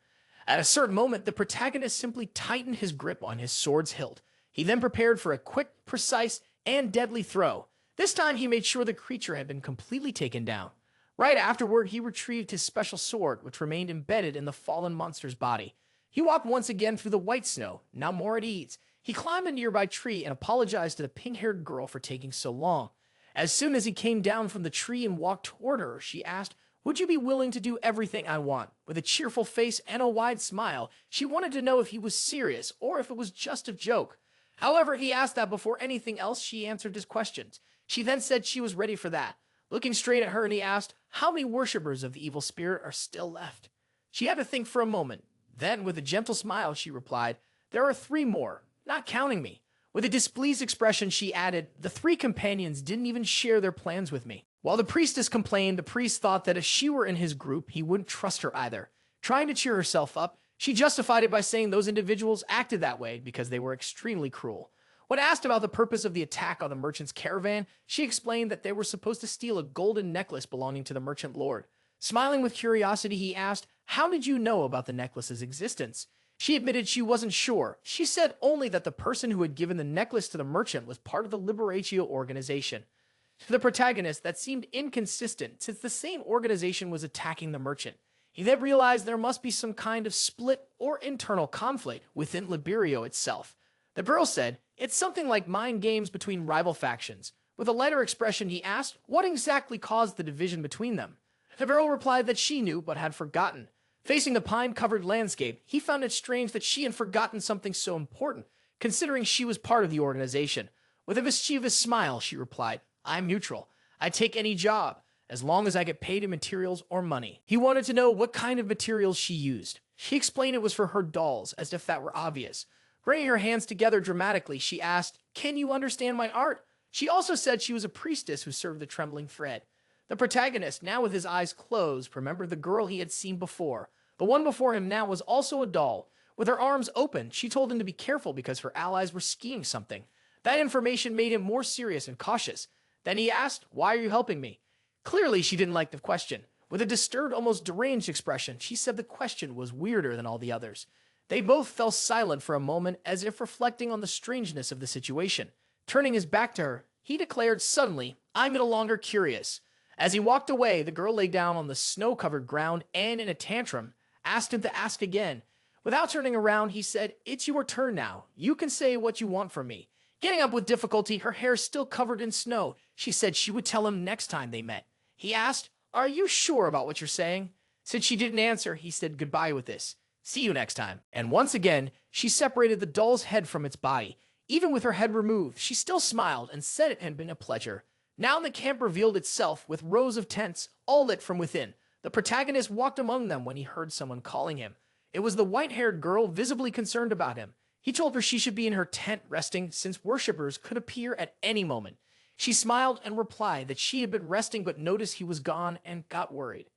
At a certain moment, the protagonist simply tightened his grip on his sword's hilt. He then prepared for a quick, precise, and deadly throw. This time, he made sure the creature had been completely taken down. Right afterward, he retrieved his special sword, which remained embedded in the fallen monster's body. He walked once again through the white snow, now more at ease. He climbed a nearby tree and apologized to the pink-haired girl for taking so long. As soon as he came down from the tree and walked toward her, she asked, "Would you be willing to do everything I want?" With a cheerful face and a wide smile, she wanted to know if he was serious or if it was just a joke. However, he asked that before anything else, she answered his questions. She then said she was ready for that. Looking straight at her, and he asked, "How many worshippers of the evil spirit are still left?" She had to think for a moment. Then, with a gentle smile, she replied, "There are 3 more, not counting me." With a displeased expression, she added, "The 3 companions didn't even share their plans with me." While the priestess complained, the priest thought that if she were in his group, he wouldn't trust her either. Trying to cheer herself up, she justified it by saying those individuals acted that way because they were extremely cruel. When asked about the purpose of the attack on the merchant's caravan, she explained that they were supposed to steal a golden necklace belonging to the merchant lord. Smiling with curiosity, he asked, "How did you know about the necklace's existence?" She admitted she wasn't sure. She said only that the person who had given the necklace to the merchant was part of the Liberatio organization. To the protagonist, that seemed inconsistent since the same organization was attacking the merchant. He then realized there must be some kind of split or internal conflict within Liberio itself. The girl said, "It's something like mind games between rival factions." With a lighter expression, he asked what exactly caused the division between them. The girl replied that she knew but had forgotten. Facing the pine-covered landscape, he found it strange that she had forgotten something so important, considering she was part of the organization. With a mischievous smile, she replied, "I'm neutral. I take any job, as long as I get paid in materials or money." He wanted to know what kind of materials she used. She explained it was for her dolls, as if that were obvious. Bringing her hands together dramatically, she asked, "Can you understand my art?" She also said she was a priestess who served the trembling thread. The protagonist, now with his eyes closed, remembered the girl he had seen before. The one before him now was also a doll. With her arms open, she told him to be careful because her allies were skiing something. That information made him more serious and cautious. Then he asked, "Why are you helping me?" Clearly, she didn't like the question. With a disturbed, almost deranged expression, she said the question was weirder than all the others. They both fell silent for a moment, as if reflecting on the strangeness of the situation. Turning his back to her, he declared suddenly, "I'm no longer curious." As he walked away, the girl lay down on the snow-covered ground and, in a tantrum, asked him to ask again. Without turning around, he said, "It's your turn now. You can say what you want from me." Getting up with difficulty, her hair still covered in snow, she said she would tell him next time they met. He asked, "Are you sure about what you're saying?" Since she didn't answer, he said goodbye with this. "See you next time." And once again, she separated the doll's head from its body. Even with her head removed, she still smiled and said it had been a pleasure. Now the camp revealed itself with rows of tents, all lit from within. The protagonist walked among them when he heard someone calling him. It was the white-haired girl, visibly concerned about him. He told her she should be in her tent resting since worshippers could appear at any moment. She smiled and replied that she had been resting but noticed he was gone and got worried.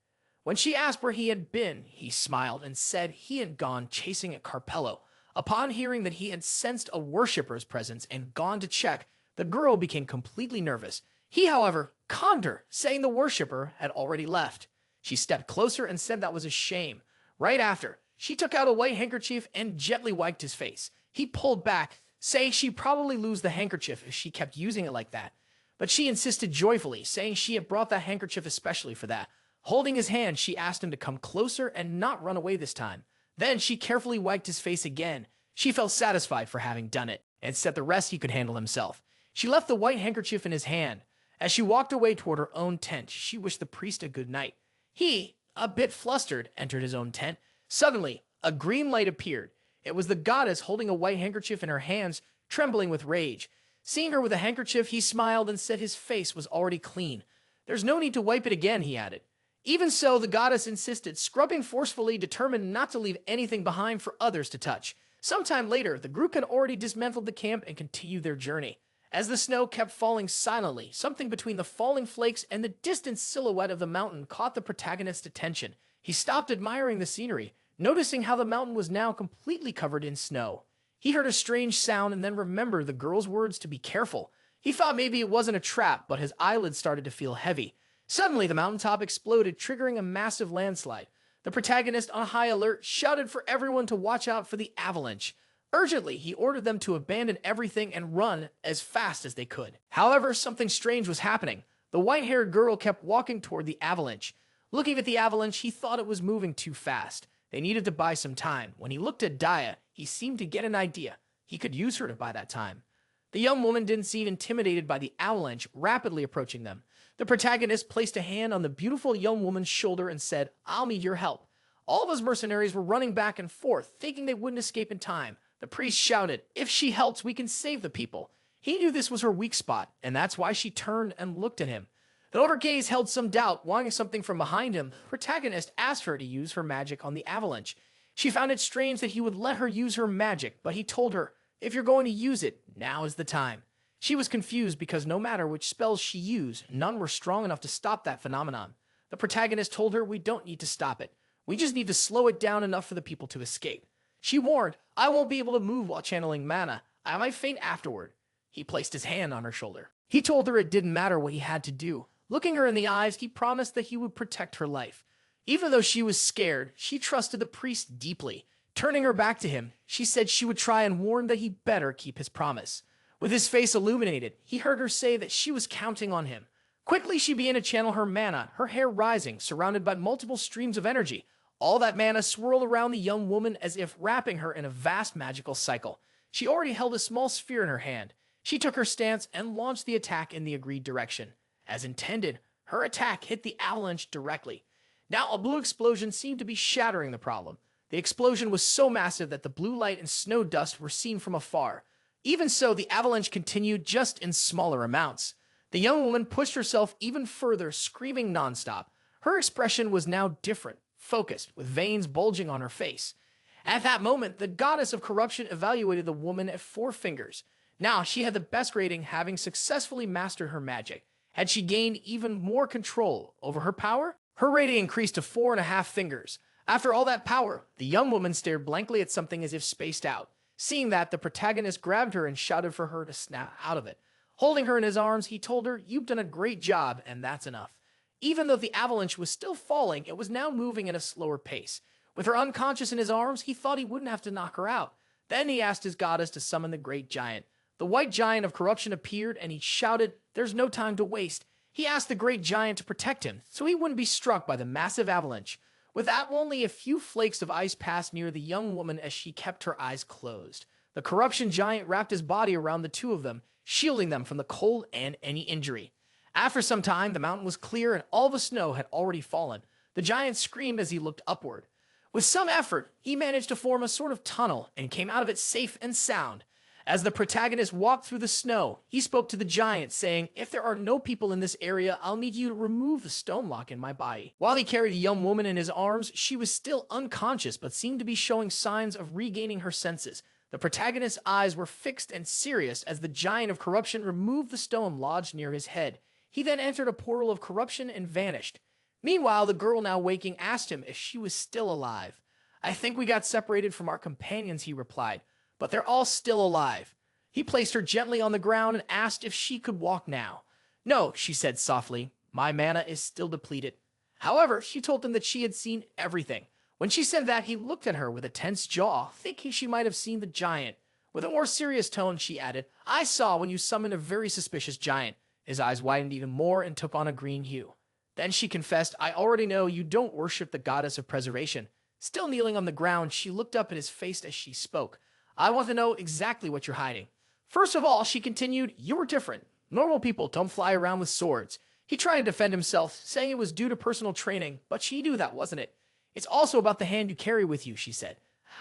When she asked where he had been, he smiled and said he had gone chasing a Carpello. Upon hearing that he had sensed a worshipper's presence and gone to check, the girl became completely nervous. He, however, calmed her, saying the worshipper had already left. She stepped closer and said that was a shame. Right after, she took out a white handkerchief and gently wiped his face. He pulled back, saying she'd probably lose the handkerchief if she kept using it like that. but she insisted joyfully, saying she had brought that handkerchief especially for that. Holding his hand, she asked him to come closer and not run away this time. Then she carefully wiped his face again. She felt satisfied for having done it, and said the rest he could handle himself. She left the white handkerchief in his hand. As she walked away toward her own tent, she wished the priest a good night. He, a bit flustered, entered his own tent. Suddenly, a green light appeared. It was the goddess holding a white handkerchief in her hands, trembling with rage. Seeing her with a handkerchief, he smiled and said his face was already clean. There's no need to wipe it again, he added. Even so, the goddess insisted, scrubbing forcefully, determined not to leave anything behind for others to touch. Sometime later, the group had already dismantled the camp and continued their journey. As the snow kept falling silently, something between the falling flakes and the distant silhouette of the mountain caught the protagonist's attention. He stopped admiring the scenery, noticing how the mountain was now completely covered in snow. He heard a strange sound and then remembered the girl's words to be careful. He thought maybe it wasn't a trap, but his eyelids started to feel heavy. Suddenly, the mountaintop exploded, triggering a massive landslide. The protagonist, on high alert, shouted for everyone to watch out for the avalanche. Urgently, he ordered them to abandon everything and run as fast as they could. However, something strange was happening. The white-haired girl kept walking toward the avalanche. Looking at the avalanche, he thought it was moving too fast. They needed to buy some time. When he looked at Daya, he seemed to get an idea. He could use her to buy that time. The young woman didn't seem intimidated by the avalanche rapidly approaching them. The protagonist placed a hand on the beautiful young woman's shoulder and said, "I'll need your help." All of his mercenaries were running back and forth, thinking they wouldn't escape in time. The priest shouted, "If she helps, we can save the people." He knew this was her weak spot, and that's why she turned and looked at him. Though her gaze held some doubt, wanting something from behind him, the protagonist asked her to use her magic on the avalanche. She found it strange that he would let her use her magic, but he told her, "If you're going to use it, now is the time." She was confused because no matter which spells she used, none were strong enough to stop that phenomenon. The protagonist told her, "We don't need to stop it. We just need to slow it down enough for the people to escape." She warned, "I won't be able to move while channeling mana. I might faint afterward." He placed his hand on her shoulder. He told her it didn't matter what he had to do. Looking her in the eyes, he promised that he would protect her life. Even though she was scared, she trusted the priest deeply. Turning her back to him, she said she would try and warn that he better keep his promise. With his face illuminated, he heard her say that she was counting on him. Quickly, she began to channel her mana, her hair rising, surrounded by multiple streams of energy. All that mana swirled around the young woman as if wrapping her in a vast magical cycle. She already held a small sphere in her hand. She took her stance and launched the attack in the agreed direction. As intended, her attack hit the avalanche directly. Now a blue explosion seemed to be shattering the problem. The explosion was so massive that the blue light and snow dust were seen from afar. Even so, the avalanche continued, just in smaller amounts. The young woman pushed herself even further, screaming nonstop. Her expression was now different, focused, with veins bulging on her face. At that moment, the goddess of corruption evaluated the woman at 4 fingers. Now she had the best rating, having successfully mastered her magic. Had she gained even more control over her power? Her rating increased to 4.5 fingers. After all that power, the young woman stared blankly at something as if spaced out. Seeing that, the protagonist grabbed her and shouted for her to snap out of it. Holding her in his arms, he told her, "You've done a great job, and that's enough." Even though the avalanche was still falling, it was now moving at a slower pace. With her unconscious in his arms, he thought he wouldn't have to knock her out. Then he asked his goddess to summon the great giant. The white giant of corruption appeared, and he shouted, "There's no time to waste." He asked the great giant to protect him, so he wouldn't be struck by the massive avalanche. With that, only a few flakes of ice passed near the young woman as she kept her eyes closed. The corruption giant wrapped his body around the two of them, shielding them from the cold and any injury. After some time, the mountain was clear and all the snow had already fallen. The giant screamed as he looked upward. With some effort, he managed to form a sort of tunnel and came out of it safe and sound. As the protagonist walked through the snow, he spoke to the giant, saying, "If there are no people in this area, I'll need you to remove the stone lock in my body." While he carried the young woman in his arms, she was still unconscious but seemed to be showing signs of regaining her senses. The protagonist's eyes were fixed and serious as the giant of corruption removed the stone lodged near his head. He then entered a portal of corruption and vanished. Meanwhile, the girl, now waking, asked him if she was still alive. "I think we got separated from our companions," he replied, "but they're all still alive." He placed her gently on the ground and asked if she could walk now. "No," she said softly, "my mana is still depleted." However, she told him that she had seen everything. When she said that, he looked at her with a tense jaw, thinking she might have seen the giant. With a more serious tone, she added, "I saw when you summoned a very suspicious giant. His eyes widened even more and took on a green hue. Then she confessed, I already know you don't worship the goddess of preservation. Still kneeling on the ground, she looked up at his face as she spoke. I want to know exactly what you're hiding. First of all, she continued, you were different. Normal people don't fly around with swords. He tried to defend himself, saying it was due to personal training, but she knew that wasn't it. It's also about the hand you carry with you, she said.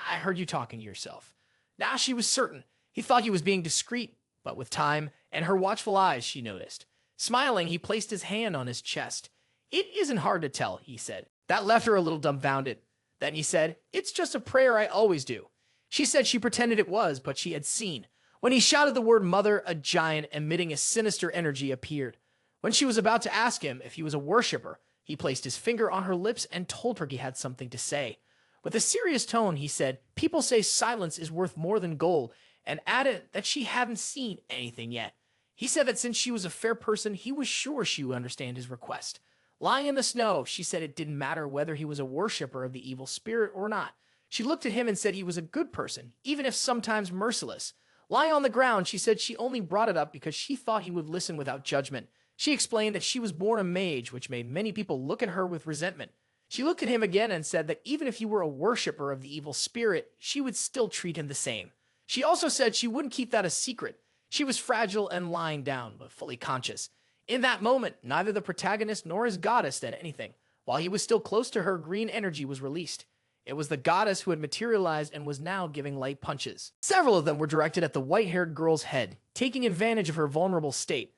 I heard you talking to yourself. Now she was certain. He thought he was being discreet, but with time and her watchful eyes, she noticed. Smiling, he placed his hand on his chest. It isn't hard to tell, he said. That left her a little dumbfounded. Then he said, it's just a prayer I always do. She said she pretended it was, but she had seen. When he shouted the word mother, a giant emitting a sinister energy appeared. When she was about to ask him if he was a worshipper, he placed his finger on her lips and told her he had something to say. With a serious tone, he said, people say silence is worth more than gold, and added that she hadn't seen anything yet. He said that since she was a fair person, he was sure she would understand his request. Lying in the snow, she said it didn't matter whether he was a worshipper of the evil spirit or not. She looked at him and said he was a good person, even if sometimes merciless. Lying on the ground, she said she only brought it up because she thought he would listen without judgment. She explained that she was born a mage, which made many people look at her with resentment. She looked at him again and said that even if he were a worshipper of the evil spirit, she would still treat him the same. She also said she wouldn't keep that a secret. She was fragile and lying down, but fully conscious. In that moment, neither the protagonist nor his goddess said anything. While he was still close to her, green energy was released. It was the goddess who had materialized and was now giving light punches. Several of them were directed at the white-haired girl's head, taking advantage of her vulnerable state.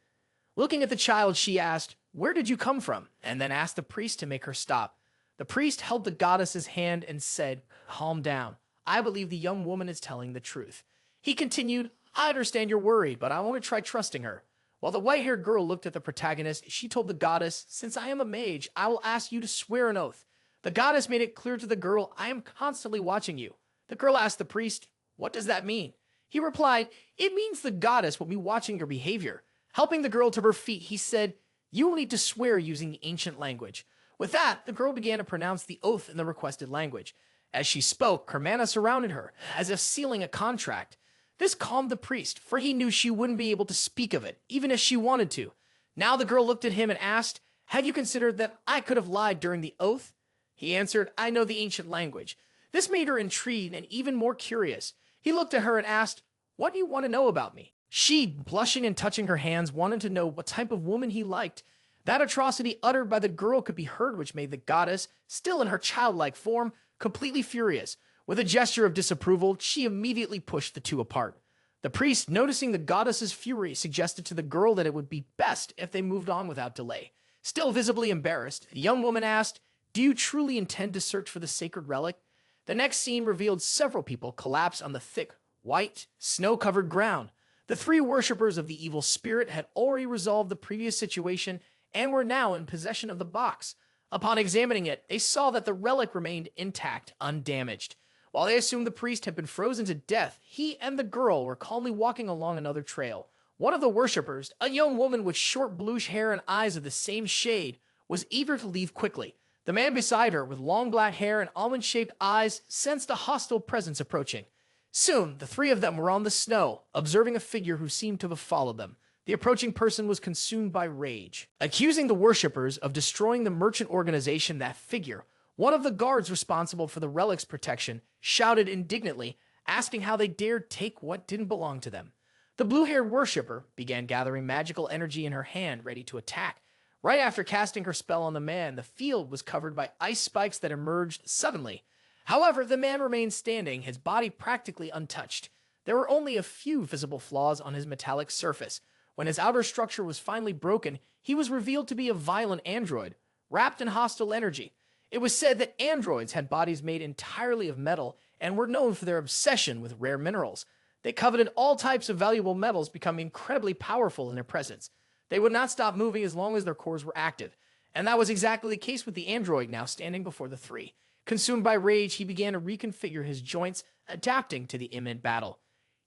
Looking at the child, she asked, where did you come from? And then asked the priest to make her stop. The priest held the goddess's hand and said, calm down. I believe the young woman is telling the truth. He continued, I understand you're worried, but I want to try trusting her. While the white-haired girl looked at the protagonist, she told the goddess, since I am a mage, I will ask you to swear an oath. The goddess made it clear to the girl, I am constantly watching you. The girl asked the priest, what does that mean? He replied, it means the goddess will be watching your behavior. Helping the girl to her feet, he said, you will need to swear using the ancient language. With that, the girl began to pronounce the oath in the requested language. As she spoke, her mana surrounded her, as if sealing a contract. This calmed the priest, for he knew she wouldn't be able to speak of it, even if she wanted to. Now the girl looked at him and asked, have you considered that I could have lied during the oath? He answered, I know the ancient language. This made her intrigued and even more curious. He looked at her and asked, what do you want to know about me? She, blushing and touching her hands, wanted to know what type of woman he liked. That atrocity uttered by the girl could be heard, which made the goddess, still in her childlike form, completely furious. With a gesture of disapproval, she immediately pushed the two apart. The priest, noticing the goddess's fury, suggested to the girl that it would be best if they moved on without delay. Still visibly embarrassed, the young woman asked, do you truly intend to search for the sacred relic? The next scene revealed several people collapse on the thick, white, snow-covered ground. The three worshippers of the evil spirit had already resolved the previous situation and were now in possession of the box. Upon examining it, they saw that the relic remained intact, undamaged. While they assumed the priest had been frozen to death, he and the girl were calmly walking along another trail. One of the worshippers, a young woman with short bluish hair and eyes of the same shade, was eager to leave quickly. The man beside her, with long black hair and almond-shaped eyes, sensed a hostile presence approaching. Soon, the three of them were on the snow, observing a figure who seemed to have followed them. The approaching person was consumed by rage. Accusing the worshippers of destroying the merchant organization, that figure, one of the guards responsible for the relic's protection, shouted indignantly, asking how they dared take what didn't belong to them. The blue-haired worshipper began gathering magical energy in her hand, ready to attack. Right after casting her spell on the man, the field was covered by ice spikes that emerged suddenly. However, the man remained standing, his body practically untouched. There were only a few visible flaws on his metallic surface. When his outer structure was finally broken, he was revealed to be a violent android, wrapped in hostile energy. It was said that androids had bodies made entirely of metal and were known for their obsession with rare minerals. They coveted all types of valuable metals, becoming incredibly powerful in their presence. They would not stop moving as long as their cores were active. And that was exactly the case with the android now standing before the three. Consumed by rage, he began to reconfigure his joints, adapting to the imminent battle.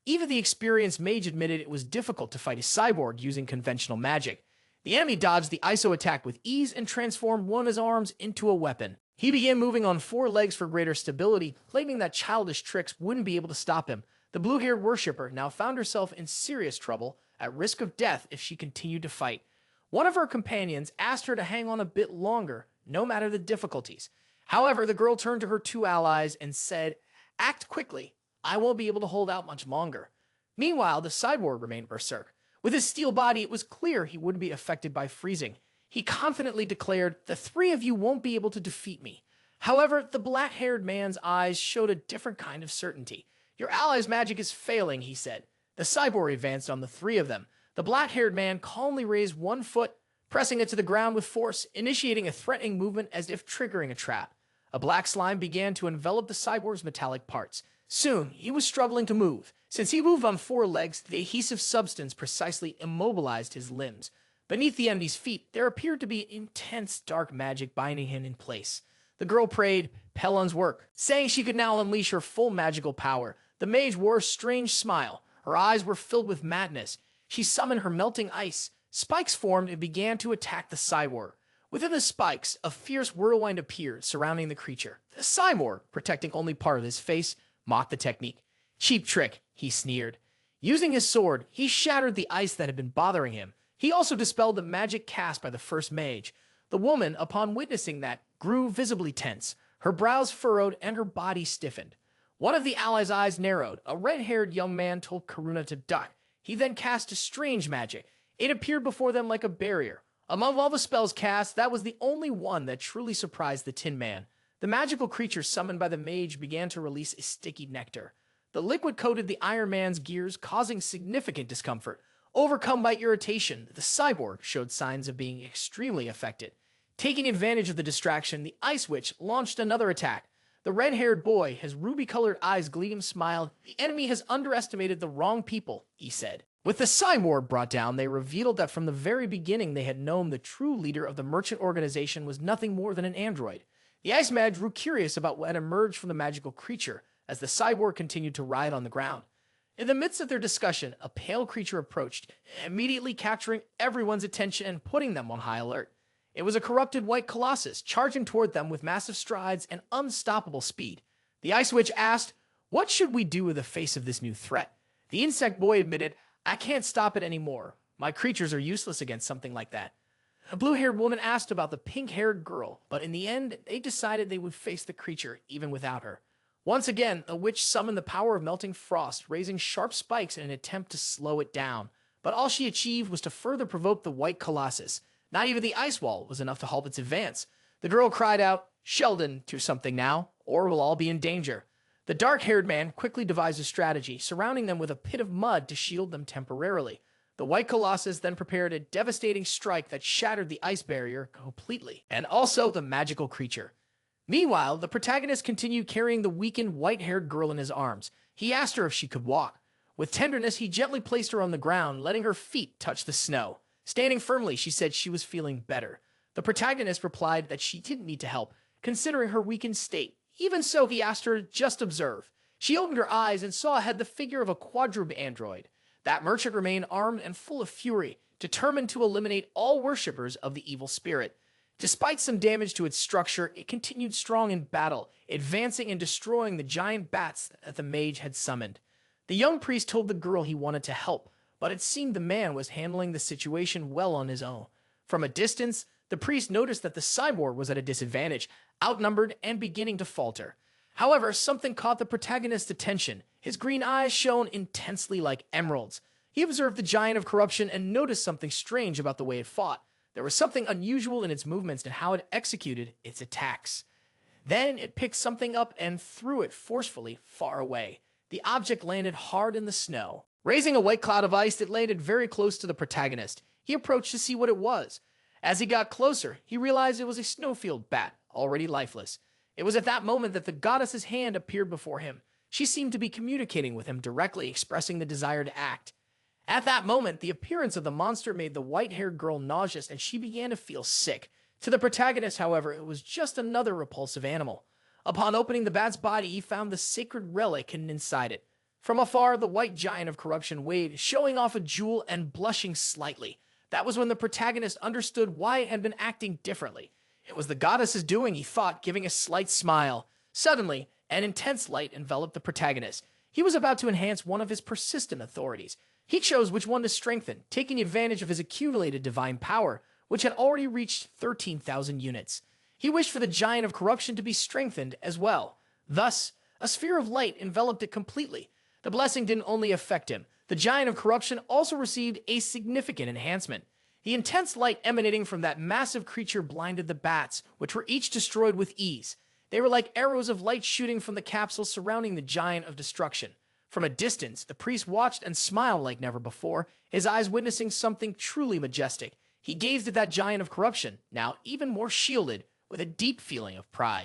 Even the experienced mage admitted it was difficult to fight a cyborg using conventional magic. The enemy dodged the ISO attack with ease and transformed one of his arms into a weapon. He began moving on 4 legs for greater stability, claiming that childish tricks wouldn't be able to stop him. The blue-haired worshipper now found herself in serious trouble, at risk of death if she continued to fight. One of her companions asked her to hang on a bit longer, no matter the difficulties. However, the girl turned to her two allies and said, "Act quickly. I won't be able to hold out much longer." Meanwhile, the cyborg remained berserk. With his steel body, it was clear he wouldn't be affected by freezing. He confidently declared, "The three of you won't be able to defeat me." However, the black-haired man's eyes showed a different kind of certainty. "Your allies' magic is failing," he said. The cyborg advanced on the three of them. The black-haired man calmly raised one foot, pressing it to the ground with force, initiating a threatening movement as if triggering a trap. A black slime began to envelop the cyborg's metallic parts. Soon, he was struggling to move. Since he moved on four legs, the adhesive substance precisely immobilized his limbs. Beneath the MD's feet, there appeared to be intense dark magic binding him in place. The girl prayed Pelon's work, saying she could now unleash her full magical power. The mage wore a strange smile. Her eyes were filled with madness. She summoned her melting ice. Spikes formed and began to attack the cyborg. Within the spikes, a fierce whirlwind appeared, surrounding the creature. The cyborg, protecting only part of his face, mocked the technique. "Cheap trick," he sneered. Using his sword, he shattered the ice that had been bothering him. He also dispelled the magic cast by the first mage. The woman, upon witnessing that, grew visibly tense. Her brows furrowed and her body stiffened. One of the allies' eyes narrowed. A red-haired young man told Karuna to duck. He then cast a strange magic. It appeared before them like a barrier. Among all the spells cast, that was the only one that truly surprised the Tin Man. The magical creature summoned by the mage began to release a sticky nectar. The liquid coated the Iron Man's gears, causing significant discomfort. Overcome by irritation, the cyborg showed signs of being extremely affected. Taking advantage of the distraction, the Ice Witch launched another attack. The red-haired boy, his ruby-colored eyes gleamed, smiled. "The enemy has underestimated the wrong people," he said. With the cyborg brought down, they revealed that from the very beginning they had known the true leader of the merchant organization was nothing more than an android. The Ice Mage grew curious about what had emerged from the magical creature as the cyborg continued to writhe on the ground. In the midst of their discussion, a pale creature approached, immediately capturing everyone's attention and putting them on high alert. It was a corrupted white colossus, charging toward them with massive strides and unstoppable speed. The Ice Witch asked, "What should we do with the face of this new threat?" The insect boy admitted, "I can't stop it anymore. My creatures are useless against something like that." A blue-haired woman asked about the pink-haired girl, but in the end, they decided they would face the creature even without her. Once again, the witch summoned the power of melting frost, raising sharp spikes in an attempt to slow it down. But all she achieved was to further provoke the white colossus. Not even the ice wall was enough to halt its advance. The girl cried out, "Sheldon, do something now, or we'll all be in danger." The dark-haired man quickly devised a strategy, surrounding them with a pit of mud to shield them temporarily. The white colossus then prepared a devastating strike that shattered the ice barrier completely, and also the magical creature. Meanwhile, the protagonist continued carrying the weakened white-haired girl in his arms. He asked her if she could walk. With tenderness, he gently placed her on the ground, letting her feet touch the snow. Standing firmly, she said she was feeling better. The protagonist replied that she didn't need to help, considering her weakened state. Even so, he asked her to just observe. She opened her eyes and saw ahead the figure of a quadruped android. That merchant remained armed and full of fury, determined to eliminate all worshippers of the evil spirit. Despite some damage to its structure, it continued strong in battle, advancing and destroying the giant bats that the mage had summoned. The young priest told the girl he wanted to help, but it seemed the man was handling the situation well on his own. From a distance, the priest noticed that the cyborg was at a disadvantage, outnumbered and beginning to falter. However, something caught the protagonist's attention. His green eyes shone intensely like emeralds. He observed the giant of corruption and noticed something strange about the way it fought. There was something unusual in its movements and how it executed its attacks. Then it picked something up and threw it forcefully far away. The object landed hard in the snow. Raising a white cloud of ice, it landed very close to the protagonist. He approached to see what it was. As he got closer, he realized it was a snowfield bat, already lifeless. It was at that moment that the goddess's hand appeared before him. She seemed to be communicating with him directly, expressing the desire to act. At that moment, the appearance of the monster made the white-haired girl nauseous, and she began to feel sick. To the protagonist, however, it was just another repulsive animal. Upon opening the bat's body, he found the sacred relic hidden inside it. From afar, the white giant of corruption waved, showing off a jewel and blushing slightly. That was when the protagonist understood why it had been acting differently. It was the goddess's doing, he thought, giving a slight smile. Suddenly, An intense light enveloped the protagonist. He was about to enhance one of his persistent authorities. He chose which one to strengthen, taking advantage of his accumulated divine power, which had already reached 13,000 units. He wished for the Giant of Corruption to be strengthened as well. Thus, a sphere of light enveloped it completely. The blessing didn't only affect him. The Giant of Corruption also received a significant enhancement. The intense light emanating from that massive creature blinded the bats, which were each destroyed with ease. They were like arrows of light shooting from the capsule surrounding the Giant of Destruction. From a distance, the priest watched and smiled like never before, his eyes witnessing something truly majestic. He gazed at that Giant of Corruption, now even more shielded, with a deep feeling of pride.